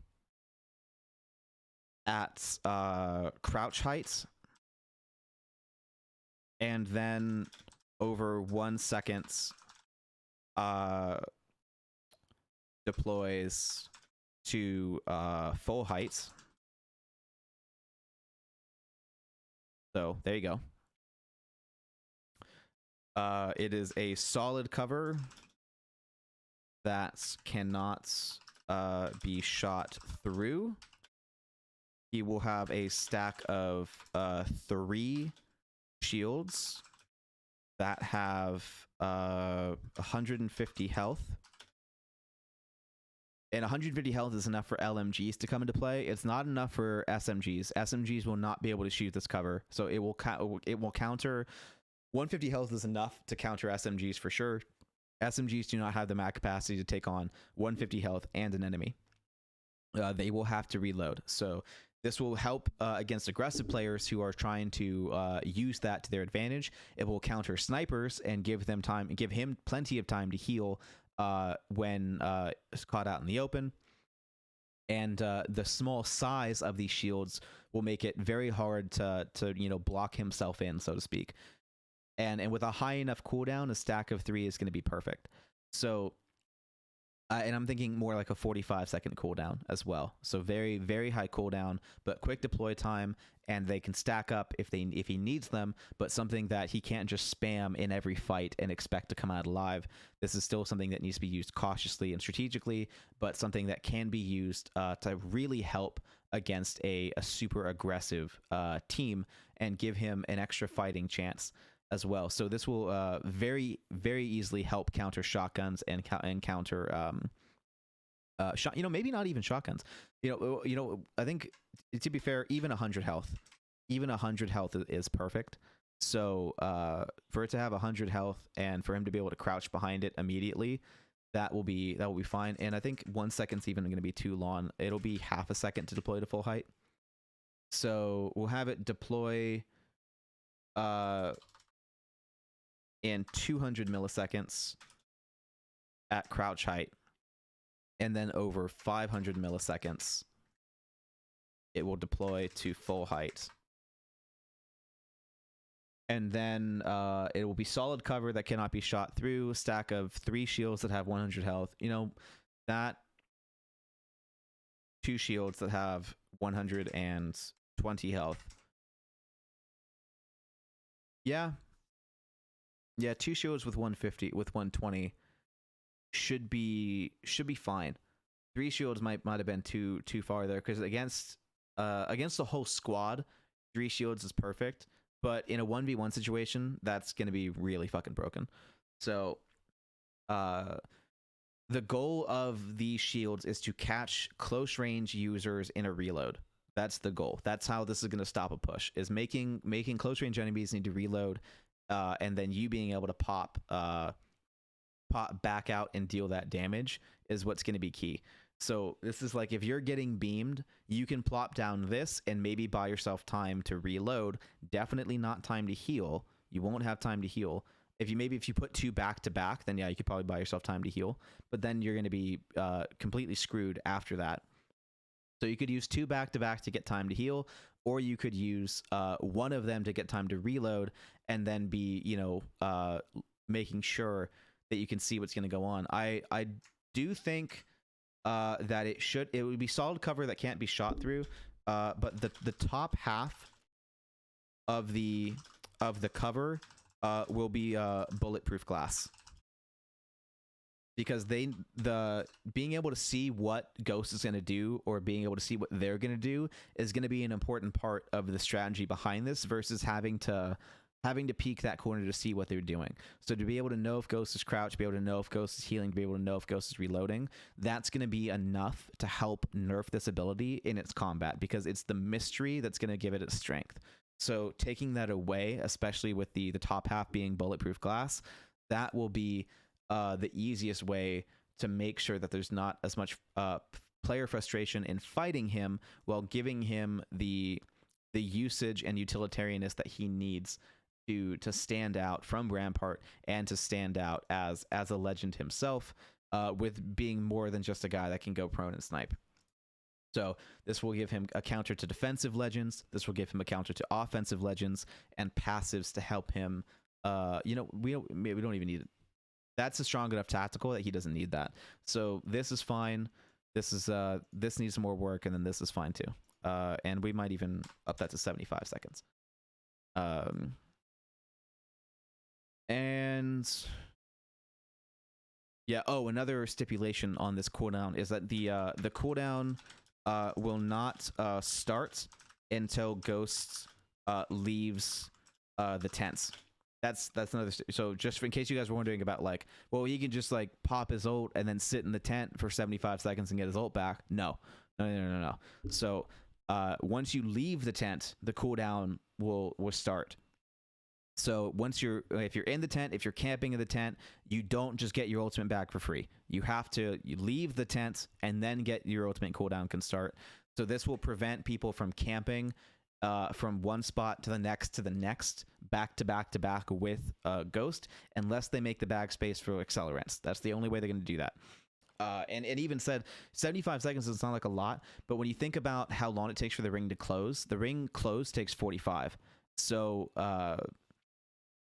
at crouch height, and then over 1 second deploys to full height. So there you go. It is a solid cover that cannot be shot through. He will have a stack of 3 shields that have 150 health, And 150 health is enough for LMGs to come into play. It's not enough for SMGs. SMGs will not be able to shoot this cover, so it will counter. 150 health is enough to counter SMGs for sure. SMGs do not have the max capacity to take on 150 health and an enemy. They will have to reload. So this will help against aggressive players who are trying to use that to their advantage. It will counter snipers and give him plenty of time to heal when caught out in the open. And the small size of these shields will make it very hard to block himself in, so to speak. And with a high enough cooldown, a stack of 3 is going to be perfect. So, and I'm thinking more like a 45-second cooldown as well. So very, very high cooldown, but quick deploy time, and they can stack up if he needs them, but something that he can't just spam in every fight and expect to come out alive. This is still something that needs to be used cautiously and strategically, but something that can be used to really help against a super aggressive team and give him an extra fighting chance as well. So this will very, very easily help counter shotguns and counter maybe not even shotguns. I think, to be fair, even 100 health is perfect. So for it to have 100 health and for him to be able to crouch behind it immediately, that will be fine. And I think 1 second's even going to be too long. It'll be half a second to deploy to full height. So we'll have it deploy in 200 milliseconds at crouch height, and then over 500 milliseconds it will deploy to full height. And then it will be solid cover that cannot be shot through, a stack of 3 shields that have 100 health. That 2 shields that have 120 health. Yeah, 2 shields with 120 should be fine. 3 shields might have been too far there, because against the whole squad, 3 shields is perfect. But in a 1v1 situation, that's going to be really fucking broken. So the goal of these shields is to catch close range users in a reload. That's the goal. That's how this is going to stop a push, is making close range enemies need to reload, and then you being able to pop back out and deal that damage is what's going to be key. So this is like, if you're getting beamed, you can plop down this and maybe buy yourself time to reload. Definitely not time to heal. You won't have time to heal. If you put 2 back to back, then yeah, you could probably buy yourself time to heal. But then you're going to be completely screwed after that. So you could use 2 back to back to get time to heal, or you could use one of them to get time to reload, and then be making sure that you can see what's going to go on. I do think that it would be solid cover that can't be shot through, but the top half of the cover will be bulletproof glass, because being able to see what Ghost is going to do, or being able to see what they're going to do, is going to be an important part of the strategy behind this, versus having to peek that corner to see what they're doing. So to be able to know if Ghost is crouched, be able to know if Ghost is healing, to be able to know if Ghost is reloading, that's going to be enough to help nerf this ability in its combat, because it's the mystery that's going to give it its strength. So taking that away, especially with the top half being bulletproof glass, that will be the easiest way to make sure that there's not as much player frustration in fighting him, while giving him the usage and utilitarianness that he needs to stand out from Rampart, and to stand out as a legend himself, with being more than just a guy that can go prone and snipe. So this will give him a counter to defensive legends. This will give him a counter to offensive legends, and passives to help him. We don't even need it. That's a strong enough tactical that he doesn't need that. So this is fine. This needs more work, and then this is fine too. And we might even up that to 75 seconds. And yeah, another stipulation on this cooldown is that the cooldown will not start until Ghost leaves the tents. that's another. So just in case you guys were wondering about like, well, he can just like pop his ult and then sit in the tent for 75 seconds and get his ult back. No. So once you leave the tent, the cooldown will start. So if you're in the tent, if you're camping in the tent, you don't just get your ultimate back for free. You leave the tent and then get your ultimate cooldown can start. So this will prevent people from camping from one spot to the next, back to back with Ghost, unless they make the bag space for accelerants. That's the only way they're going to do that. And it even said 75 seconds doesn't sound like a lot, but when you think about how long it takes for the ring to close, the ring close takes 45. So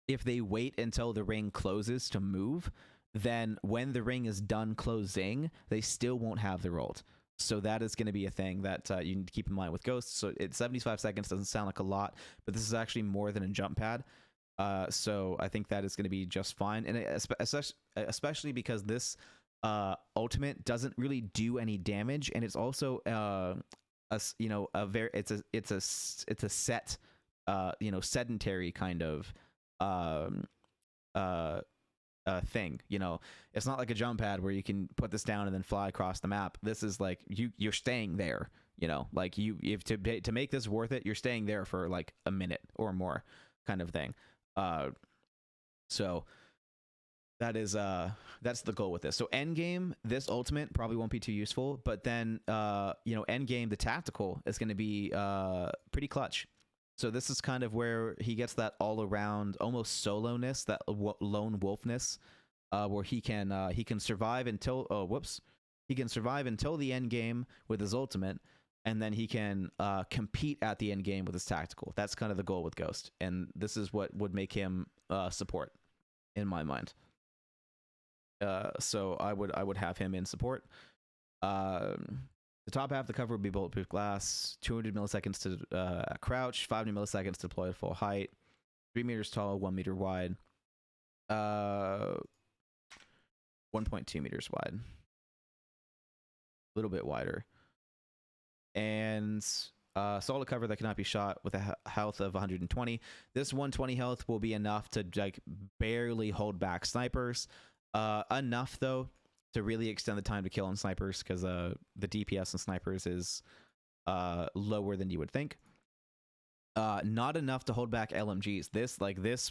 if they wait until the ring closes to move, then when the ring is done closing, they still won't have their ult. So that is going to be a thing that you need to keep in mind with Ghosts. So 75 seconds doesn't sound like a lot, but this is actually more than a jump pad. So I think that is going to be just fine, and especially because this ultimate doesn't really do any damage, and it's also it's a set sedentary kind of thing. It's not like a jump pad where you can put this down and then fly across the map. This is like you're staying there. Like if to make this worth it, you're staying there for like a minute or more, kind of thing. So that is that's the goal with this. So end game, this ultimate probably won't be too useful, but then end game, the tactical is going to be pretty clutch. So this is kind of where he gets that all around almost solo-ness, that lone wolfness, where he can survive until he can survive until the end game with his ultimate, and then he can compete at the end game with his tactical. That's kind of the goal with Ghost, and this is what would make him support, in my mind. So I would have him in support. The top half of the cover would be bulletproof glass, 200 milliseconds to crouch, 500 milliseconds to deploy at full height, 3 meters tall, 1 meter wide, 1.2 meters wide, a little bit wider, and solid cover that cannot be shot with a health of 120. This 120 health will be enough to like barely hold back snipers, enough though to really extend the time to kill on snipers, because the DPS on snipers is lower than you would think. Not enough to hold back LMGs. This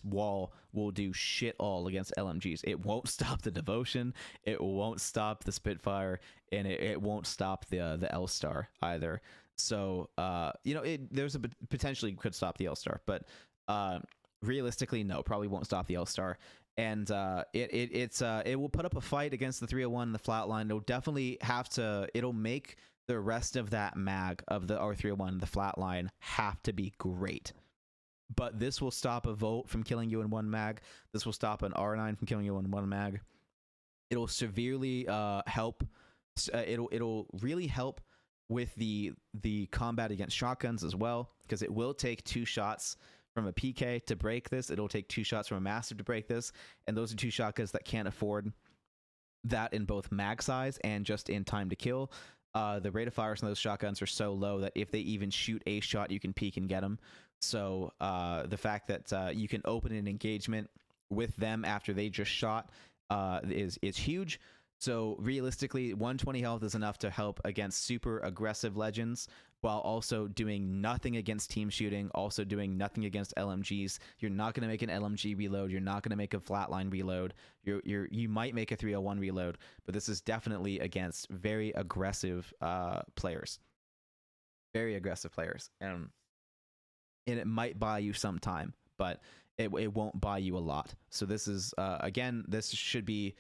wall will do shit all against LMGs. It won't stop the Devotion, it won't stop the Spitfire, and it won't stop the L-Star either. So there's a potentially could stop the L-Star, but realistically, no, probably won't stop the L-Star. And it will put up a fight against the 301 and the flatline. It'll definitely it'll make the rest of that mag of the R301, the flatline, have to be great. But this will stop a Volt from killing you in one mag. This will stop an R9 from killing you in one mag. It'll severely help. It'll really help with the combat against shotguns as well, because it will take 2 shots from a PK to break this. It'll take 2 shots from a massive to break this, and those are 2 shotguns that can't afford that in both mag size and just in time to kill. The rate of fire on those shotguns are so low that if they even shoot a shot, you can peek and get them. So the fact that you can open an engagement with them after they just shot is huge. So realistically, 120 health is enough to help against super aggressive legends, while also doing nothing against team shooting, also doing nothing against LMGs. You're not going to make an LMG reload. You're not going to make a flatline reload. You might make a 301 reload, but this is definitely against very aggressive players. Very aggressive players. And it might buy you some time, but it won't buy you a lot. So this is, again, this should be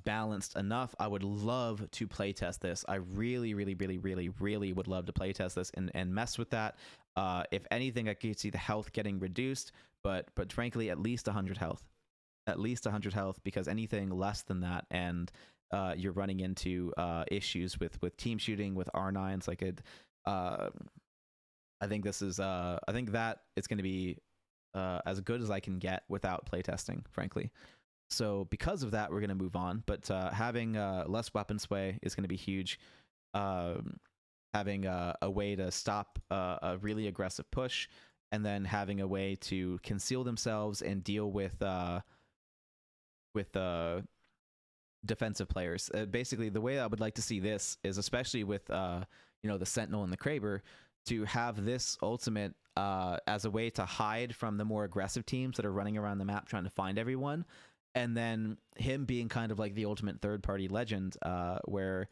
balanced enough. I would love to playtest this. I really would love to playtest this and mess with that. If anything, I could see the health getting reduced, but frankly, at least 100 health. At least 100 health, because anything less than that, and you're running into issues with team shooting, with R9s. Like it, I think this is. I think that it's going to be as good as I can get without playtesting, frankly. So because of that, we're going to move on. But having less weapon sway is going to be huge. Having a way to stop a really aggressive push, and then having a way to conceal themselves and deal with defensive players. Basically, the way I would like to see this is, especially with the Sentinel and the Kraber, to have this ultimate as a way to hide from the more aggressive teams that are running around the map trying to find everyone, and then him being kind of like the ultimate third-party legend, where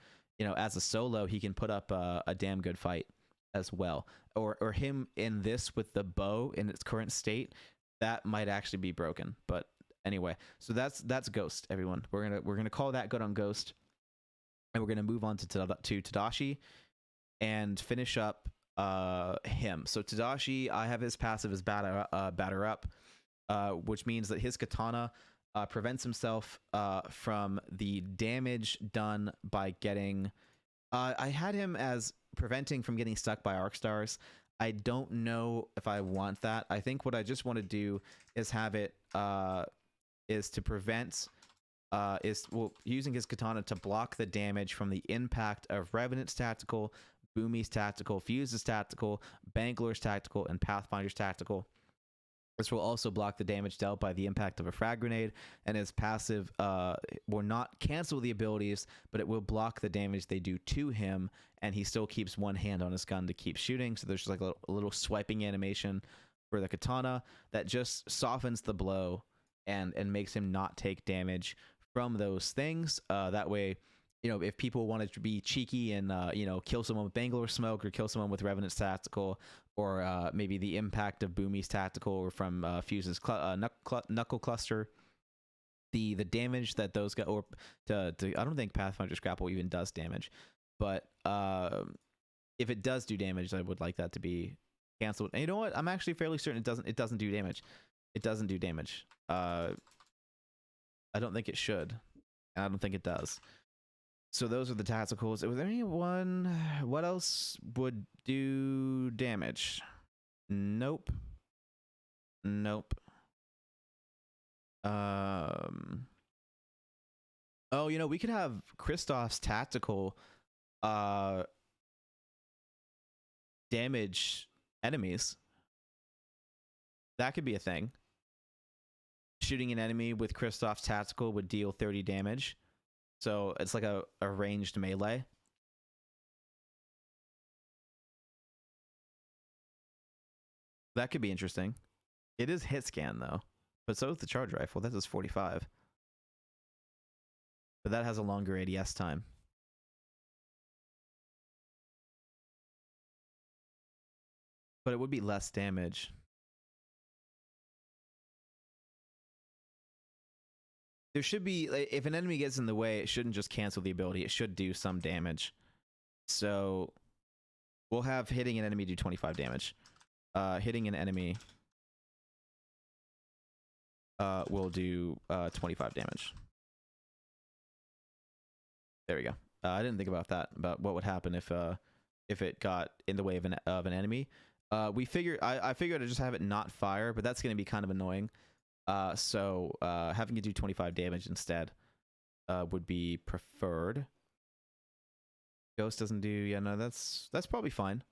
as a solo he can put up a damn good fight as well, or him in this with the bow in its current state, that might actually be broken. But anyway, so that's Ghost, everyone. We're gonna call that good on Ghost, and we're gonna move on to Tadashi and finish up him. So Tadashi, I have his passive as batter up, which means that his katana prevents himself from the damage done by getting. I had him as preventing from getting stuck by arc stars. I don't know if I want that. I think what I just want to do is have it is to prevent using his katana to block the damage from the impact of Revenant's tactical, Bumi's tactical, Fuse's tactical, Bangalore's tactical, and Pathfinder's tactical. This will also block the damage dealt by the impact of a frag grenade, and his passive will not cancel the abilities, but it will block the damage they do to him, and he still keeps one hand on his gun to keep shooting. So there's just like a little swiping animation for the katana that just softens the blow and makes him not take damage from those things. That way, if people wanted to be cheeky and kill someone with Bangalore smoke or kill someone with Revenant's tactical, or maybe the impact of Bumi's tactical or from Fuse's knuckle cluster, the damage that those got, or I don't think Pathfinder's grapple even does damage, but if it does do damage, I would like that to be canceled. And you know what? I'm actually fairly certain it doesn't do damage. It doesn't do damage. I don't think it should. I don't think it does. So those are the tacticals. Was there anyone? What else would do damage? Nope. Oh, we could have Christoph's tactical damage enemies. That could be a thing. Shooting an enemy with Christoph's tactical would deal 30 damage. So it's like a ranged melee. That could be interesting. It is hit scan though, but so is the charge rifle. That does 45. But that has a longer ADS time. But it would be less damage. There should be, if an enemy gets in the way, it shouldn't just cancel the ability. It should do some damage. So we'll have hitting an enemy do 25 damage. Hitting an enemy will do 25 damage. There we go. I didn't think about that, about what would happen if it got in the way of an enemy. I figured I'd just have it not fire, but that's going to be kind of annoying. So having to do 25 damage instead would be preferred. Ghost doesn't do, yeah, no, that's probably fine.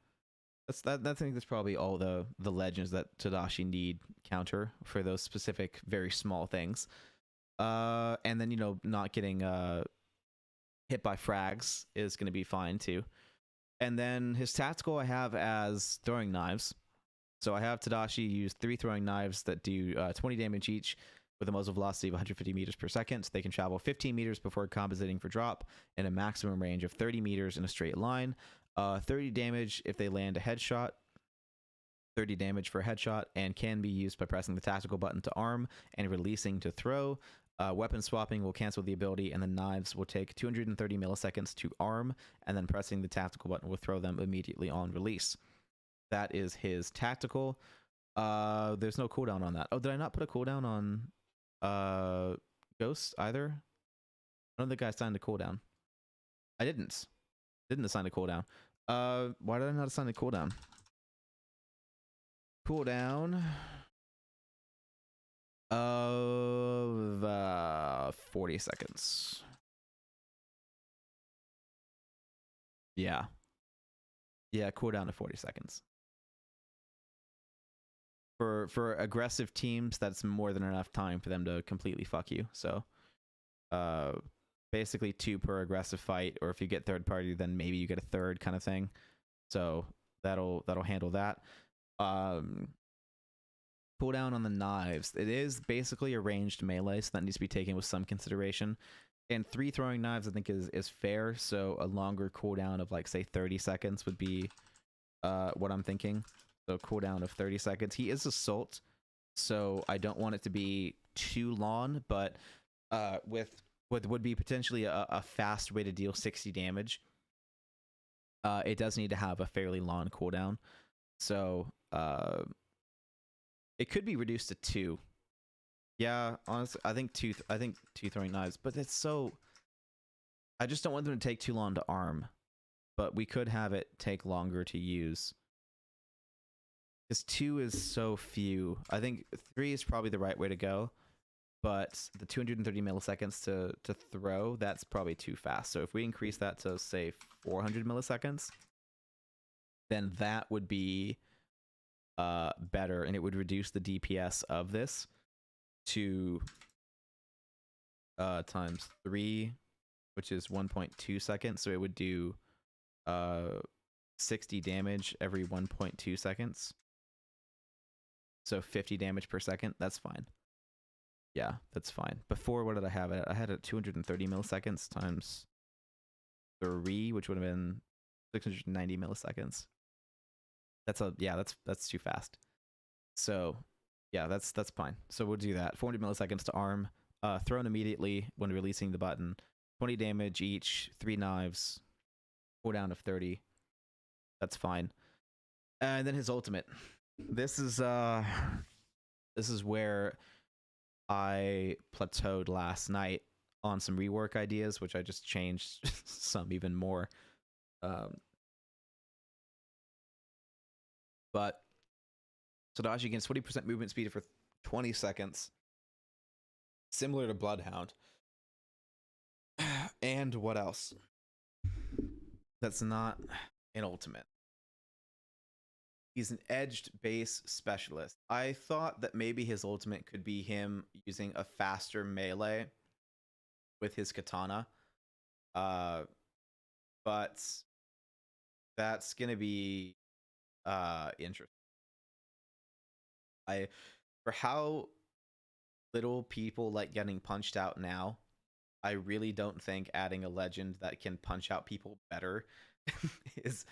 I think that's probably all the legends that Tadashi need counter for those specific very small things. And then not getting hit by frags is going to be fine too. And then his tactical I have as throwing knives. So I have Tadashi use 3 throwing knives that do 20 damage each with a muzzle velocity of 150 meters per second. So they can travel 15 meters before compensating for drop in a maximum range of 30 meters in a straight line. 30 damage if they land a headshot. 30 damage for a headshot, and can be used by pressing the tactical button to arm and releasing to throw. Weapon swapping will cancel the ability, and the knives will take 230 milliseconds to arm, and then pressing the tactical button will throw them immediately on release. That is his tactical. There's no cooldown on that. Oh, did I not put a cooldown on Ghost either? I don't think I assigned a cooldown. I didn't assign a cooldown. Why did I not assign a cooldown? Cooldown of 40 seconds. Yeah, cooldown of 40 seconds. for aggressive teams, that's more than enough time for them to completely fuck you. So uh basically 2 per aggressive fight, or if you get third party, then maybe you get a third kind of thing. So that'll handle that. um Cooldown on the knives, it is basically a ranged melee, so that needs to be taken with some consideration. And 3 throwing knives I think is fair, so a longer cooldown of like say 30 seconds would be what I'm thinking. So cooldown of 30 seconds. He is assault, so I don't want it to be too long, but with what would be potentially a fast way to deal 60 damage, it does need to have a fairly long cooldown. So it could be reduced to 2. Yeah, honestly, I think two throwing knives, but it's so. I just don't want them to take too long to arm, but we could have it take longer to use. Because 2 is so few. I think 3 is probably the right way to go, but the 230 milliseconds to throw, that's probably too fast. So if we increase that to say 400 milliseconds, then that would be better, and it would reduce the DPS of this to times 3, which is 1.2 seconds. So it would do 60 damage every 1.2 seconds. So 50 damage per second. That's fine. Yeah, that's fine. Before, what did I have it? I had it 230 milliseconds times 3, which would have been 690 milliseconds. That's too fast. So yeah, that's fine. So we'll do that. 400 milliseconds to arm. Thrown immediately when releasing the button. 20 damage each. 3 knives. Cooldown of 30. That's fine. And then his ultimate. This is where I plateaued last night on some rework ideas, which I just changed some even more. But Tadashi gains 20% movement speed for 20 seconds, similar to Bloodhound. And what else? That's not an ultimate. He's an edged base specialist. I thought that maybe his ultimate could be him using a faster melee with his katana. But that's gonna be interesting. For how little people like getting punched out now, I really don't think adding a legend that can punch out people better is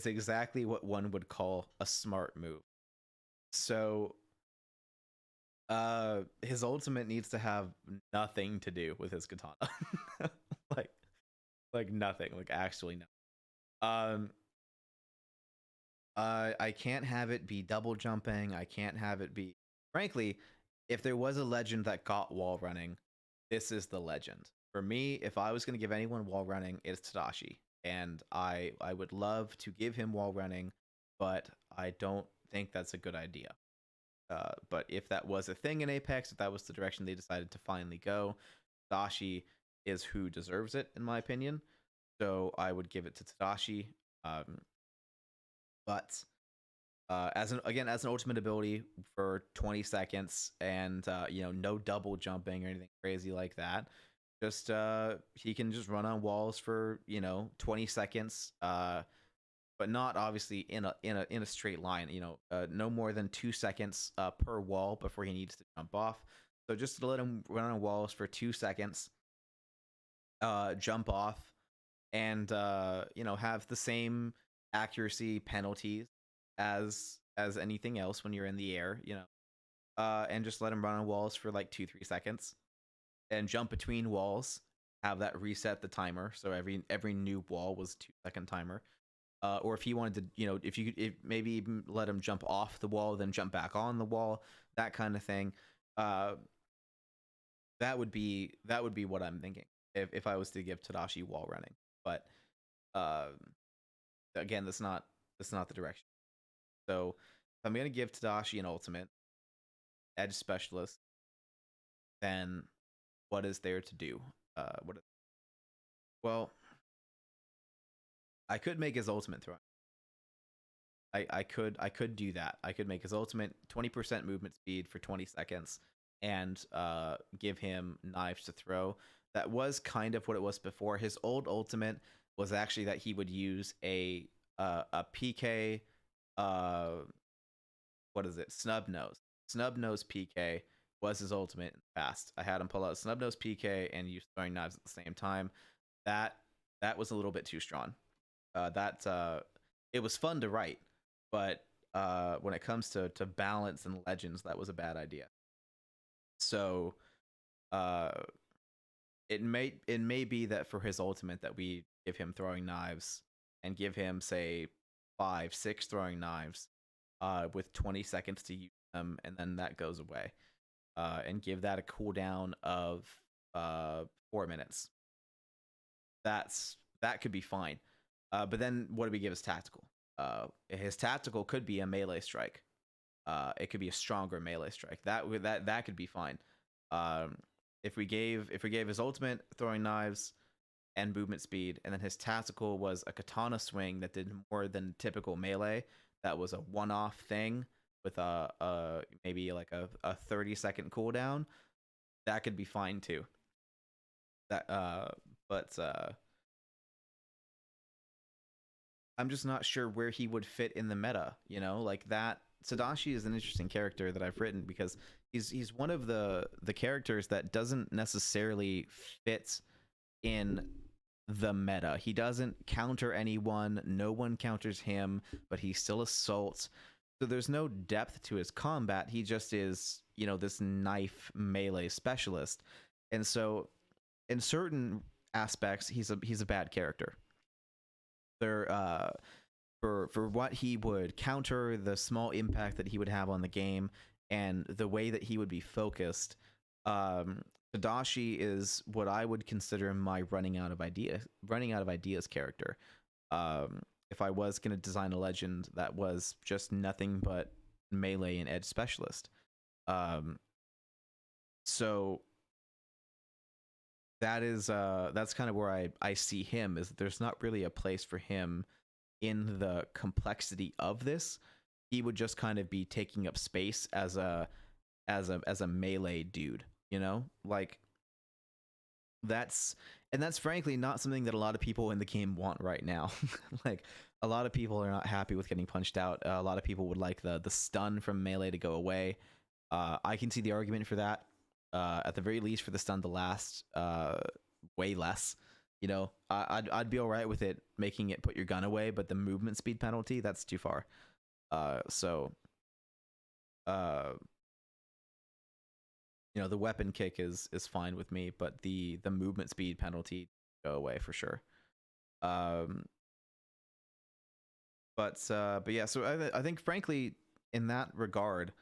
exactly what one would call a smart move. So his ultimate needs to have nothing to do with his katana. like nothing, like actually nothing. I can't have it be double jumping. I can't have it be, frankly, if there was a legend that got wall running, this is the legend. For me, if I was going to give anyone wall running, it's Tadashi. And I would love to give him wall running, but I don't think that's a good idea. But if that was a thing in Apex, if that was the direction they decided to finally go, Tadashi is who deserves it, in my opinion. So I would give it to Tadashi. But as an ultimate ability for 20 seconds, and no double jumping or anything crazy like that. Just he can just run on walls for 20 seconds, but not obviously in a straight line. No more than 2 seconds per wall before he needs to jump off. So just to let him run on walls for 2 seconds, jump off, and have the same accuracy penalties as anything else when you're in the air, and just let him run on walls for like 2-3 seconds and jump between walls, have that reset the timer, so every new wall was 2-second timer. Or if he wanted to, if maybe even let him jump off the wall, then jump back on the wall, that kind of thing. That would be what I'm thinking if I was to give Tadashi wall running. But again, that's not the direction. So if I'm gonna give Tadashi an ultimate edge specialist, then what is there to do? Well, I could make his ultimate throw. I could do that. I could make his ultimate 20% movement speed for 20 seconds and give him knives to throw. That was kind of what it was before. His old ultimate was actually that he would use a PK what is it? Snub nose. Snub nose PK was his ultimate in the past. I had him pull out snub nose PK and use throwing knives at the same time. That was a little bit too strong. It was fun to write, but when it comes to balance and legends, that was a bad idea. So uh, it may be that for his ultimate that we give him throwing knives and give him say 5-6 throwing knives with 20 seconds to use them, and then that goes away, and give that a cooldown of 4 minutes. That could be fine. But then what do we give as tactical? His tactical could be a melee strike. It could be a stronger melee strike. That could be fine. If we gave his ultimate throwing knives and movement speed, and then his tactical was a katana swing that did more than typical melee, that was a one-off thing with maybe like a 30-second cooldown, that could be fine too. But I'm just not sure where he would fit in the meta, like that. Tadashi is an interesting character that I've written because he's one of the characters that doesn't necessarily fit in the meta. He doesn't counter anyone, no one counters him, but he still assaults. So there's no depth to his combat. He just is, this knife melee specialist. And so in certain aspects, he's a bad character. For what he would counter, the small impact that he would have on the game, and the way that he would be focused, Tadashi is what I would consider my running out of ideas character. If I was going to design a legend that was just nothing but melee and edge specialist, so that's kind of where I see him, is that there's not really a place for him in the complexity of this. He would just kind of be taking up space as a melee dude, like that's frankly not something that a lot of people in the game want right now. Like a lot of people are not happy with getting punched out. A lot of people would like the stun from melee to go away. I can see the argument for that. At the very least, for the stun to last way less. I'd be all right with it making it put your gun away, but the movement speed penalty, that's too far. The weapon kick is fine with me, but the movement speed penalty go away for sure. But yeah, so I think frankly in that regard,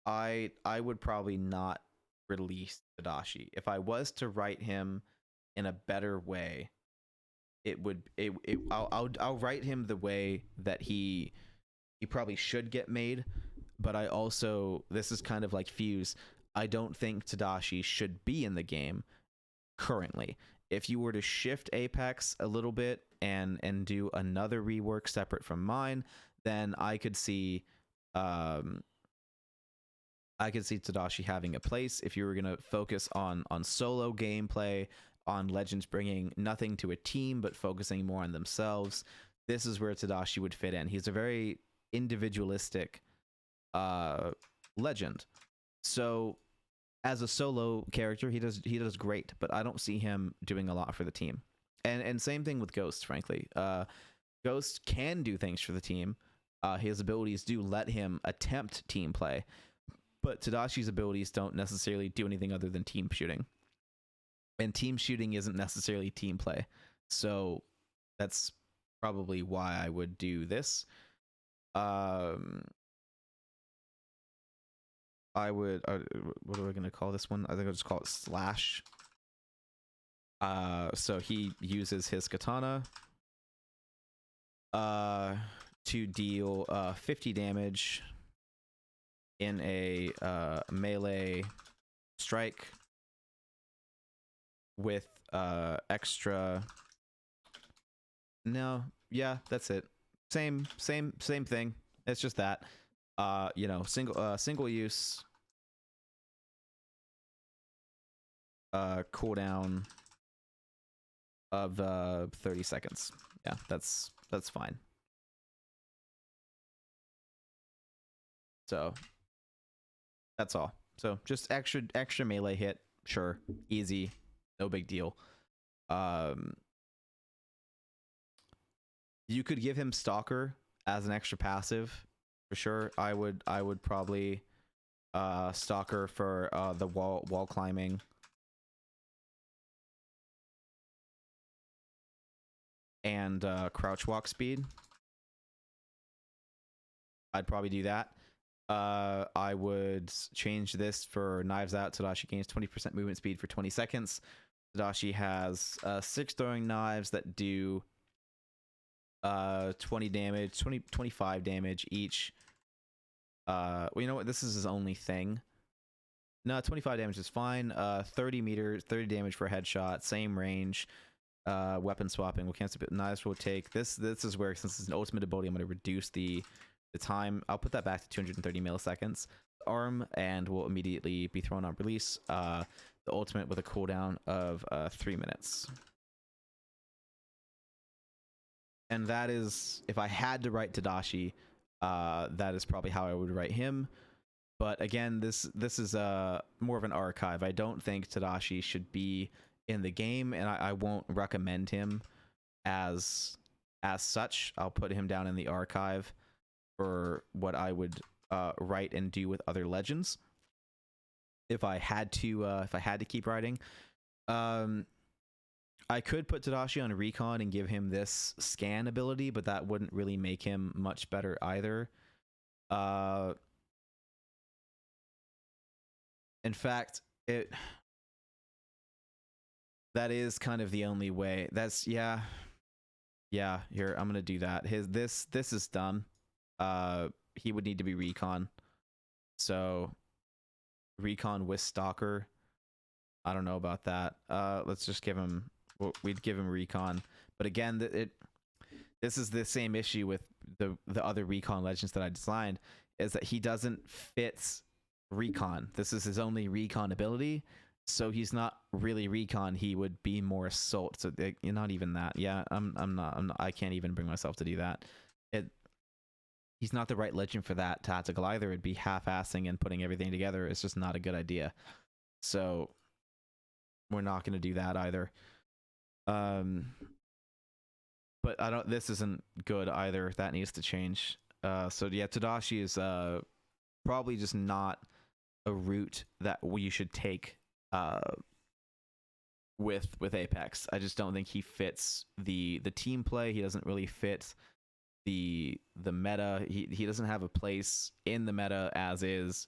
I would probably not release Tadashi. If I was to write him in a better way, I'll write him the way that he probably should get made. But I also, this is kind of like Fuse, I don't think Tadashi should be in the game currently. If you were to shift Apex a little bit and do another rework separate from mine, then I could see Tadashi having a place. If you were going to focus on solo gameplay, on Legends bringing nothing to a team but focusing more on themselves, this is where Tadashi would fit in. He's a very individualistic Legend. So as a solo character, he does great, but I don't see him doing a lot for the team. And same thing with Ghost, frankly. Ghost can do things for the team. His abilities do let him attempt team play, but Tadashi's abilities don't necessarily do anything other than team shooting. And team shooting isn't necessarily team play. So that's probably why I would do this. I would, what are we going to call this one? I think I'll just call it Slash. So he uses his katana to deal 50 damage in a melee strike with extra. No, yeah, that's it. same thing. It's just that, you know, single use, cooldown of 30 seconds. Yeah, that's fine. So that's all. So just extra melee hit, sure, easy, no big deal. You could give him Stalker as an extra passive for sure. I would probably Stalker for the wall climbing. And crouch walk speed. I'd probably do that. I would change this for Knives Out. Tadashi gains 20% movement speed for 20 seconds. Tadashi has 6 throwing knives that do 20 damage, 25 damage each. Well, you know what? This is his only thing. No, 25 damage is fine. 30 meters, 30 damage for a headshot, same range. Weapon swapping will cancel, but knives will take this is where, since it's an ultimate ability, I'm going to reduce the time. I'll put that back to 230 milliseconds. Arm, and will immediately be thrown on release. The ultimate with a cooldown of 3 minutes. And that is, if I had to write Tadashi, that is probably how I would write him. But again, this is more of an archive. I don't think Tadashi should be in the game, and I won't recommend him as such. I'll put him down in the archive for what I would write and do with other legends if I had to keep writing. I could put Tadashi on Recon and give him this scan ability, but that wouldn't really make him much better either. In fact, that is kind of the only way. That's yeah. Here, I'm gonna do that. This is done. He would need to be Recon. So Recon with Stalker. I don't know about that. Let's just give him. We'd give him Recon. But again, this is the same issue with the other Recon legends that I designed, is that he doesn't fit Recon. This is his only Recon ability. So he's not really Recon. He would be more Assault. So you're not even that. Yeah, I'm not. I can't even bring myself to do that. He's not the right legend for that tactical either. It'd be half-assing and putting everything together. It's just not a good idea. So we're not going to do that either. But I don't. This isn't good either. That needs to change. So yeah, Tadashi is probably just not a route that you should take with Apex. I just don't think he fits the team play. He doesn't really fit the meta. He doesn't have a place in the meta as is.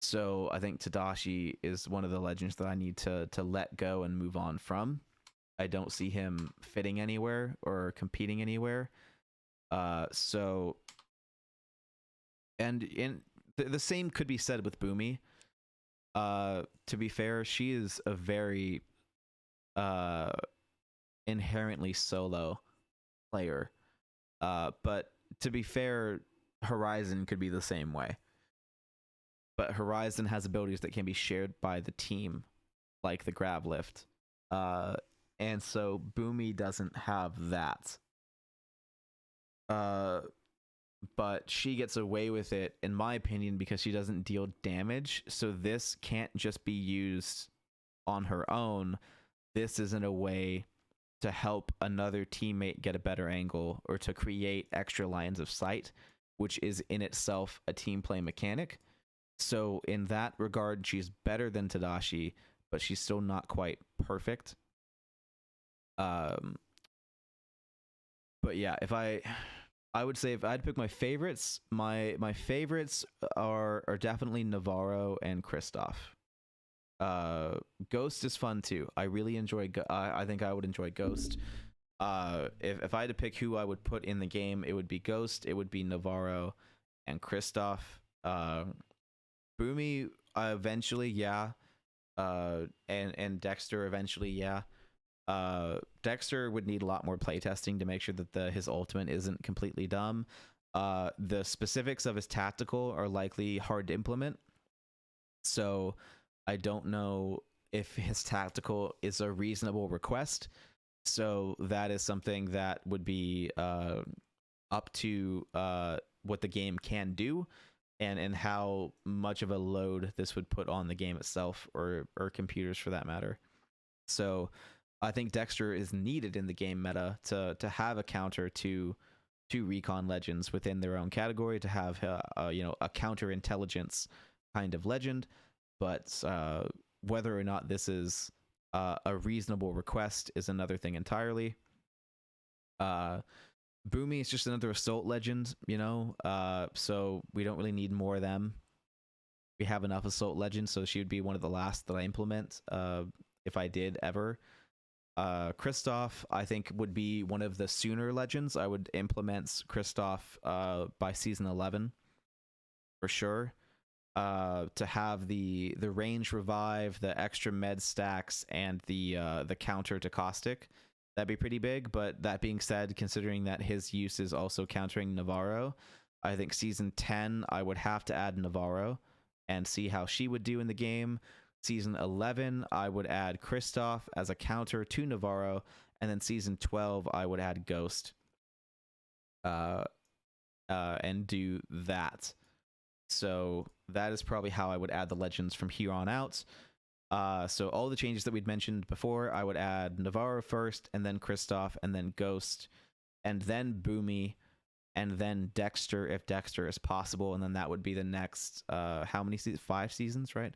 So I think Tadashi is one of the legends that I need to let go and move on from. I don't see him fitting anywhere or competing anywhere. So, and the same could be said with Bumi. To be fair, she is a very inherently solo player. But to be fair, Horizon could be the same way. But Horizon has abilities that can be shared by the team, like the grab lift. And so Bumi doesn't have that. But she gets away with it, in my opinion, because she doesn't deal damage. So this can't just be used on her own. This isn't a way to help another teammate get a better angle or to create extra lines of sight, which is in itself a team play mechanic. So in that regard, she's better than Tadashi, but she's still not quite perfect. But yeah, if I would say, if I'd pick my favorites, my favorites are definitely Navarro and Christoph. Ghost is fun too. I really enjoy. I think I would enjoy Ghost. If I had to pick who I would put in the game, it would be Ghost. It would be Navarro and Christoph. Bumi eventually, yeah. And DEXTER eventually, yeah. Dexter would need a lot more playtesting to make sure that his ultimate isn't completely dumb. The specifics of his tactical are likely hard to implement, so I don't know if his tactical is a reasonable request. So that is something that would be up to what the game can do, and how much of a load this would put on the game itself, or computers for that matter. So I think Dexter is needed in the game meta to have a counter to recon legends within their own category, to have a counter intelligence kind of legend. But whether or not this is a reasonable request is another thing entirely. Bumi is just another assault legend, so we don't really need more of them. We have enough assault legends, so she would be one of the last that I implement, if I did ever. Christoph, I think, would be one of the sooner legends. I would implement Christoph by season 11 for sure. To have the range revive, the extra med stacks, and the counter to caustic, that'd be pretty big. But that being said, considering that his use is also countering Navarro, I think season 10 I would have to add Navarro and see how she would do in the game. Season 11 I would add Christoph as a counter to Navarro, and then season 12 I would add Ghost and do that. So that is probably how I would add the legends from here on out. So all the changes that we'd mentioned before, I would add Navarro first, and then Christoph, and then Ghost, and then Bumi, and then Dexter, if Dexter is possible, and then that would be the next, how many seasons? 5 seasons, right?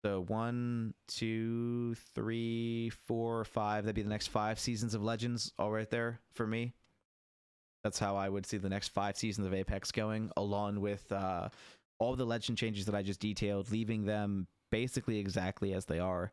So 1, 2, 3, 4, 5. That'd be the next 5 seasons of Legends, all right there for me. That's how I would see the next 5 seasons of Apex going, along with all the legend changes that I just detailed, leaving them basically exactly as they are.